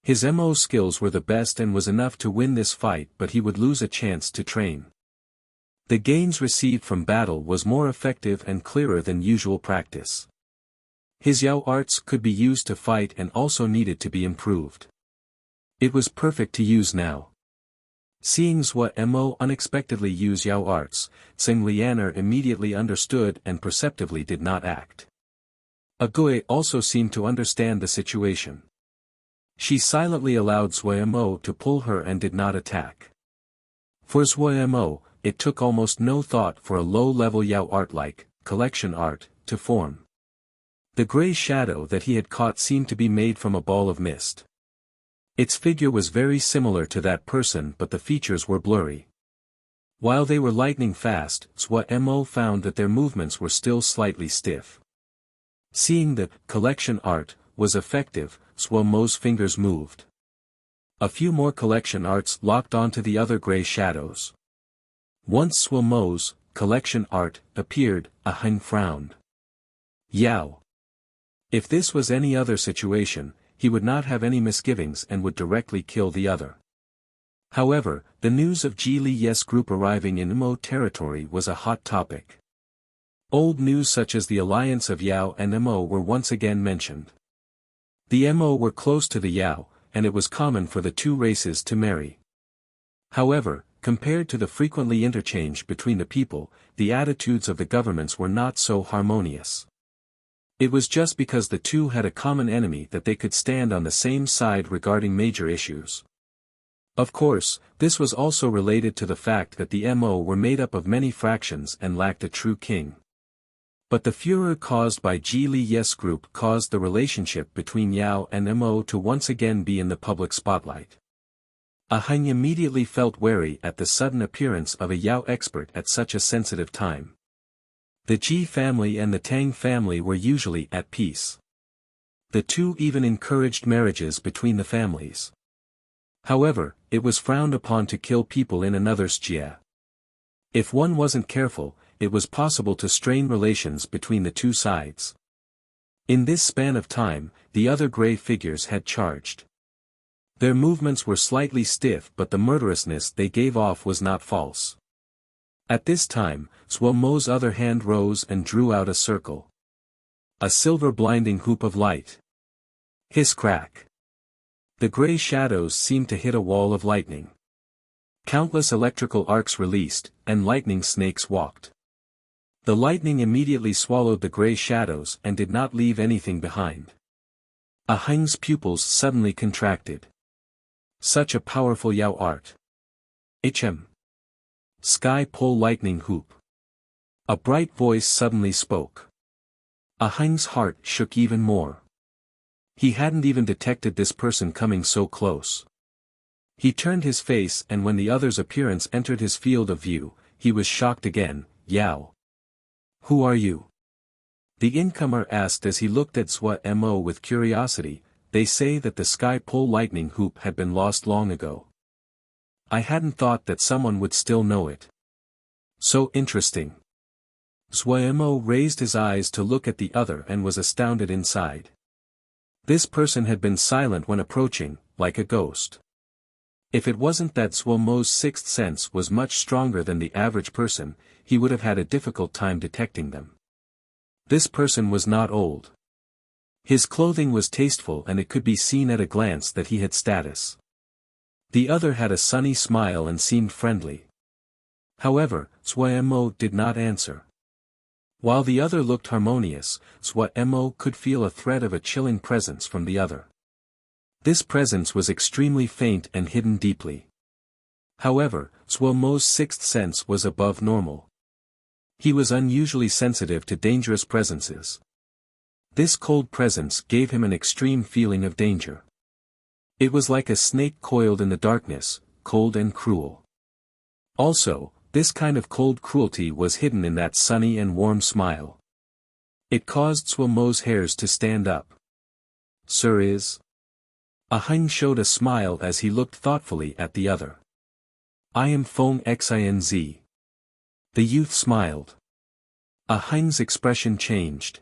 Speaker 1: His Mo skills were the best and was enough to win this fight, but he would lose a chance to train. The gains received from battle was more effective and clearer than usual practice. His Yao arts could be used to fight and also needed to be improved. It was perfect to use now. Seeing Zhua Mo unexpectedly use Yao arts, Tsing Lianer immediately understood and perceptively did not act. Agui also seemed to understand the situation. She silently allowed Zhua Mo to pull her and did not attack. For Zhua Mo, it took almost no thought for a low-level Yao art like collection art to form. The gray shadow that he had caught seemed to be made from a ball of mist. Its figure was very similar to that person, but the features were blurry. While they were lightning fast, Zhua Mo found that their movements were still slightly stiff. Seeing that collection art was effective, Zhua Mo's fingers moved. A few more collection arts locked onto the other gray shadows. Once Zhua Mo's collection art appeared, Aheng frowned. Yao. If this was any other situation, he would not have any misgivings and would directly kill the other. However, the news of Ji Li Yes group arriving in Mo territory was a hot topic. Old news such as the alliance of Yao and Mo were once again mentioned. The Mo were close to the Yao, and it was common for the two races to marry. However, compared to the frequently interchange between the people, the attitudes of the governments were not so harmonious. It was just because the two had a common enemy that they could stand on the same side regarding major issues. Of course, this was also related to the fact that the Mo were made up of many fractions and lacked a true king. But the furor caused by Ji Li Yes group caused the relationship between Yao and Mo to once again be in the public spotlight. Aheng immediately felt wary at the sudden appearance of a Yao expert at such a sensitive time. The Ji family and the Tang family were usually at peace. The two even encouraged marriages between the families. However, it was frowned upon to kill people in another's jia. If one wasn't careful, it was possible to strain relations between the two sides. In this span of time, the other gray figures had charged. Their movements were slightly stiff, but the murderousness they gave off was not false. At this time, Zhua Mo's other hand rose and drew out a circle. A silver blinding hoop of light. Hiss crack. The gray shadows seemed to hit a wall of lightning. Countless electrical arcs released, and lightning snakes walked. The lightning immediately swallowed the gray shadows and did not leave anything behind. Aheng's pupils suddenly contracted. Such a powerful Yao art. Sky pole lightning hoop. A bright voice suddenly spoke. Aheng's heart shook even more. He hadn't even detected this person coming so close. He turned his face, and when the other's appearance entered his field of view, he was shocked again. Yao. Who are you? The incomer asked as he looked at Zhua Mo with curiosity. They say that the sky pole lightning hoop had been lost long ago. I hadn't thought that someone would still know it. So interesting. Zhua Mo raised his eyes to look at the other and was astounded inside. This person had been silent when approaching, like a ghost. If it wasn't that Zhua Mo's sixth sense was much stronger than the average person, he would have had a difficult time detecting them. This person was not old. His clothing was tasteful, and it could be seen at a glance that he had status. The other had a sunny smile and seemed friendly. However, Zhua Mo did not answer. While the other looked harmonious, Zhua Mo could feel a threat of a chilling presence from the other. This presence was extremely faint and hidden deeply. However, Zhua Mo's sixth sense was above normal. He was unusually sensitive to dangerous presences. This cold presence gave him an extreme feeling of danger. It was like a snake coiled in the darkness, cold and cruel. Also, this kind of cold cruelty was hidden in that sunny and warm smile. It caused Zhua Mo's hairs to stand up. Sir is? Aheng showed a smile as he looked thoughtfully at the other. I am Feng Xinz. The youth smiled. Aheng's expression changed.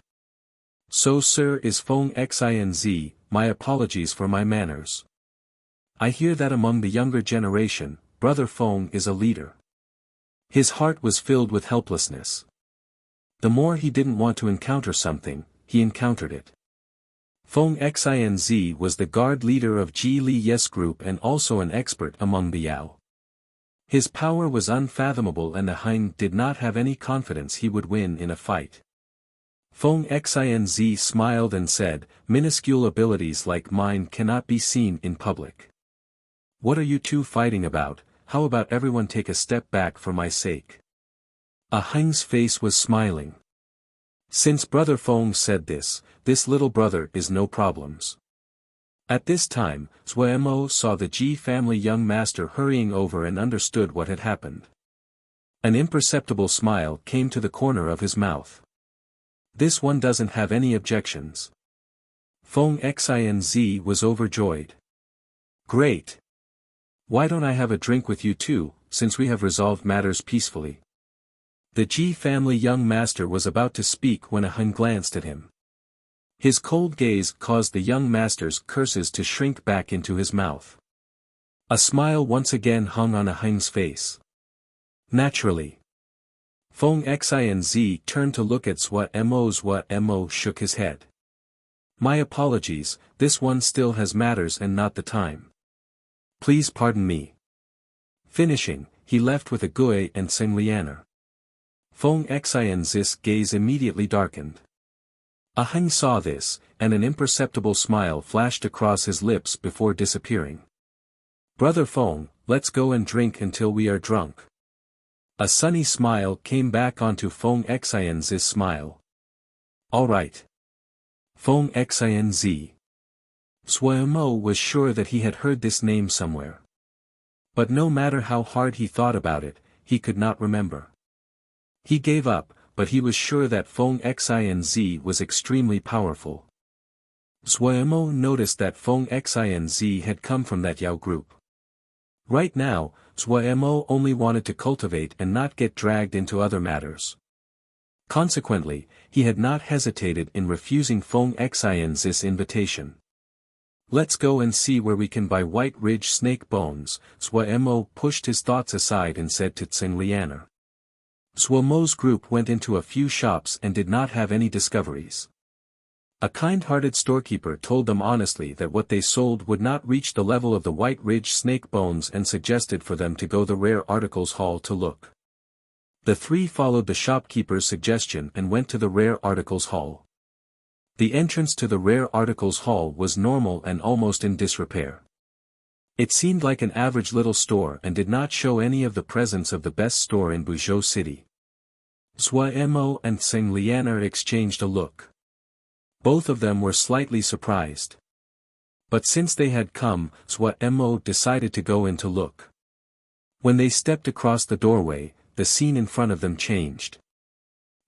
Speaker 1: So Sir is Feng Xinz, my apologies for my manners. I hear that among the younger generation, Brother Feng is a leader. His heart was filled with helplessness. The more he didn't want to encounter something, he encountered it. Feng Xinz was the guard leader of Ji Li Yes group and also an expert among the Yao. His power was unfathomable and the Hein did not have any confidence he would win in a fight. Feng Xinz smiled and said, "Minuscule abilities like mine cannot be seen in public. What are you two fighting about? How about everyone take a step back for my sake?" A Heng's face was smiling. Since Brother Feng said this little brother is no problems. At this time, Zuemo saw the Ji family young master hurrying over and understood what had happened. An imperceptible smile came to the corner of his mouth. This one doesn't have any objections. Feng Xinz was overjoyed. Great! Why don't I have a drink with you too, since we have resolved matters peacefully? The Ji family young master was about to speak when a Hun glanced at him. His cold gaze caused the young master's curses to shrink back into his mouth. A smile once again hung on a Hun's face. Naturally. Feng Xinz turned to look at Zuemo. Zuemo shook his head. My apologies, this one still has matters and not the time. Please pardon me. Finishing, he left with a Gui and Seng Lianer. Feng Xinz's gaze immediately darkened. A Heng saw this, and an imperceptible smile flashed across his lips before disappearing. Brother Feng, let's go and drink until we are drunk. A sunny smile came back onto Feng Xinz's smile. All right. Feng Xinz. Zuemo was sure that he had heard this name somewhere. But no matter how hard he thought about it, he could not remember. He gave up, but he was sure that Feng Xinz was extremely powerful. Zuemo noticed that Feng Xinz had come from that Yao group. Right now, Zuemo only wanted to cultivate and not get dragged into other matters. Consequently, he had not hesitated in refusing Feng Xinz's invitation. Let's go and see where we can buy White Ridge snake bones. Zuemo pushed his thoughts aside and said to Tseng Lianer. Zuemo's group went into a few shops and did not have any discoveries. A kind-hearted storekeeper told them honestly that what they sold would not reach the level of the White Ridge snake bones and suggested for them to go the rare articles hall to look. The three followed the shopkeeper's suggestion and went to the rare articles hall. The entrance to the rare articles hall was normal and almost in disrepair. It seemed like an average little store and did not show any of the presence of the best store in Buzhou City. Zuemo and Seng Lianer exchanged a look. Both of them were slightly surprised. But since they had come, Zuemo decided to go in to look. When they stepped across the doorway, the scene in front of them changed.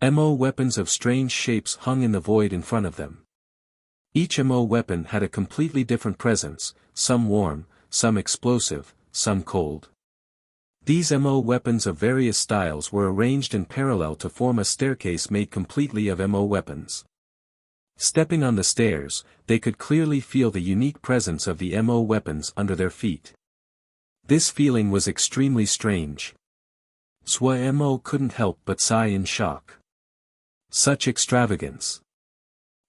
Speaker 1: Weapons of strange shapes hung in the void in front of them. Each weapon had a completely different presence, some warm, some explosive, some cold. These weapons of various styles were arranged in parallel to form a staircase made completely of weapons. Stepping on the stairs, they could clearly feel the unique presence of the weapons under their feet. This feeling was extremely strange. Zuemo couldn't help but sigh in shock. Such extravagance.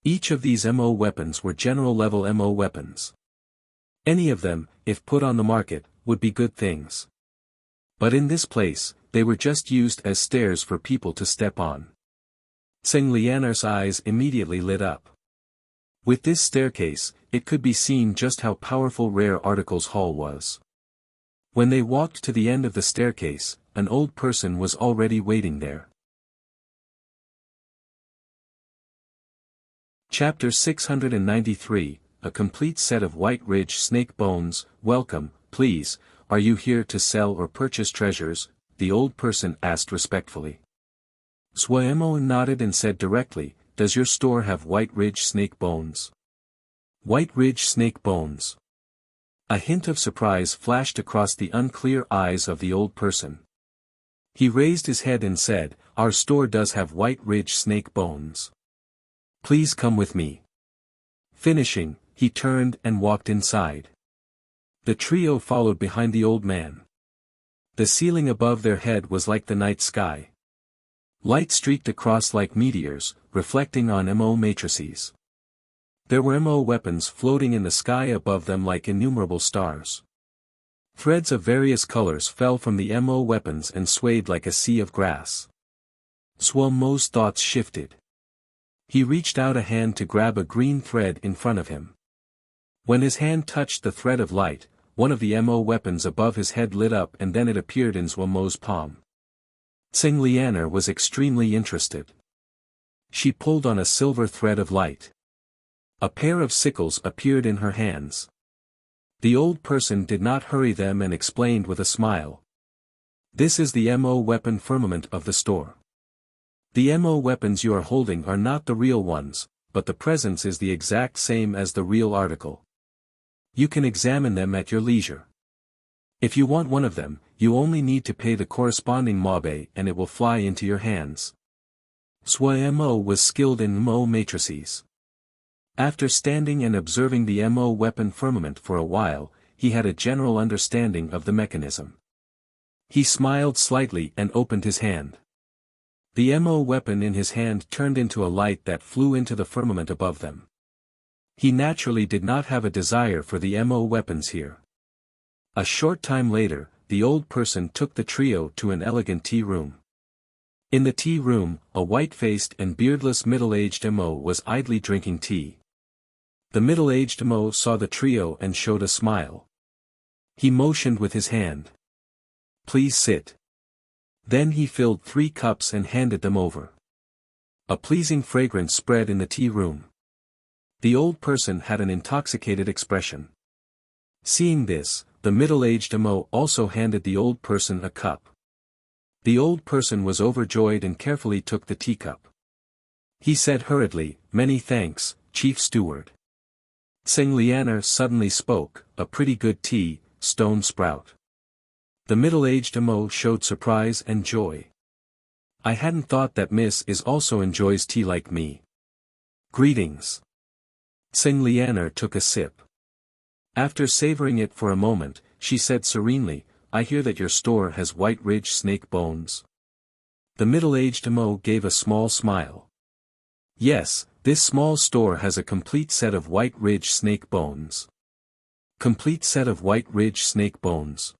Speaker 1: Each of these weapons were general-level weapons. Any of them, if put on the market, would be good things. But in this place, they were just used as stairs for people to step on. Seng Lianer's eyes immediately lit up. With this staircase, it could be seen just how powerful Rare Articles Hall was. When they walked to the end of the staircase, an old person was already waiting there. Chapter 693, A complete set of White Ridge snake bones. Welcome, please, are you here to sell or purchase treasures? The old person asked respectfully. Zuemo nodded and said directly, does your store have White Ridge snake bones? White Ridge snake bones. A hint of surprise flashed across the unclear eyes of the old person. He raised his head and said, our store does have White Ridge snake bones. Please come with me. Finishing, he turned and walked inside. The trio followed behind the old man. The ceiling above their head was like the night sky. Light streaked across like meteors, reflecting on MO matrices. There were MO weapons floating in the sky above them like innumerable stars. Threads of various colors fell from the MO weapons and swayed like a sea of grass. Mo's thoughts shifted. He reached out a hand to grab a green thread in front of him. When his hand touched the thread of light, one of the MO weapons above his head lit up and then it appeared in Mo's palm. Tsing Lianer was extremely interested. She pulled on a silver thread of light. A pair of sickles appeared in her hands. The old person did not hurry them and explained with a smile. This is the MO weapon firmament of the store. The MO weapons you are holding are not the real ones, but the presence is the exact same as the real article. You can examine them at your leisure. If you want one of them, you only need to pay the corresponding mabe and it will fly into your hands. Mo was skilled in MO matrices. After standing and observing the MO weapon firmament for a while, he had a general understanding of the mechanism. He smiled slightly and opened his hand. The MO weapon in his hand turned into a light that flew into the firmament above them. He naturally did not have a desire for the MO weapons here. A short time later, the old person took the trio to an elegant tea room. In the tea room, a white-faced and beardless middle-aged MO was idly drinking tea. The middle-aged MO saw the trio and showed a smile. He motioned with his hand. "Please sit." Then he filled 3 cups and handed them over. A pleasing fragrance spread in the tea room. The old person had an intoxicated expression. Seeing this, the middle-aged MO also handed the old person a cup. The old person was overjoyed and carefully took the teacup. He said hurriedly, "Many thanks, Chief Steward." Tsing Lianer suddenly spoke, "A pretty good tea, Stone Sprout." The middle-aged MO showed surprise and joy. "I hadn't thought that Miss is also enjoys tea like me. Greetings." Tsing Lianer took a sip. After savoring it for a moment, she said serenely, "I hear that your store has White Ridge snake bones." The middle-aged MO gave a small smile. "Yes, this small store has a complete set of White Ridge snake bones." Complete set of White Ridge snake bones.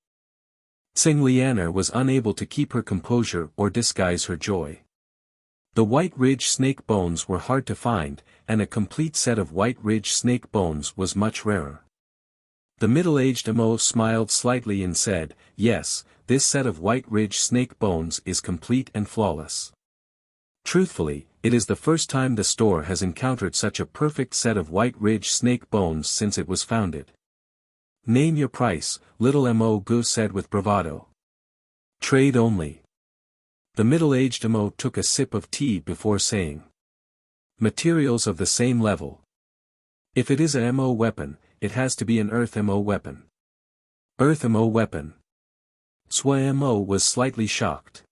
Speaker 1: Tsing Lianer was unable to keep her composure or disguise her joy. The White Ridge snake bones were hard to find, and a complete set of White Ridge snake bones was much rarer. The middle-aged MO smiled slightly and said, "Yes, this set of White Ridge snake bones is complete and flawless. Truthfully, it is the first time the store has encountered such a perfect set of White Ridge snake bones since it was founded." "Name your price," little MO Gu said with bravado. "Trade only." The middle-aged MO took a sip of tea before saying, "Materials of the same level. If it is a MO weapon, it has to be an Earth MO weapon." "Earth MO weapon?" Sui MO was slightly shocked.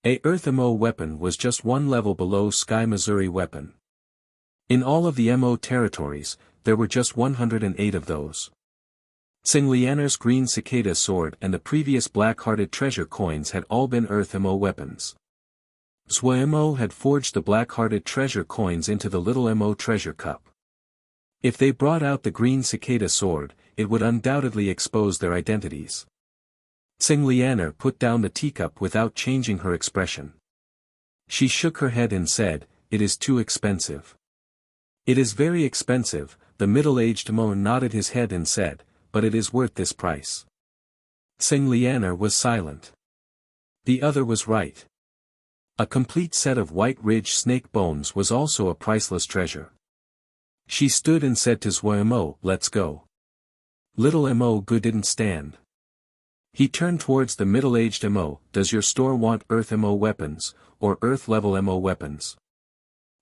Speaker 1: A Earth MO weapon was just one level below Sky Missouri weapon. In all of the MO territories, there were just 108 of those. Tsing Lianer's green cicada sword and the previous black-hearted treasure coins had all been Earth MO weapons. Sui MO had forged the black-hearted treasure coins into the little MO treasure cup. If they brought out the green cicada sword, it would undoubtedly expose their identities. Tsing Lianer put down the teacup without changing her expression. She shook her head and said, "It is too expensive." "It is very expensive," the middle-aged MO nodded his head and said, "but it is worth this price." Tsing Lianer was silent. The other was right. A complete set of White Ridge snake bones was also a priceless treasure. She stood and said to Sui MO, "Let's go." Little MO Gu didn't stand. He turned towards the middle-aged MO, "Does your store want Earth MO weapons, or Earth-level MO weapons?"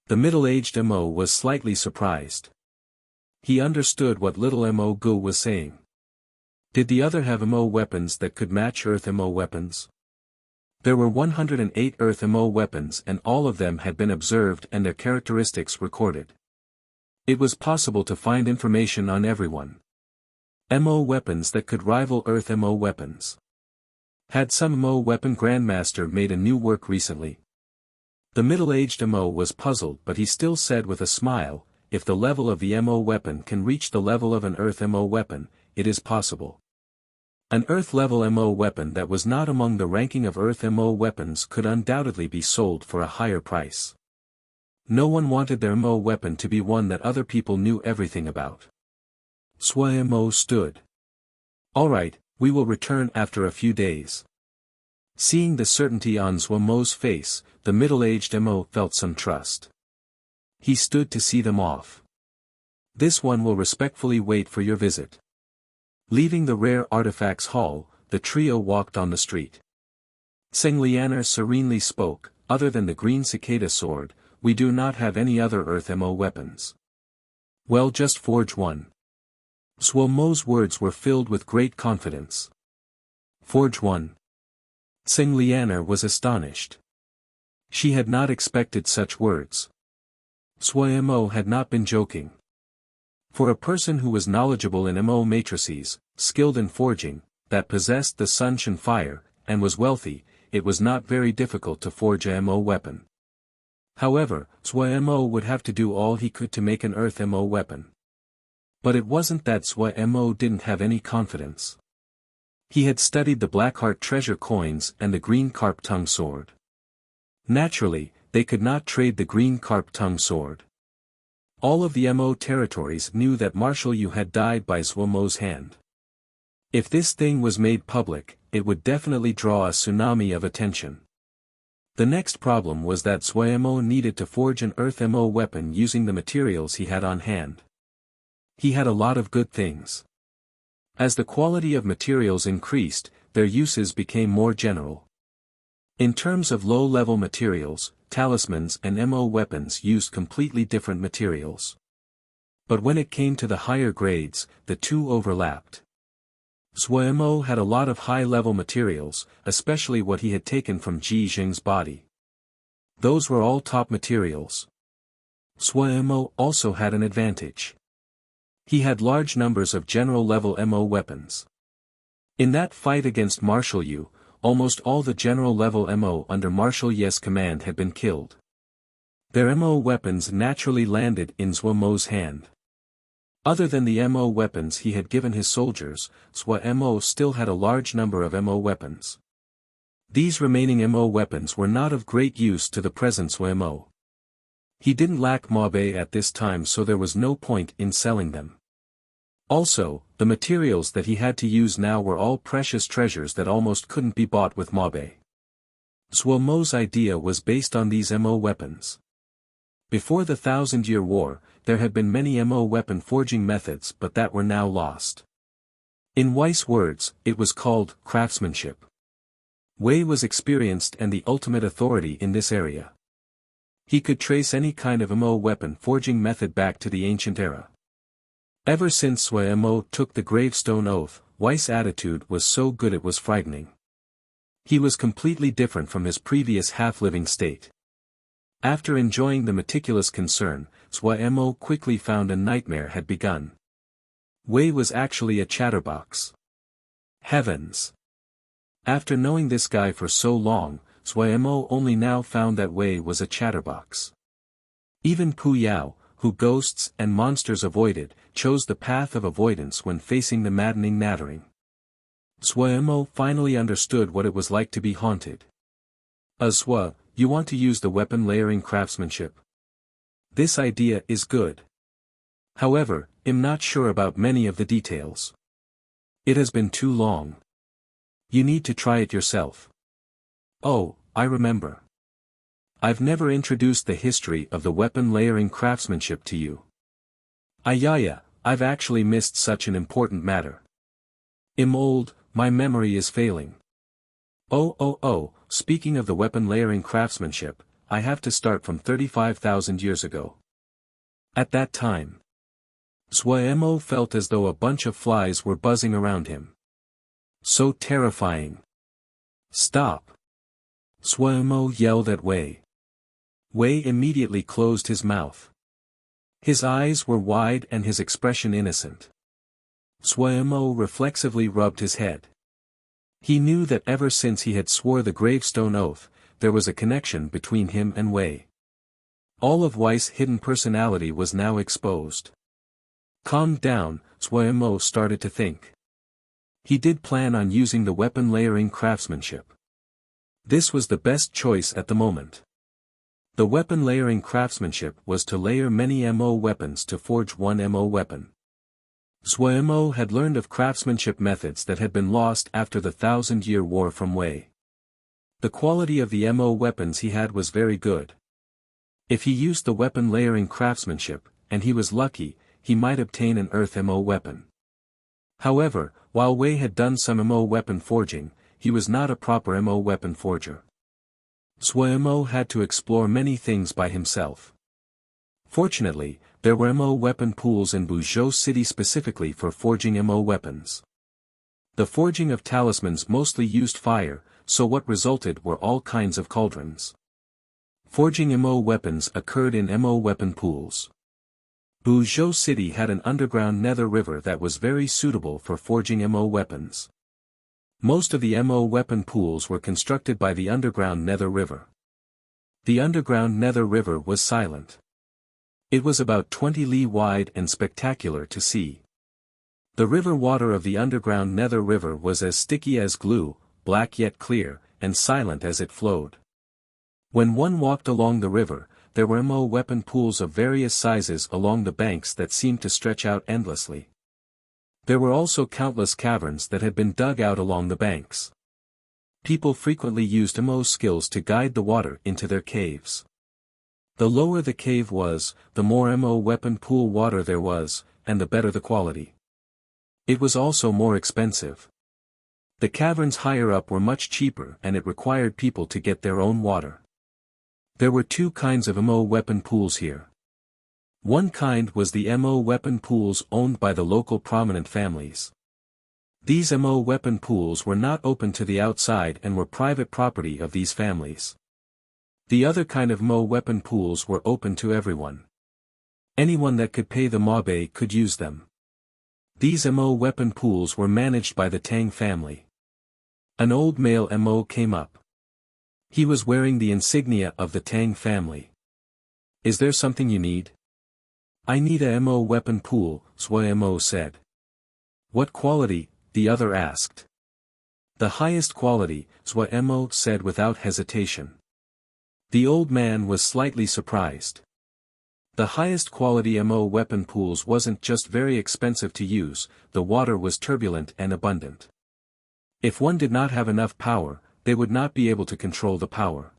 Speaker 1: The middle-aged MO was slightly surprised. He understood what little MO Gu was saying. Did the other have MO weapons that could match Earth MO weapons? There were 108 Earth MO weapons and all of them had been observed and their characteristics recorded. It was possible to find information on everyone. MO weapons that could rival Earth MO weapons. Had some MO weapon grandmaster made a new work recently? The middle-aged MO was puzzled, but he still said with a smile, if the level of the MO weapon can reach the level of an Earth MO weapon, it is possible. An Earth-level MO weapon that was not among the ranking of Earth MO weapons could undoubtedly be sold for a higher price. No one wanted their MO weapon to be one that other people knew everything about. Sui MO stood. Alright, we will return after a few days. Seeing the certainty on Sui Mo's face, the middle-aged MO felt some trust. He stood to see them off. This one will respectfully wait for your visit. Leaving the rare artifacts hall, the trio walked on the street. Tseng Lianer serenely spoke, other than the green cicada sword, we do not have any other Earth MO weapons. Well, just forge one. Sui Mo's words were filled with great confidence. Forge one. Tseng Lianer was astonished. She had not expected such words. Sui Mo had not been joking. For a person who was knowledgeable in MO matrices, skilled in forging, that possessed the Sunshin fire, and was wealthy, it was not very difficult to forge a MO weapon. However, Sui Mo would have to do all he could to make an Earth MO weapon. But it wasn't that Sui Mo didn't have any confidence. He had studied the Blackheart treasure coins and the green carp tongue sword. Naturally, they could not trade the green carp tongue sword. All of the MO territories knew that Marshal Yu had died by Sui Mo's hand. If this thing was made public, it would definitely draw a tsunami of attention. The next problem was that Sui Mo needed to forge an Earth MO weapon using the materials he had on hand. He had a lot of good things. As the quality of materials increased, their uses became more general. In terms of low-level materials, talismans and MO weapons used completely different materials. But when it came to the higher grades, the two overlapped. Sui Mo had a lot of high-level materials, especially what he had taken from Ji Xing's body. Those were all top materials. Sui Mo also had an advantage. He had large numbers of general-level MO weapons. In that fight against Marshal Yu, almost all the general-level MO under Marshal Ye's command had been killed. Their MO weapons naturally landed in Sui Mo's hand. Other than the MO weapons he had given his soldiers, Sui Mo still had a large number of MO weapons. These remaining MO weapons were not of great use to the present Sui Mo. He didn't lack Mabe at this time, so there was no point in selling them. Also, the materials that he had to use now were all precious treasures that almost couldn't be bought with Mabe. Sui Mo's idea was based on these MO weapons. Before the Thousand-Year War, there had been many MO weapon forging methods, but that were now lost. In Weiss' words, it was called craftsmanship. Wei was experienced and the ultimate authority in this area. He could trace any kind of MO weapon forging method back to the ancient era. Ever since Sui Mo took the gravestone oath, Weiss' attitude was so good it was frightening. He was completely different from his previous half-living state. After enjoying the meticulous concern, Sui Mo quickly found a nightmare had begun. Wei was actually a chatterbox. Heavens! After knowing this guy for so long, Sui Mo only now found that Wei was a chatterbox. Even Pu Yao, who ghosts and monsters avoided, chose the path of avoidance when facing the maddening nattering. Sui Mo finally understood what it was like to be haunted. Sui, you want to use the weapon layering craftsmanship? This idea is good. However, I'm not sure about many of the details. It has been too long. You need to try it yourself. Oh, I remember. I've never introduced the history of the weapon layering craftsmanship to you. Ayaya, I've actually missed such an important matter. I'm old, my memory is failing. Oh, speaking of the weapon layering craftsmanship, I have to start from 35,000 years ago. At that time, Sui Mo felt as though a bunch of flies were buzzing around him. So terrifying. Stop! Sui Mo yelled at Wei. Wei immediately closed his mouth. His eyes were wide and his expression innocent. Sui Mo reflexively rubbed his head. He knew that ever since he had swore the gravestone oath, there was a connection between him and Wei. All of Wei's hidden personality was now exposed. Calmed down, Zhuo Mo started to think. He did plan on using the weapon layering craftsmanship. This was the best choice at the moment. The weapon layering craftsmanship was to layer many MO weapons to forge one MO weapon. Zhuo Mo had learned of craftsmanship methods that had been lost after the 1,000-year war from Wei. The quality of the MO weapons he had was very good. If he used the weapon layering craftsmanship, and he was lucky, he might obtain an Earth MO weapon. However, while Wei had done some MO weapon forging, he was not a proper MO weapon forger. Zhuo Mo had to explore many things by himself. Fortunately, there were MO weapon pools in Buzhou City specifically for forging MO weapons. The forging of talismans mostly used fire, so what resulted were all kinds of cauldrons. Forging MO weapons occurred in MO weapon pools. Buzhou City had an underground nether river that was very suitable for forging MO weapons. Most of the MO weapon pools were constructed by the underground nether river. The underground nether river was silent. It was about 20 li wide and spectacular to see. The river water of the underground nether river was as sticky as glue, black yet clear, and silent as it flowed. When one walked along the river, there were MO weapon pools of various sizes along the banks that seemed to stretch out endlessly. There were also countless caverns that had been dug out along the banks. People frequently used MO skills to guide the water into their caves. The lower the cave was, the more MO weapon pool water there was, and the better the quality. It was also more expensive. The caverns higher up were much cheaper and it required people to get their own water. There were two kinds of MO weapon pools here. One kind was the MO weapon pools owned by the local prominent families. These MO weapon pools were not open to the outside and were private property of these families. The other kind of MO weapon pools were open to everyone. Anyone that could pay the mabe could use them. These MO weapon pools were managed by the Tang family. An old male MO came up. He was wearing the insignia of the Tang family. "Is there something you need?" "I need a MO weapon pool," Zhuo Mo said. "What quality?" the other asked. "The highest quality," Zhuo Mo said without hesitation. The old man was slightly surprised. The highest quality MO weapon pools wasn't just very expensive to use, the water was turbulent and abundant. If one did not have enough power, they would not be able to control the power.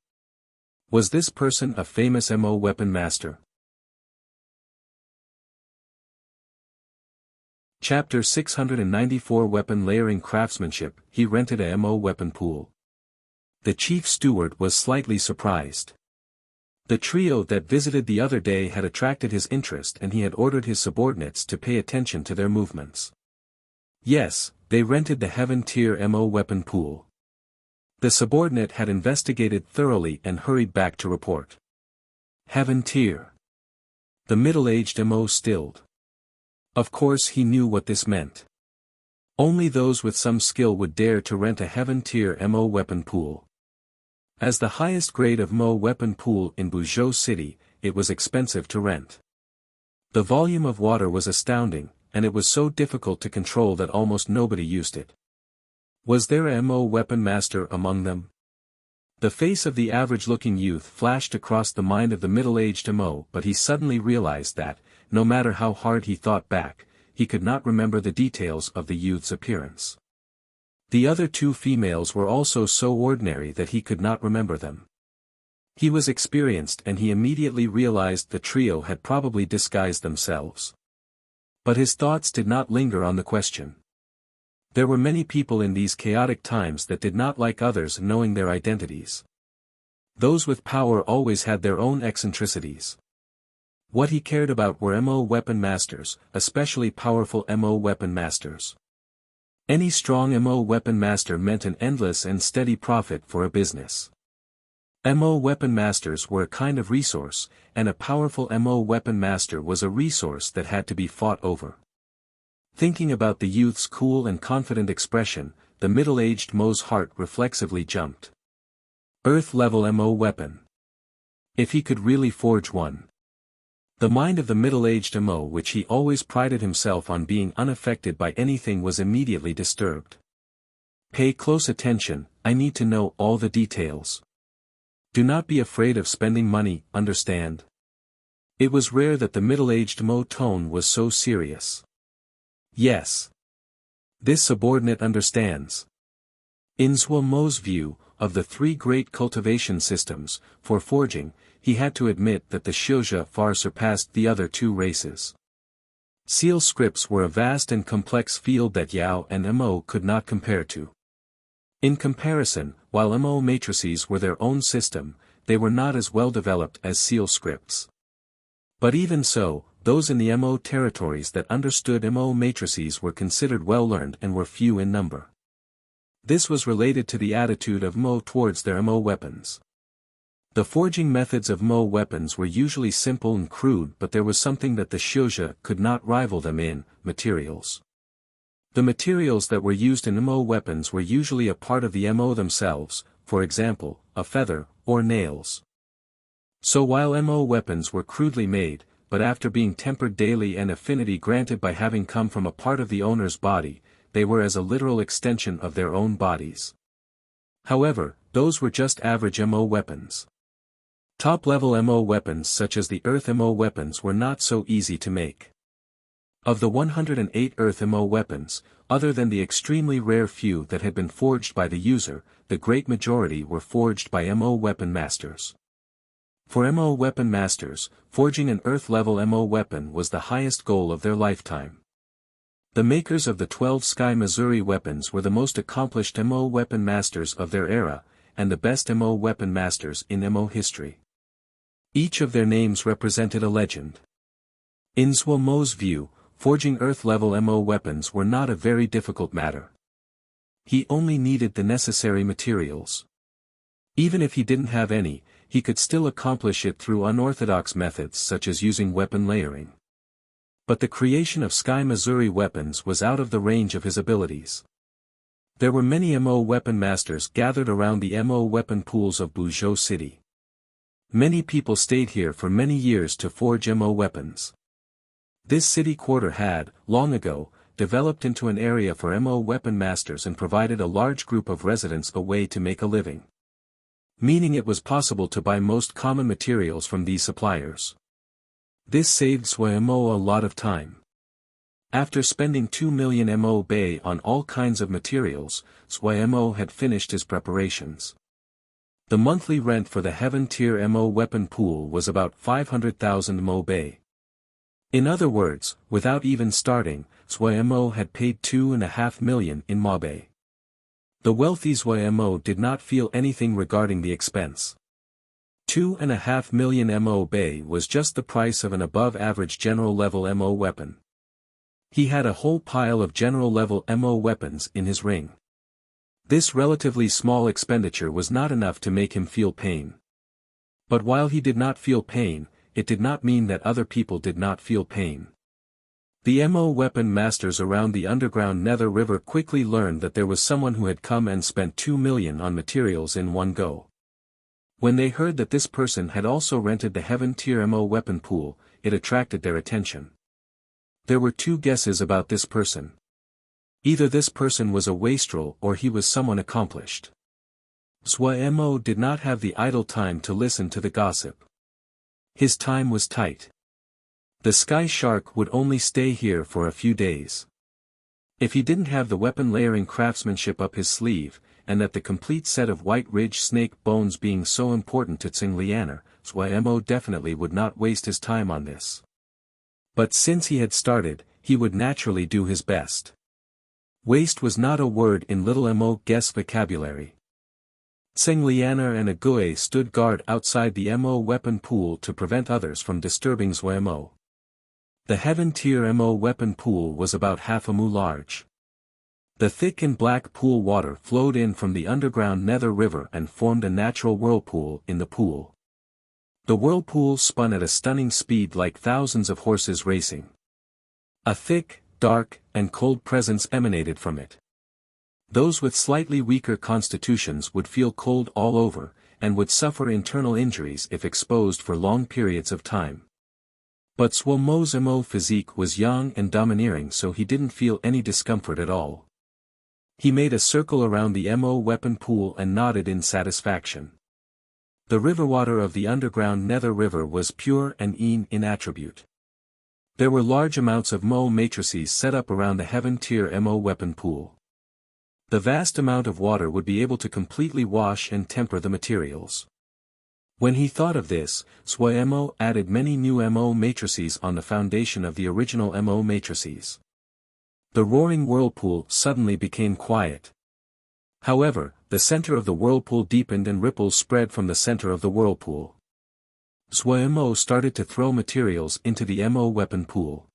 Speaker 1: Was this person a famous MO weapon master? Chapter 694 Weapon Layering Craftsmanship. He rented a MO weapon pool. The chief steward was slightly surprised. The trio that visited the other day had attracted his interest and he had ordered his subordinates to pay attention to their movements. Yes, they rented the Heaven Tier MO weapon pool. The subordinate had investigated thoroughly and hurried back to report. Heaven Tier. The middle-aged MO stilled. Of course he knew what this meant. Only those with some skill would dare to rent a Heaven Tier MO weapon pool. As the highest grade of MO weapon pool in Buzhou City, it was expensive to rent. The volume of water was astounding, and it was so difficult to control that almost nobody used it. Was there a MO weapon master among them? The face of the average-looking youth flashed across the mind of the middle-aged MO, but he suddenly realized that, no matter how hard he thought back, he could not remember the details of the youth's appearance. The other two females were also so ordinary that he could not remember them. He was experienced and he immediately realized the trio had probably disguised themselves. But his thoughts did not linger on the question. There were many people in these chaotic times that did not like others knowing their identities. Those with power always had their own eccentricities. What he cared about were MO weapon masters, especially powerful MO weapon masters. Any strong MO weapon master meant an endless and steady profit for a business. MO weapon masters were a kind of resource, and a powerful MO weapon master was a resource that had to be fought over. Thinking about the youth's cool and confident expression, the middle-aged Mo's heart reflexively jumped. Earth-level MO weapon. If he could really forge one. The mind of the middle-aged Mo, which he always prided himself on being unaffected by anything, was immediately disturbed. Pay close attention, I need to know all the details. Do not be afraid of spending money, understand? It was rare that the middle-aged Mo tone was so serious. Yes. This subordinate understands. In Zhuo Mo's view, of the three great cultivation systems, for forging, he had to admit that the Xiuzhe far surpassed the other two races. Seal scripts were a vast and complex field that Yao and Mo could not compare to. In comparison, while Mo matrices were their own system, they were not as well developed as seal scripts. But even so, those in the Mo territories that understood Mo matrices were considered well-learned and were few in number. This was related to the attitude of Mo towards their Mo weapons. The forging methods of Mo weapons were usually simple and crude, but there was something that the Xiuzhe could not rival them in: materials. The materials that were used in Mo weapons were usually a part of the Mo themselves, for example, a feather, or nails. So while Mo weapons were crudely made, but after being tempered daily and affinity granted by having come from a part of the owner's body, they were as a literal extension of their own bodies. However, those were just average Mo weapons. Top-level Mo weapons such as the Earth Mo weapons were not so easy to make. Of the 108 Earth Mo weapons, other than the extremely rare few that had been forged by the user, the great majority were forged by Mo weapon masters. For Mo weapon masters, forging an Earth-level Mo weapon was the highest goal of their lifetime. The makers of the 12 Sky Missouri weapons were the most accomplished Mo weapon masters of their era, and the best Mo weapon masters in Mo history. Each of their names represented a legend. In Zhuo Mo's view, forging Earth-level Mo weapons were not a very difficult matter. He only needed the necessary materials. Even if he didn't have any, he could still accomplish it through unorthodox methods such as using weapon layering. But the creation of Sky Missouri weapons was out of the range of his abilities. There were many Mo weapon masters gathered around the Mo weapon pools of Buzhou City. Many people stayed here for many years to forge Mo weapons. This city quarter had, long ago, developed into an area for Mo weapon masters and provided a large group of residents a way to make a living. Meaning it was possible to buy most common materials from these suppliers. This saved Zhuo Mo a lot of time. After spending 2 million Mo Bei on all kinds of materials, Zhuo Mo had finished his preparations. The monthly rent for the Heaven Tier Mo weapon pool was about 500,000 Mo Bei. In other words, without even starting, Zhuo Mo had paid 2.5 million in Mo Bei. The wealthy Zhuo Mo did not feel anything regarding the expense. 2.5 million Mo Bei was just the price of an above-average general-level Mo weapon. He had a whole pile of general-level Mo weapons in his ring. This relatively small expenditure was not enough to make him feel pain. But while he did not feel pain, it did not mean that other people did not feel pain. The Mo weapon masters around the underground Nether River quickly learned that there was someone who had come and spent 2 million on materials in one go. When they heard that this person had also rented the Heaven Tier Mo weapon pool, it attracted their attention. There were two guesses about this person. Either this person was a wastrel or he was someone accomplished. Zhuo Mo did not have the idle time to listen to the gossip. His time was tight. The Sky Shark would only stay here for a few days. If he didn't have the weapon layering craftsmanship up his sleeve, and that the complete set of White Ridge snake bones being so important to Tsing Lianer, Zhuo Mo definitely would not waste his time on this. But since he had started, he would naturally do his best. Waste was not a word in little Mo guess vocabulary. Tsing Lianer and Ague stood guard outside the Mo weapon pool to prevent others from disturbing Zhuo Mo. The Heaven Tier Mo weapon pool was about half a mu large. The thick and black pool water flowed in from the underground Nether River and formed a natural whirlpool in the pool. The whirlpool spun at a stunning speed like thousands of horses racing. A thick, dark, and cold presence emanated from it. Those with slightly weaker constitutions would feel cold all over, and would suffer internal injuries if exposed for long periods of time. But Swomo's MO physique was young and domineering, so he didn't feel any discomfort at all. He made a circle around the MO weapon pool and nodded in satisfaction. The river water of the underground Nether River was pure and in attribute. There were large amounts of MO matrices set up around the Heaven Tier MO weapon pool. The vast amount of water would be able to completely wash and temper the materials. When he thought of this, Swa-MO added many new MO matrices on the foundation of the original MO matrices. The roaring whirlpool suddenly became quiet. However, the center of the whirlpool deepened and ripples spread from the center of the whirlpool. Swa-MO started to throw materials into the MO weapon pool.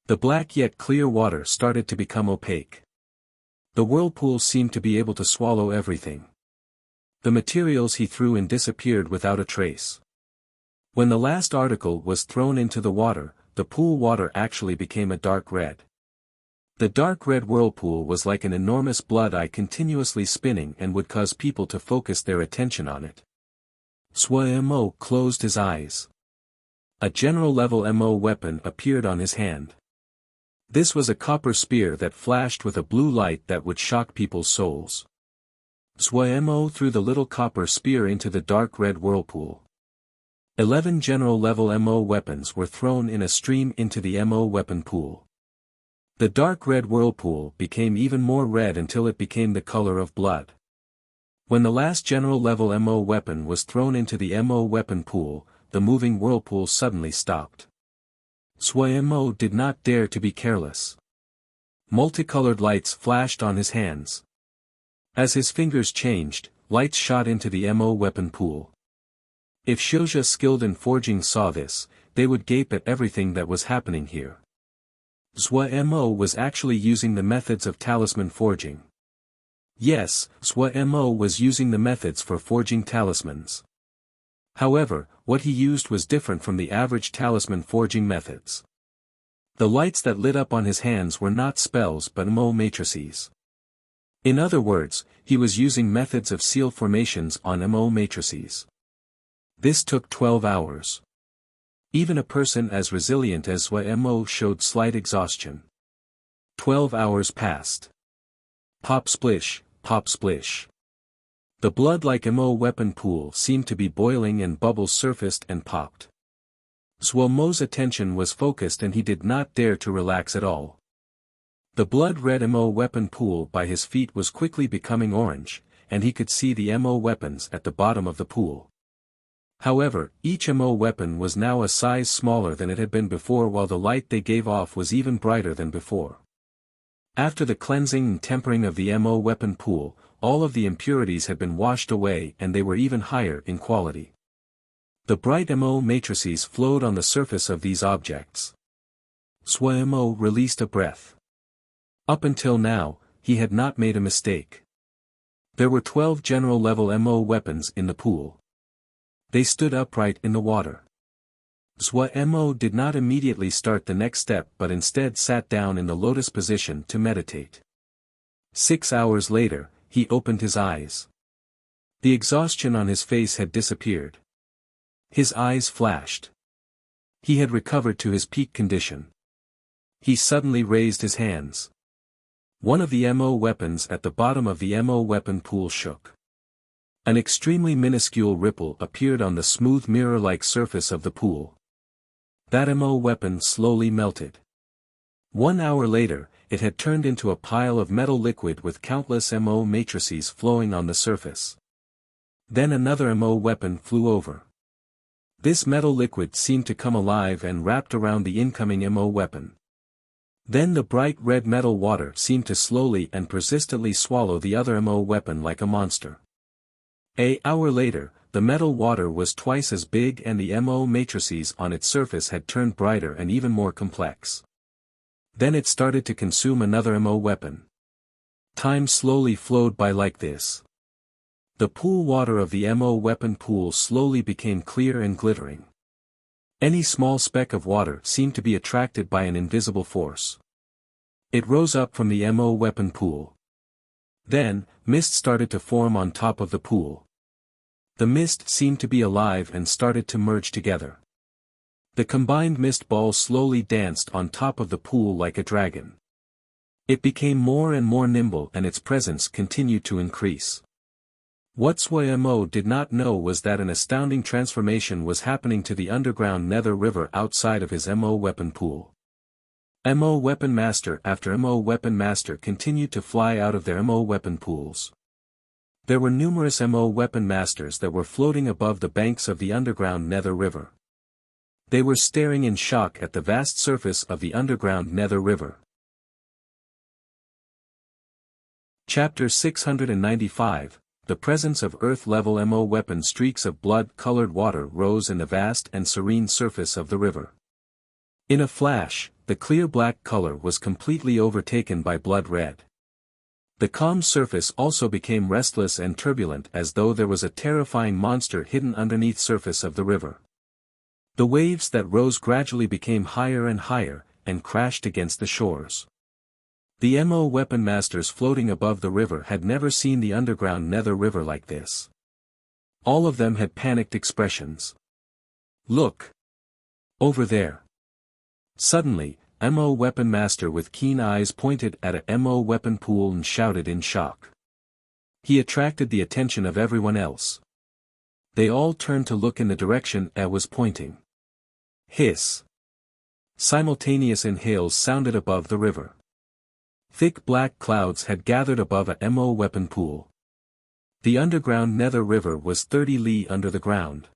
Speaker 1: The black yet clear water started to become opaque. The whirlpool seemed to be able to swallow everything. The materials he threw in disappeared without a trace. When the last article was thrown into the water, the pool water actually became a dark red. The dark red whirlpool was like an enormous blood eye continuously spinning and would cause people to focus their attention on it. Swa-MO closed his eyes. A general-level MO weapon appeared on his hand. This was a copper spear that flashed with a blue light that would shock people's souls. Swa-MO threw the little copper spear into the dark red whirlpool. 11 general-level MO weapons were thrown in a stream into the MO weapon pool. The dark red whirlpool became even more red until it became the color of blood. When the last general-level MO weapon was thrown into the MO weapon pool, the moving whirlpool suddenly stopped. Swa-MO did not dare to be careless. Multicolored lights flashed on his hands. As his fingers changed, lights shot into the MO weapon pool. If Shouja skilled in forging saw this, they would gape at everything that was happening here. Swa-MO was actually using the methods of talisman forging. Yes, Swa-MO was using the methods for forging talismans. However, what he used was different from the average talisman forging methods. The lights that lit up on his hands were not spells but MO matrices. In other words, he was using methods of seal formations on MO matrices. This took 12 hours. Even a person as resilient as Swa-MO showed slight exhaustion. 12 hours passed. Pop splish, pop splish. The blood-like MO weapon pool seemed to be boiling and bubbles surfaced and popped. Swa-MO's attention was focused and he did not dare to relax at all. The blood-red MO weapon pool by his feet was quickly becoming orange, and he could see the MO weapons at the bottom of the pool. However, each MO weapon was now a size smaller than it had been before, while the light they gave off was even brighter than before. After the cleansing and tempering of the MO weapon pool, all of the impurities had been washed away and they were even higher in quality. The bright MO matrices flowed on the surface of these objects. Swa-MO released a breath. Up until now, he had not made a mistake. There were 12 general-level MO weapons in the pool. They stood upright in the water. Swa-MO did not immediately start the next step but instead sat down in the lotus position to meditate. 6 hours later, he opened his eyes. The exhaustion on his face had disappeared. His eyes flashed. He had recovered to his peak condition. He suddenly raised his hands. One of the MO weapons at the bottom of the MO weapon pool shook. An extremely minuscule ripple appeared on the smooth mirror-like surface of the pool. That MO weapon slowly melted. 1 hour later, it had turned into a pile of metal liquid with countless MO matrices flowing on the surface. Then another MO weapon flew over. This metal liquid seemed to come alive and wrapped around the incoming MO weapon. Then the bright red metal water seemed to slowly and persistently swallow the other MO weapon like a monster. An hour later, the metal water was twice as big and the MO matrices on its surface had turned brighter and even more complex. Then it started to consume another MO weapon. Time slowly flowed by like this. The pool water of the MO weapon pool slowly became clear and glittering. Any small speck of water seemed to be attracted by an invisible force. It rose up from the MO weapon pool. Then, mist started to form on top of the pool. The mist seemed to be alive and started to merge together. The combined mist ball slowly danced on top of the pool like a dragon. It became more and more nimble and its presence continued to increase. What Wuxia did not know was that an astounding transformation was happening to the underground nether river outside of his MO weapon pool. MO Weapon Master after MO Weapon Master continued to fly out of their MO weapon pools. There were numerous MO Weapon Masters that were floating above the banks of the underground nether river. They were staring in shock at the vast surface of the underground nether river. Chapter 695, The presence of Earth-level MO weapon. Streaks of blood-colored water rose in the vast and serene surface of the river. In a flash, the clear black color was completely overtaken by blood red. The calm surface also became restless and turbulent as though there was a terrifying monster hidden underneath the surface of the river. The waves that rose gradually became higher and higher, and crashed against the shores. The MO Weapon Masters floating above the river had never seen the underground nether river like this. All of them had panicked expressions. "Look! Over there!" Suddenly, MO Weapon Master with keen eyes pointed at a MO weapon pool and shouted in shock. He attracted the attention of everyone else. They all turned to look in the direction I was pointing. Hiss! Simultaneous inhales sounded above the river. Thick black clouds had gathered above a MO weapon pool. The underground nether river was 30 li under the ground.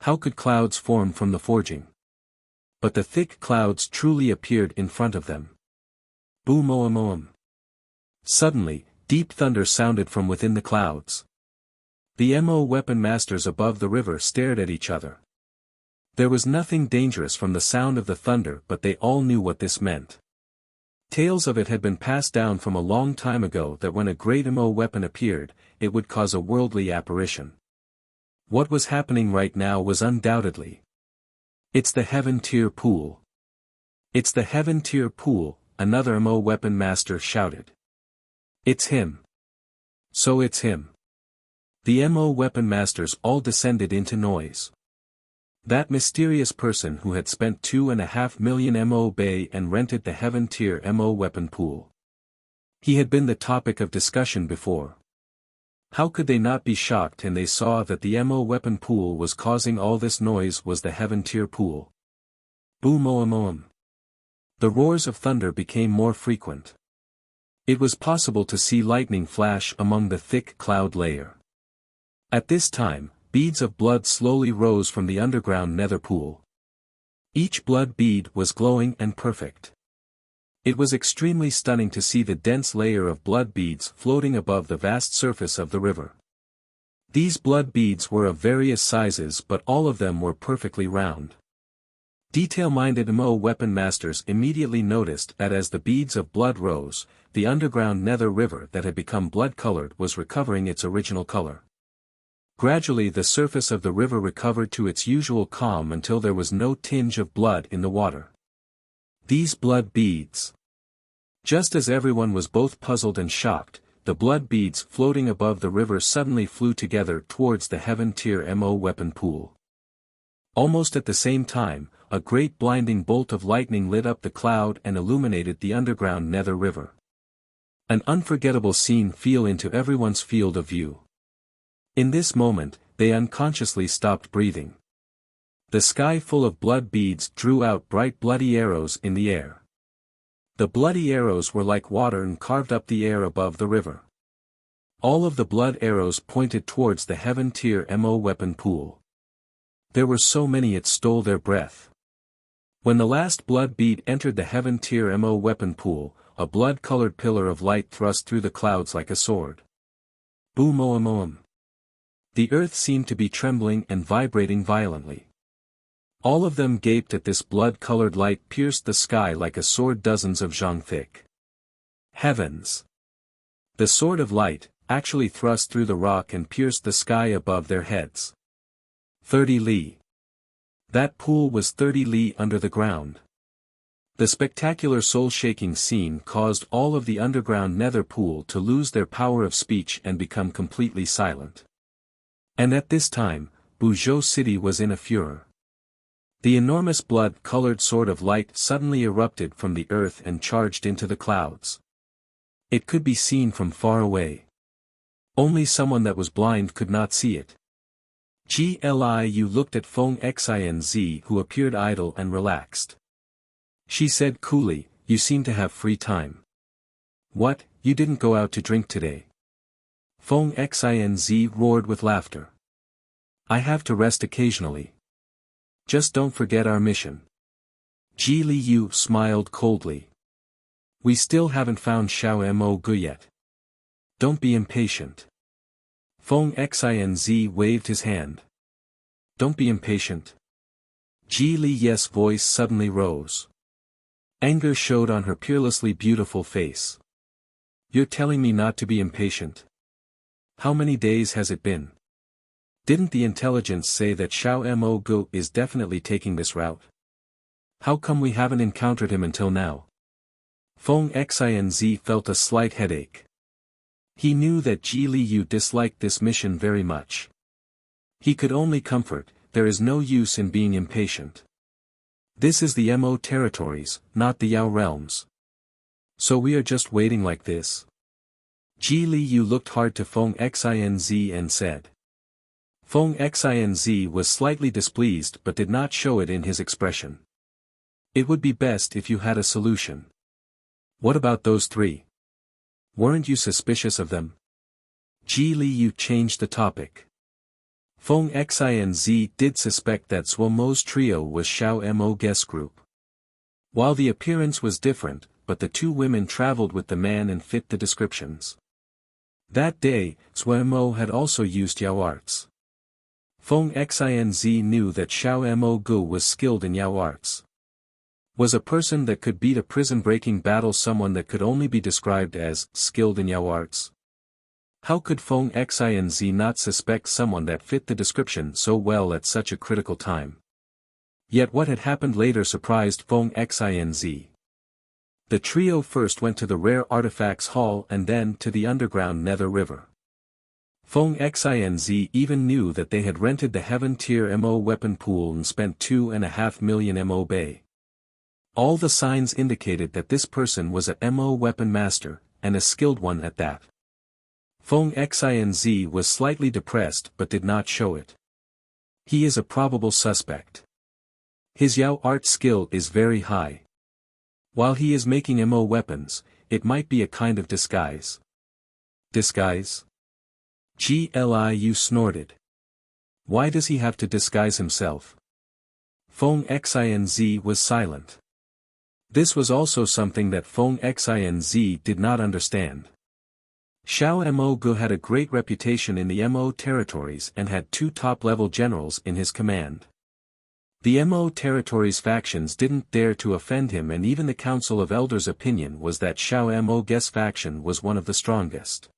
Speaker 1: How could clouds form from the forging? But the thick clouds truly appeared in front of them. Boom oom oom. Suddenly, deep thunder sounded from within the clouds. The MO Weapon Masters above the river stared at each other. There was nothing dangerous from the sound of the thunder, but they all knew what this meant. Tales of it had been passed down from a long time ago that when a great MO weapon appeared, it would cause a worldly apparition. What was happening right now was undoubtedly. It's the Heaven Tier Pool. It's the Heaven Tier Pool, another MO Weapon Master shouted. It's him. So it's him. The MO Weapon Masters all descended into noise. That mysterious person who had spent 2.5 million MO Bay and rented the Heaven Tier MO weapon pool. He had been the topic of discussion before. How could they not be shocked when they saw that the MO weapon pool was causing all this noise was the Heaven Tier pool? Boom oom oom. The roars of thunder became more frequent. It was possible to see lightning flash among the thick cloud layer. At this time, beads of blood slowly rose from the underground nether pool. Each blood bead was glowing and perfect. It was extremely stunning to see the dense layer of blood beads floating above the vast surface of the river. These blood beads were of various sizes, but all of them were perfectly round. Detail-minded MO Weapon Masters immediately noticed that as the beads of blood rose, the underground nether river that had become blood-colored was recovering its original color. Gradually the surface of the river recovered to its usual calm until there was no tinge of blood in the water. These blood beads. Just as everyone was both puzzled and shocked, the blood beads floating above the river suddenly flew together towards the Heaven Tier MO weapon pool. Almost at the same time, a great blinding bolt of lightning lit up the cloud and illuminated the underground nether river. An unforgettable scene fell into everyone's field of view. In this moment, they unconsciously stopped breathing. The sky full of blood beads drew out bright bloody arrows in the air. The bloody arrows were like water and carved up the air above the river. All of the blood arrows pointed towards the Heaven Tier MO weapon pool. There were so many it stole their breath. When the last blood bead entered the Heaven Tier MO weapon pool, a blood-colored pillar of light thrust through the clouds like a sword. Boom oom oom. The earth seemed to be trembling and vibrating violently. All of them gaped at this blood-colored light pierced the sky like a sword dozens of zhang thick. Heavens! The sword of light actually thrust through the rock and pierced the sky above their heads. 30 li. That pool was 30 li under the ground. The spectacular soul-shaking scene caused all of the underground nether pool to lose their power of speech and become completely silent. And at this time, Buzhou City was in a furor. The enormous blood-colored sword of light suddenly erupted from the earth and charged into the clouds. It could be seen from far away. Only someone that was blind could not see it. Gliu looked at Feng Xinz, who appeared idle and relaxed. She said coolly, "You seem to have free time. What, you didn't go out to drink today?" Feng Xinz roared with laughter. "I have to rest occasionally. Just don't forget our mission." Gliu smiled coldly. "We still haven't found Xiao Mo Gu yet. Don't be impatient." Feng Xinz waved his hand. "Don't be impatient." Gliu's voice suddenly rose. Anger showed on her peerlessly beautiful face. "You're telling me not to be impatient? How many days has it been? Didn't the intelligence say that Xiao Mo Gu is definitely taking this route? How come we haven't encountered him until now?" Feng Xinz felt a slight headache. He knew that Gliu disliked this mission very much. He could only comfort, "There is no use in being impatient. This is the Mo territories, not the Yao realms. So we are just waiting like this?" Gliu looked hard to Feng Xinz and said. Feng Xinz was slightly displeased but did not show it in his expression. "It would be best if you had a solution. What about those three? Weren't you suspicious of them?" Gliu changed the topic. Feng Xinz did suspect that Suomo's trio was Xiao Mo guest group. While the appearance was different, but the two women traveled with the man and fit the descriptions. That day, Suomo had also used Yao arts. Feng Xinz knew that Xiao Mo Gu was skilled in Yao arts. Was a person that could beat a prison-breaking battle someone that could only be described as skilled in Yao arts? How could Feng Xinz not suspect someone that fit the description so well at such a critical time? Yet what had happened later surprised Feng Xinz. The trio first went to the Rare Artifacts Hall and then to the underground Nether River. Feng Xinz even knew that they had rented the Heaven Tier Mo weapon pool and spent 2.5 million Mo Bay. All the signs indicated that this person was a Mo weapon master, and a skilled one at that. Feng Xinz was slightly depressed but did not show it. He is a probable suspect. His Yao art skill is very high. While he is making Mo weapons, it might be a kind of disguise. Disguise? Gliu snorted. Why does he have to disguise himself? Feng Xinz was silent. This was also something that Feng Xinz did not understand. Xiao Mo Gu had a great reputation in the Mo territories and had 2 top-level generals in his command. The Mo territories factions didn't dare to offend him, and even the Council of Elders' opinion was that Xiao Mo Gu's faction was one of the strongest.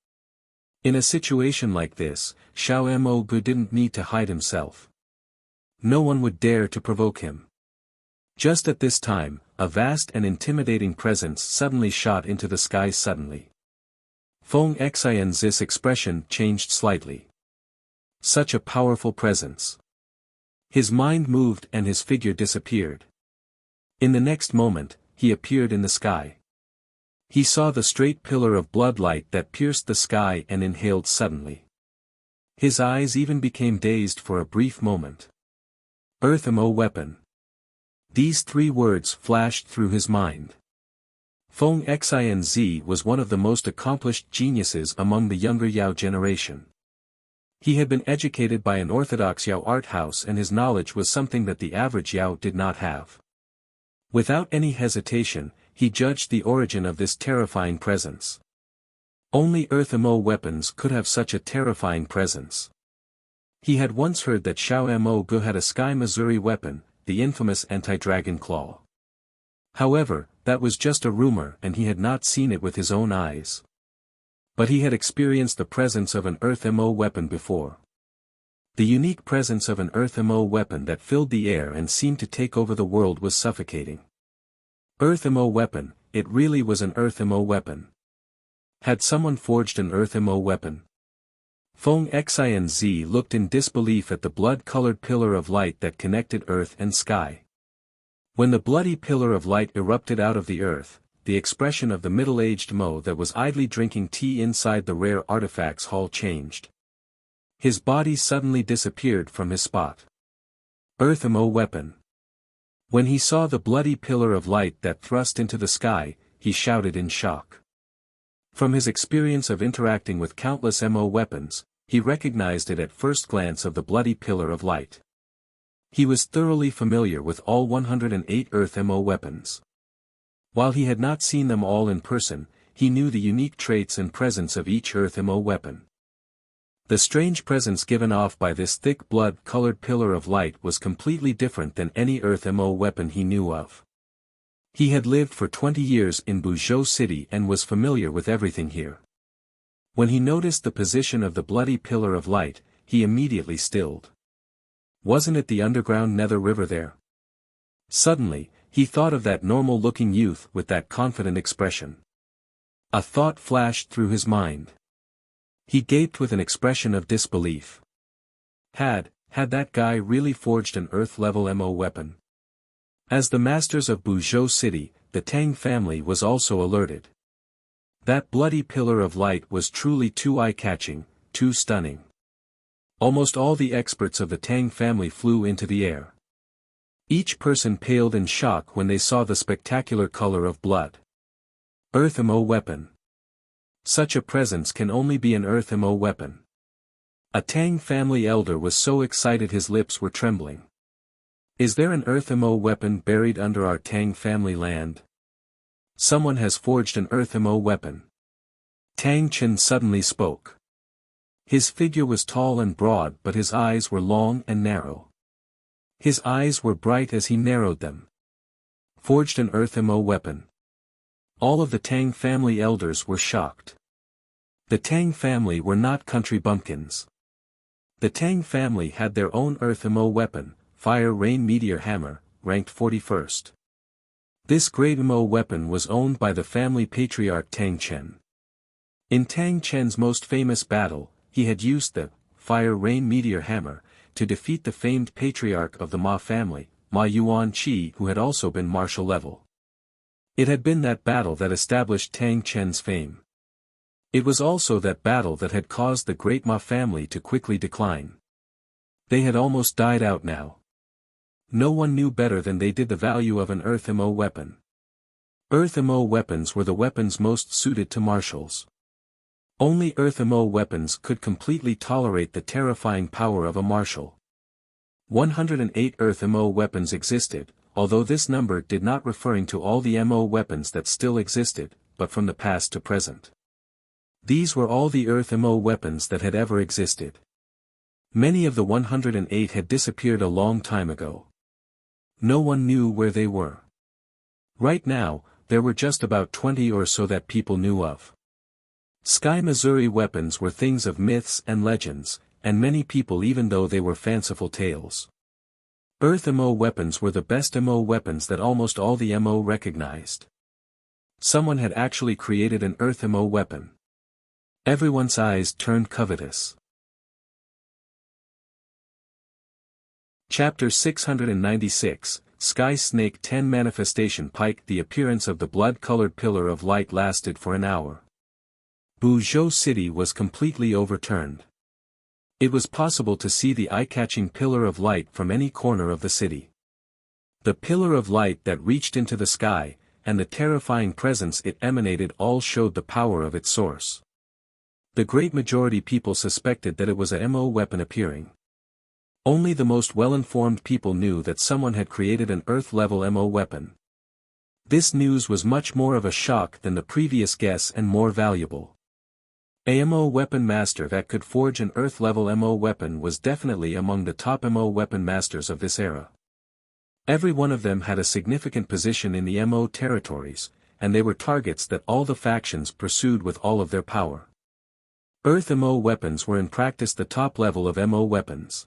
Speaker 1: In a situation like this, Xiao Mo Gu didn't need to hide himself. No one would dare to provoke him. Just at this time, a vast and intimidating presence suddenly shot into the sky suddenly. Feng Xinz's expression changed slightly. Such a powerful presence. His mind moved and his figure disappeared. In the next moment, he appeared in the sky. He saw the straight pillar of bloodlight that pierced the sky and inhaled suddenly. His eyes even became dazed for a brief moment. Earth Mo weapon. These 3 words flashed through his mind. Feng Xinz was one of the most accomplished geniuses among the younger Yao generation. He had been educated by an orthodox Yao art house, and his knowledge was something that the average Yao did not have. Without any hesitation, he judged the origin of this terrifying presence. Only Earth Mo weapons could have such a terrifying presence. He had once heard that Xiao Mo Gu had a Sky Missouri weapon, the infamous anti-dragon claw. However, that was just a rumor and he had not seen it with his own eyes. But he had experienced the presence of an Earth Mo weapon before. The unique presence of an Earth Mo weapon that filled the air and seemed to take over the world was suffocating. Earth MO weapon, it really was an Earth MO weapon. Had someone forged an Earth MO weapon? Feng Xinz looked in disbelief at the blood-colored pillar of light that connected earth and sky. When the bloody pillar of light erupted out of the earth, the expression of the middle-aged Mo that was idly drinking tea inside the rare artifacts hall changed. His body suddenly disappeared from his spot. Earth Mo weapon. When he saw the bloody pillar of light that thrust into the sky, he shouted in shock. From his experience of interacting with countless MO weapons, he recognized it at first glance of the bloody pillar of light. He was thoroughly familiar with all 108 Earth MO weapons. While he had not seen them all in person, he knew the unique traits and presence of each Earth MO weapon. The strange presence given off by this thick blood-colored pillar of light was completely different than any Earth MO weapon he knew of. He had lived for 20 years in Buzhou City and was familiar with everything here. When he noticed the position of the bloody pillar of light, he immediately stilled. Wasn't it the underground nether river there? Suddenly, he thought of that normal-looking youth with that confident expression. A thought flashed through his mind. He gaped with an expression of disbelief. Had that guy really forged an Earth-level MO weapon? As the masters of Buzhou City, the Tang family was also alerted. That bloody pillar of light was truly too eye-catching, too stunning. Almost all the experts of the Tang family flew into the air. Each person paled in shock when they saw the spectacular color of blood. Earth MO weapon. Such a presence can only be an Earth MO weapon. A Tang family elder was so excited his lips were trembling. Is there an Earth MO weapon buried under our Tang family land? Someone has forged an Earth MO weapon. Tang Chen suddenly spoke. His figure was tall and broad but his eyes were long and narrow. His eyes were bright as he narrowed them. Forged an Earth MO weapon. All of the Tang family elders were shocked. The Tang family were not country bumpkins. The Tang family had their own Earth MO weapon, Fire Rain Meteor Hammer, ranked 41st. This great MO weapon was owned by the family patriarch Tang Chen. In Tang Chen's most famous battle, he had used the Fire Rain Meteor Hammer to defeat the famed patriarch of the Ma family, Ma Yuanqi, who had also been martial level. It had been that battle that established Tang Chen's fame. It was also that battle that had caused the great Ma family to quickly decline. They had almost died out now. No one knew better than they did the value of an Earth MO weapon. Earth MO weapons were the weapons most suited to martials. Only Earth MO weapons could completely tolerate the terrifying power of a martial. 108 Earth MO weapons existed, although this number did not referring to all the MO weapons that still existed, but from the past to present. These were all the Earth MO weapons that had ever existed. Many of the 108 had disappeared a long time ago. No one knew where they were. Right now, there were just about 20 or so that people knew of. Sky Missouri weapons were things of myths and legends, and many people even though they were fanciful tales. Earth MO weapons were the best MO weapons that almost all the MO recognized. Someone had actually created an Earth MO weapon. Everyone's eyes turned covetous. Chapter 696, Sky Snake 10 Manifestation Pike. The appearance of the blood-colored pillar of light lasted for an hour. Buzhou City was completely overturned. It was possible to see the eye-catching pillar of light from any corner of the city. The pillar of light that reached into the sky, and the terrifying presence it emanated all showed the power of its source. The great majority people suspected that it was a MO weapon appearing. Only the most well-informed people knew that someone had created an Earth-level MO weapon. This news was much more of a shock than the previous guess and more valuable. A MO weapon master that could forge an Earth-level MO weapon was definitely among the top MO weapon masters of this era. Every one of them had a significant position in the MO territories, and they were targets that all the factions pursued with all of their power. Earth MO weapons were in practice the top level of MO weapons.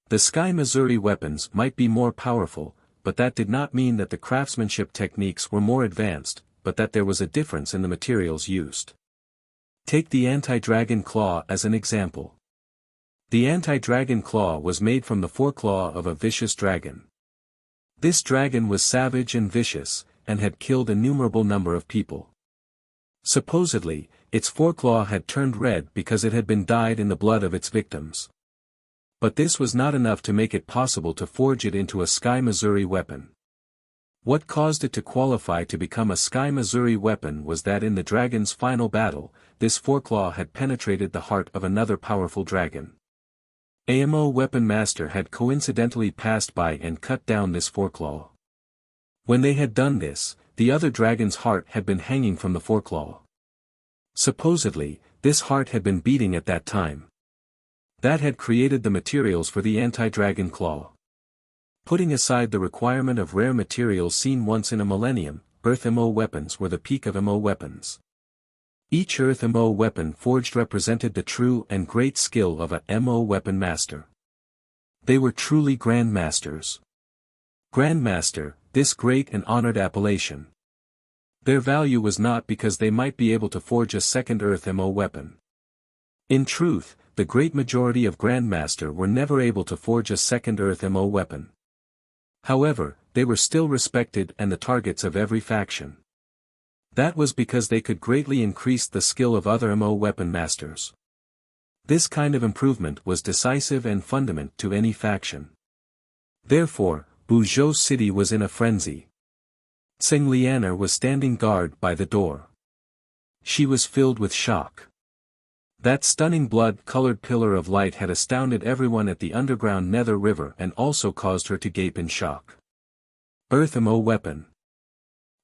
Speaker 1: The Sky Missouri weapons might be more powerful, but that did not mean that the craftsmanship techniques were more advanced, but that there was a difference in the materials used. Take the anti-dragon claw as an example. The anti-dragon claw was made from the foreclaw of a vicious dragon. This dragon was savage and vicious, and had killed an innumerable number of people. Supposedly, its foreclaw had turned red because it had been dyed in the blood of its victims. But this was not enough to make it possible to forge it into a Sky Missouri weapon. What caused it to qualify to become a Sky Missouri weapon was that in the dragon's final battle, this foreclaw had penetrated the heart of another powerful dragon. AMO Weapon Master had coincidentally passed by and cut down this foreclaw. When they had done this, the other dragon's heart had been hanging from the foreclaw. Supposedly, this heart had been beating at that time. That had created the materials for the anti-dragon claw. Putting aside the requirement of rare materials seen once in a millennium, Earth MO weapons were the peak of MO weapons. Each Earth MO weapon forged represented the true and great skill of a MO weapon master. They were truly grandmasters. Grandmaster, this great and honored appellation. Their value was not because they might be able to forge a second Earth MO weapon. In truth, the great majority of Grandmaster were never able to forge a second Earth MO weapon. However, they were still respected and the targets of every faction. That was because they could greatly increase the skill of other MO weapon masters. This kind of improvement was decisive and fundamental to any faction. Therefore, Buzhou City was in a frenzy. Tseng Lianer was standing guard by the door. She was filled with shock. That stunning blood-colored pillar of light had astounded everyone at the underground Nether River and also caused her to gape in shock. Earth MO weapon.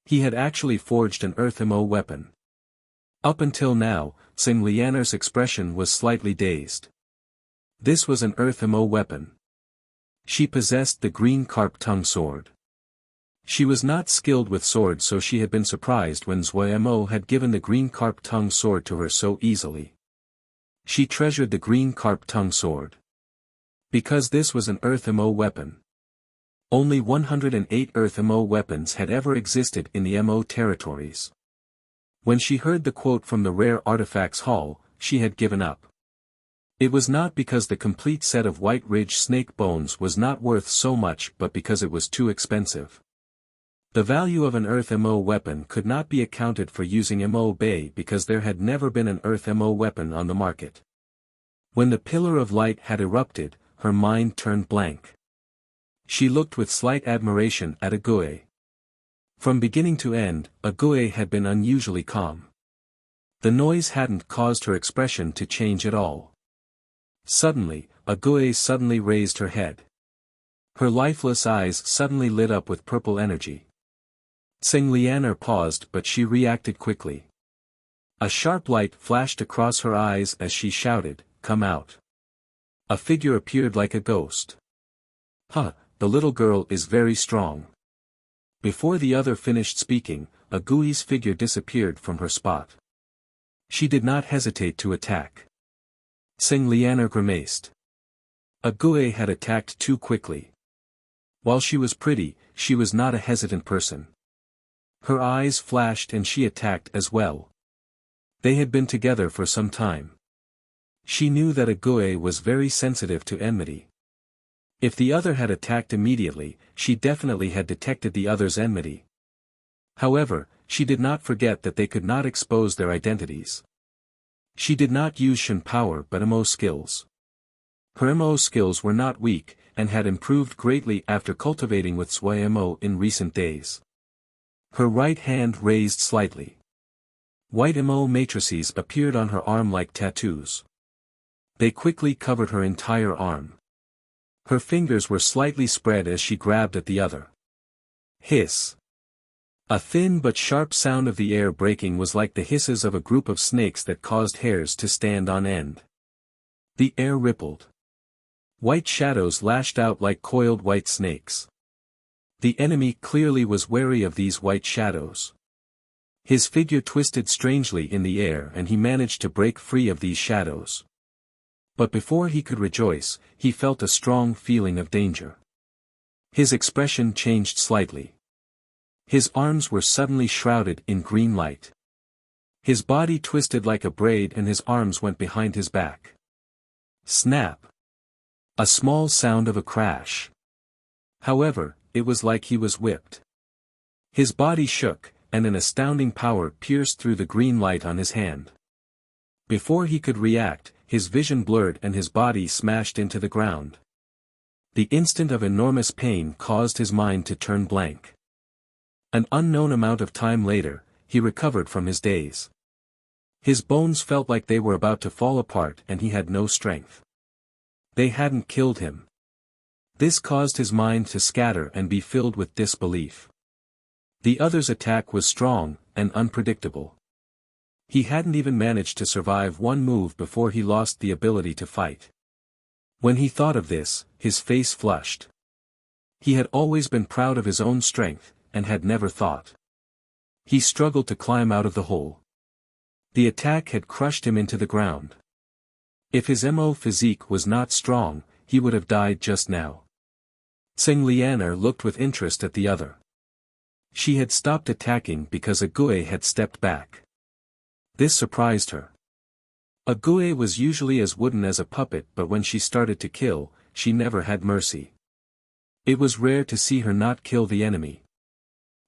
Speaker 1: He had actually forged an Earth MO weapon. Up until now, Tseng Lianer's expression was slightly dazed. This was an Earth MO weapon. She possessed the green carp tongue sword. She was not skilled with swords, so she had been surprised when Zui Mo had given the green carp tongue sword to her so easily. She treasured the green carp tongue sword. Because this was an Earth MO weapon. Only 108 Earth MO weapons had ever existed in the MO territories. When she heard the quote from the Rare Artifacts Hall, she had given up. It was not because the complete set of White Ridge snake bones was not worth so much, but because it was too expensive. The value of an Earth MO weapon could not be accounted for using MO Bay because there had never been an Earth MO weapon on the market. When the pillar of light had erupted, her mind turned blank. She looked with slight admiration at Ague. From beginning to end, Ague had been unusually calm. The noise hadn't caused her expression to change at all. Suddenly, Ague suddenly raised her head. Her lifeless eyes suddenly lit up with purple energy. Tseng Lianer paused, but she reacted quickly. A sharp light flashed across her eyes as she shouted, "Come out." A figure appeared like a ghost. "Huh, the little girl is very strong." Before the other finished speaking, Agui's figure disappeared from her spot. She did not hesitate to attack. Tseng Lianer grimaced. Ague had attacked too quickly. While she was pretty, she was not a hesitant person. Her eyes flashed and she attacked as well. They had been together for some time. She knew that Ague was very sensitive to enmity. If the other had attacked immediately, she definitely had detected the other's enmity. However, she did not forget that they could not expose their identities. She did not use Shen power but MO skills. Her MO skills were not weak, and had improved greatly after cultivating with Sui MO in recent days. Her right hand raised slightly. White MO matrices appeared on her arm like tattoos. They quickly covered her entire arm. Her fingers were slightly spread as she grabbed at the other. Hiss. A thin but sharp sound of the air breaking was like the hisses of a group of snakes that caused hairs to stand on end. The air rippled. White shadows lashed out like coiled white snakes. The enemy clearly was wary of these white shadows. His figure twisted strangely in the air and he managed to break free of these shadows. But before he could rejoice, he felt a strong feeling of danger. His expression changed slightly. His arms were suddenly shrouded in green light. His body twisted like a braid and his arms went behind his back. Snap! A small sound of a crash. However, it was like he was whipped. His body shook, and an astounding power pierced through the green light on his hand. Before he could react, his vision blurred and his body smashed into the ground. The instant of enormous pain caused his mind to turn blank. An unknown amount of time later, he recovered from his daze. His bones felt like they were about to fall apart and he had no strength. They hadn't killed him. This caused his mind to scatter and be filled with disbelief. The other's attack was strong and unpredictable. He hadn't even managed to survive one move before he lost the ability to fight. When he thought of this, his face flushed. He had always been proud of his own strength, and had never thought. He struggled to climb out of the hole. The attack had crushed him into the ground. If his physique was not strong, he would have died just now. Tsing Lianer looked with interest at the other. She had stopped attacking because Ague had stepped back. This surprised her. Ague was usually as wooden as a puppet, but when she started to kill, she never had mercy. It was rare to see her not kill the enemy.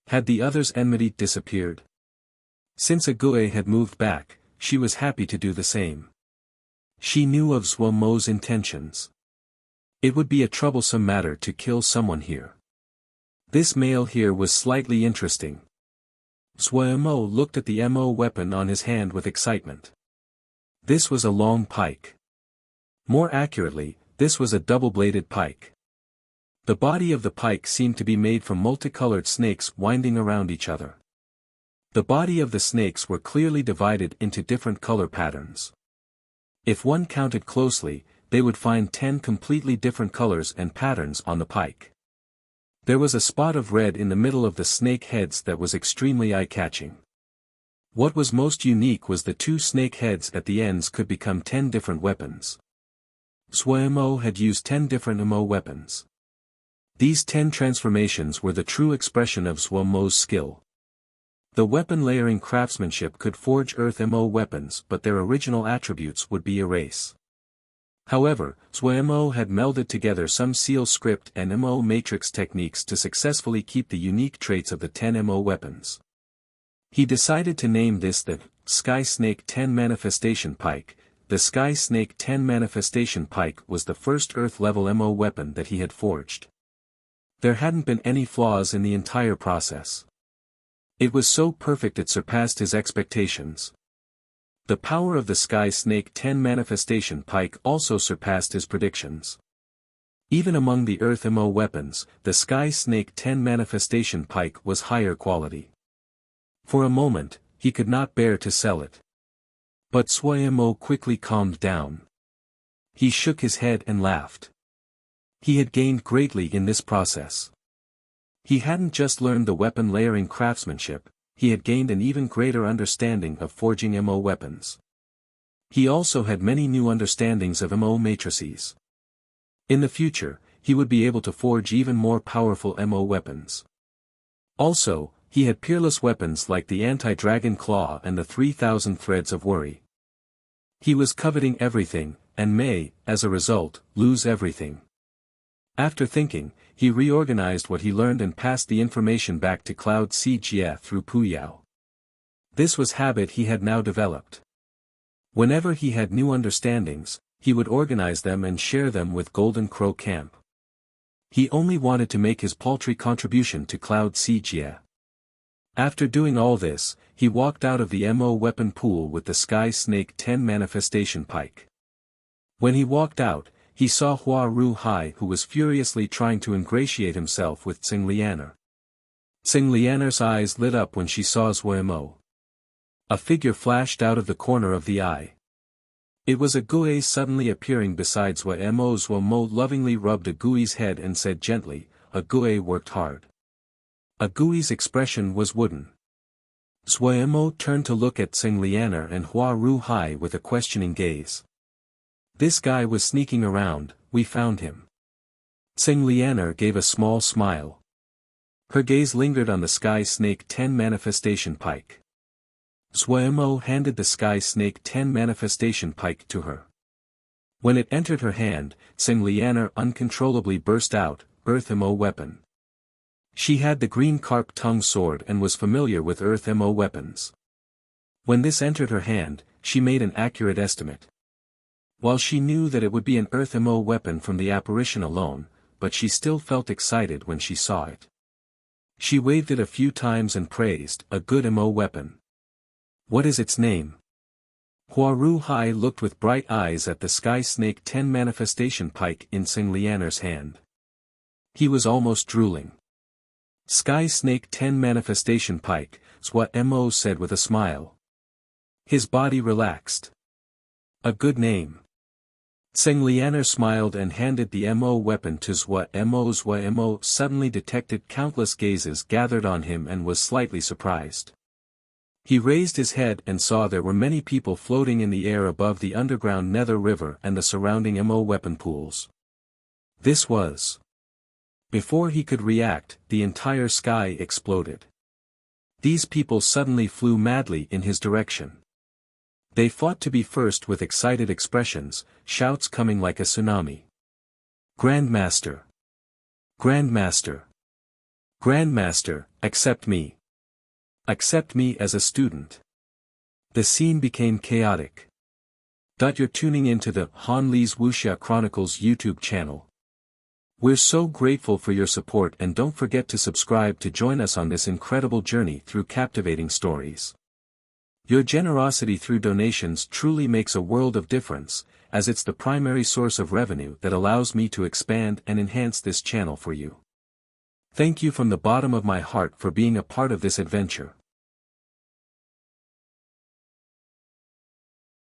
Speaker 1: Had the other's enmity disappeared? Since Ague had moved back, she was happy to do the same. She knew of Zuomo's intentions. It would be a troublesome matter to kill someone here. This male here was slightly interesting. Zuomo looked at the weapon on his hand with excitement. This was a long pike. More accurately, this was a double-bladed pike. The body of the pike seemed to be made from multicolored snakes winding around each other. The body of the snakes were clearly divided into different color patterns. If one counted closely, they would find 10 completely different colors and patterns on the pike. There was a spot of red in the middle of the snake heads that was extremely eye-catching. What was most unique was the 2 snake heads at the ends could become 10 different weapons. Zuomo had used 10 different weapons. These 10 transformations were the true expression of Zuomo's skill. The weapon-layering craftsmanship could forge Earth weapons, but their original attributes would be erase. However, Zuomo had melded together some seal script and matrix techniques to successfully keep the unique traits of the 10 weapons. He decided to name this the Sky Snake 10 Manifestation Pike. The Sky Snake 10 Manifestation Pike was the first Earth-level weapon that he had forged. There hadn't been any flaws in the entire process. It was so perfect it surpassed his expectations. The power of the Sky Snake 10 Manifestation Pike also surpassed his predictions. Even among the Earth weapons, the Sky Snake 10 Manifestation Pike was higher quality. For a moment, he could not bear to sell it. But Zuomo quickly calmed down. He shook his head and laughed. He had gained greatly in this process. He hadn't just learned the weapon-layering craftsmanship, he had gained an even greater understanding of forging weapons. He also had many new understandings of matrices. In the future, he would be able to forge even more powerful weapons. Also, he had peerless weapons like the anti-dragon claw and the 3,000 threads of worry. He was coveting everything, and may, as a result, lose everything. After thinking, he reorganized what he learned and passed the information back to Cloud Si Jie through Puyao. This was habit he had now developed. Whenever he had new understandings, he would organize them and share them with Golden Crow Camp. He only wanted to make his paltry contribution to Cloud Si Jie. After doing all this, he walked out of the weapon pool with the Sky Snake 10 Manifestation Pike. When he walked out, he saw Hua Ru Hai, who was furiously trying to ingratiate himself with Tsing Lianer. Tsing Lianer's eyes lit up when she saw Zuomo. A figure flashed out of the corner of the eye. It was Ague suddenly appearing beside Zuomo. Zuomo lovingly rubbed Agui's head and said gently, "Ague worked hard." Agui's expression was wooden. Zuomo turned to look at Tsing Lianer and Hua Ru Hai with a questioning gaze. "This guy was sneaking around, we found him." Tsing Lianer gave a small smile. Her gaze lingered on the Sky Snake 10 manifestation pike. Zhuemo handed the Sky Snake 10 manifestation pike to her. When it entered her hand, Tsing Lianer uncontrollably burst out, Earth MO weapon. She had the green carp tongue sword and was familiar with Earth MO weapons. When this entered her hand, she made an accurate estimate. While she knew that it would be an Earth MO weapon from the apparition alone, but she still felt excited when she saw it. She waved it a few times and praised, a good MO weapon. What is its name? Huaru Hai looked with bright eyes at the Sky Snake 10 manifestation pike in Tsing Lianer's hand. He was almost drooling. Sky Snake 10 manifestation pike, Zhuemo said with a smile. His body relaxed. A good name. Tsing Lianer smiled and handed the MO weapon to Zhuemo. Zhuemo suddenly detected countless gazes gathered on him and was slightly surprised. He raised his head and saw there were many people floating in the air above the underground Nether River and the surrounding MO weapon pools. This was. Before he could react, the entire sky exploded. These people suddenly flew madly in his direction. They fought to be first with excited expressions, shouts coming like a tsunami. Grandmaster! Grandmaster! Grandmaster, accept me! Accept me as a student! The scene became chaotic. You're tuning into the Han Li's Wuxia Chronicles YouTube channel. We're so grateful for your support and don't forget to subscribe to join us on this incredible journey through captivating stories. Your generosity through donations truly makes a world of difference, as it's the primary source of revenue that allows me to expand and enhance this channel for you. Thank you from the bottom of my heart for being a part of this adventure.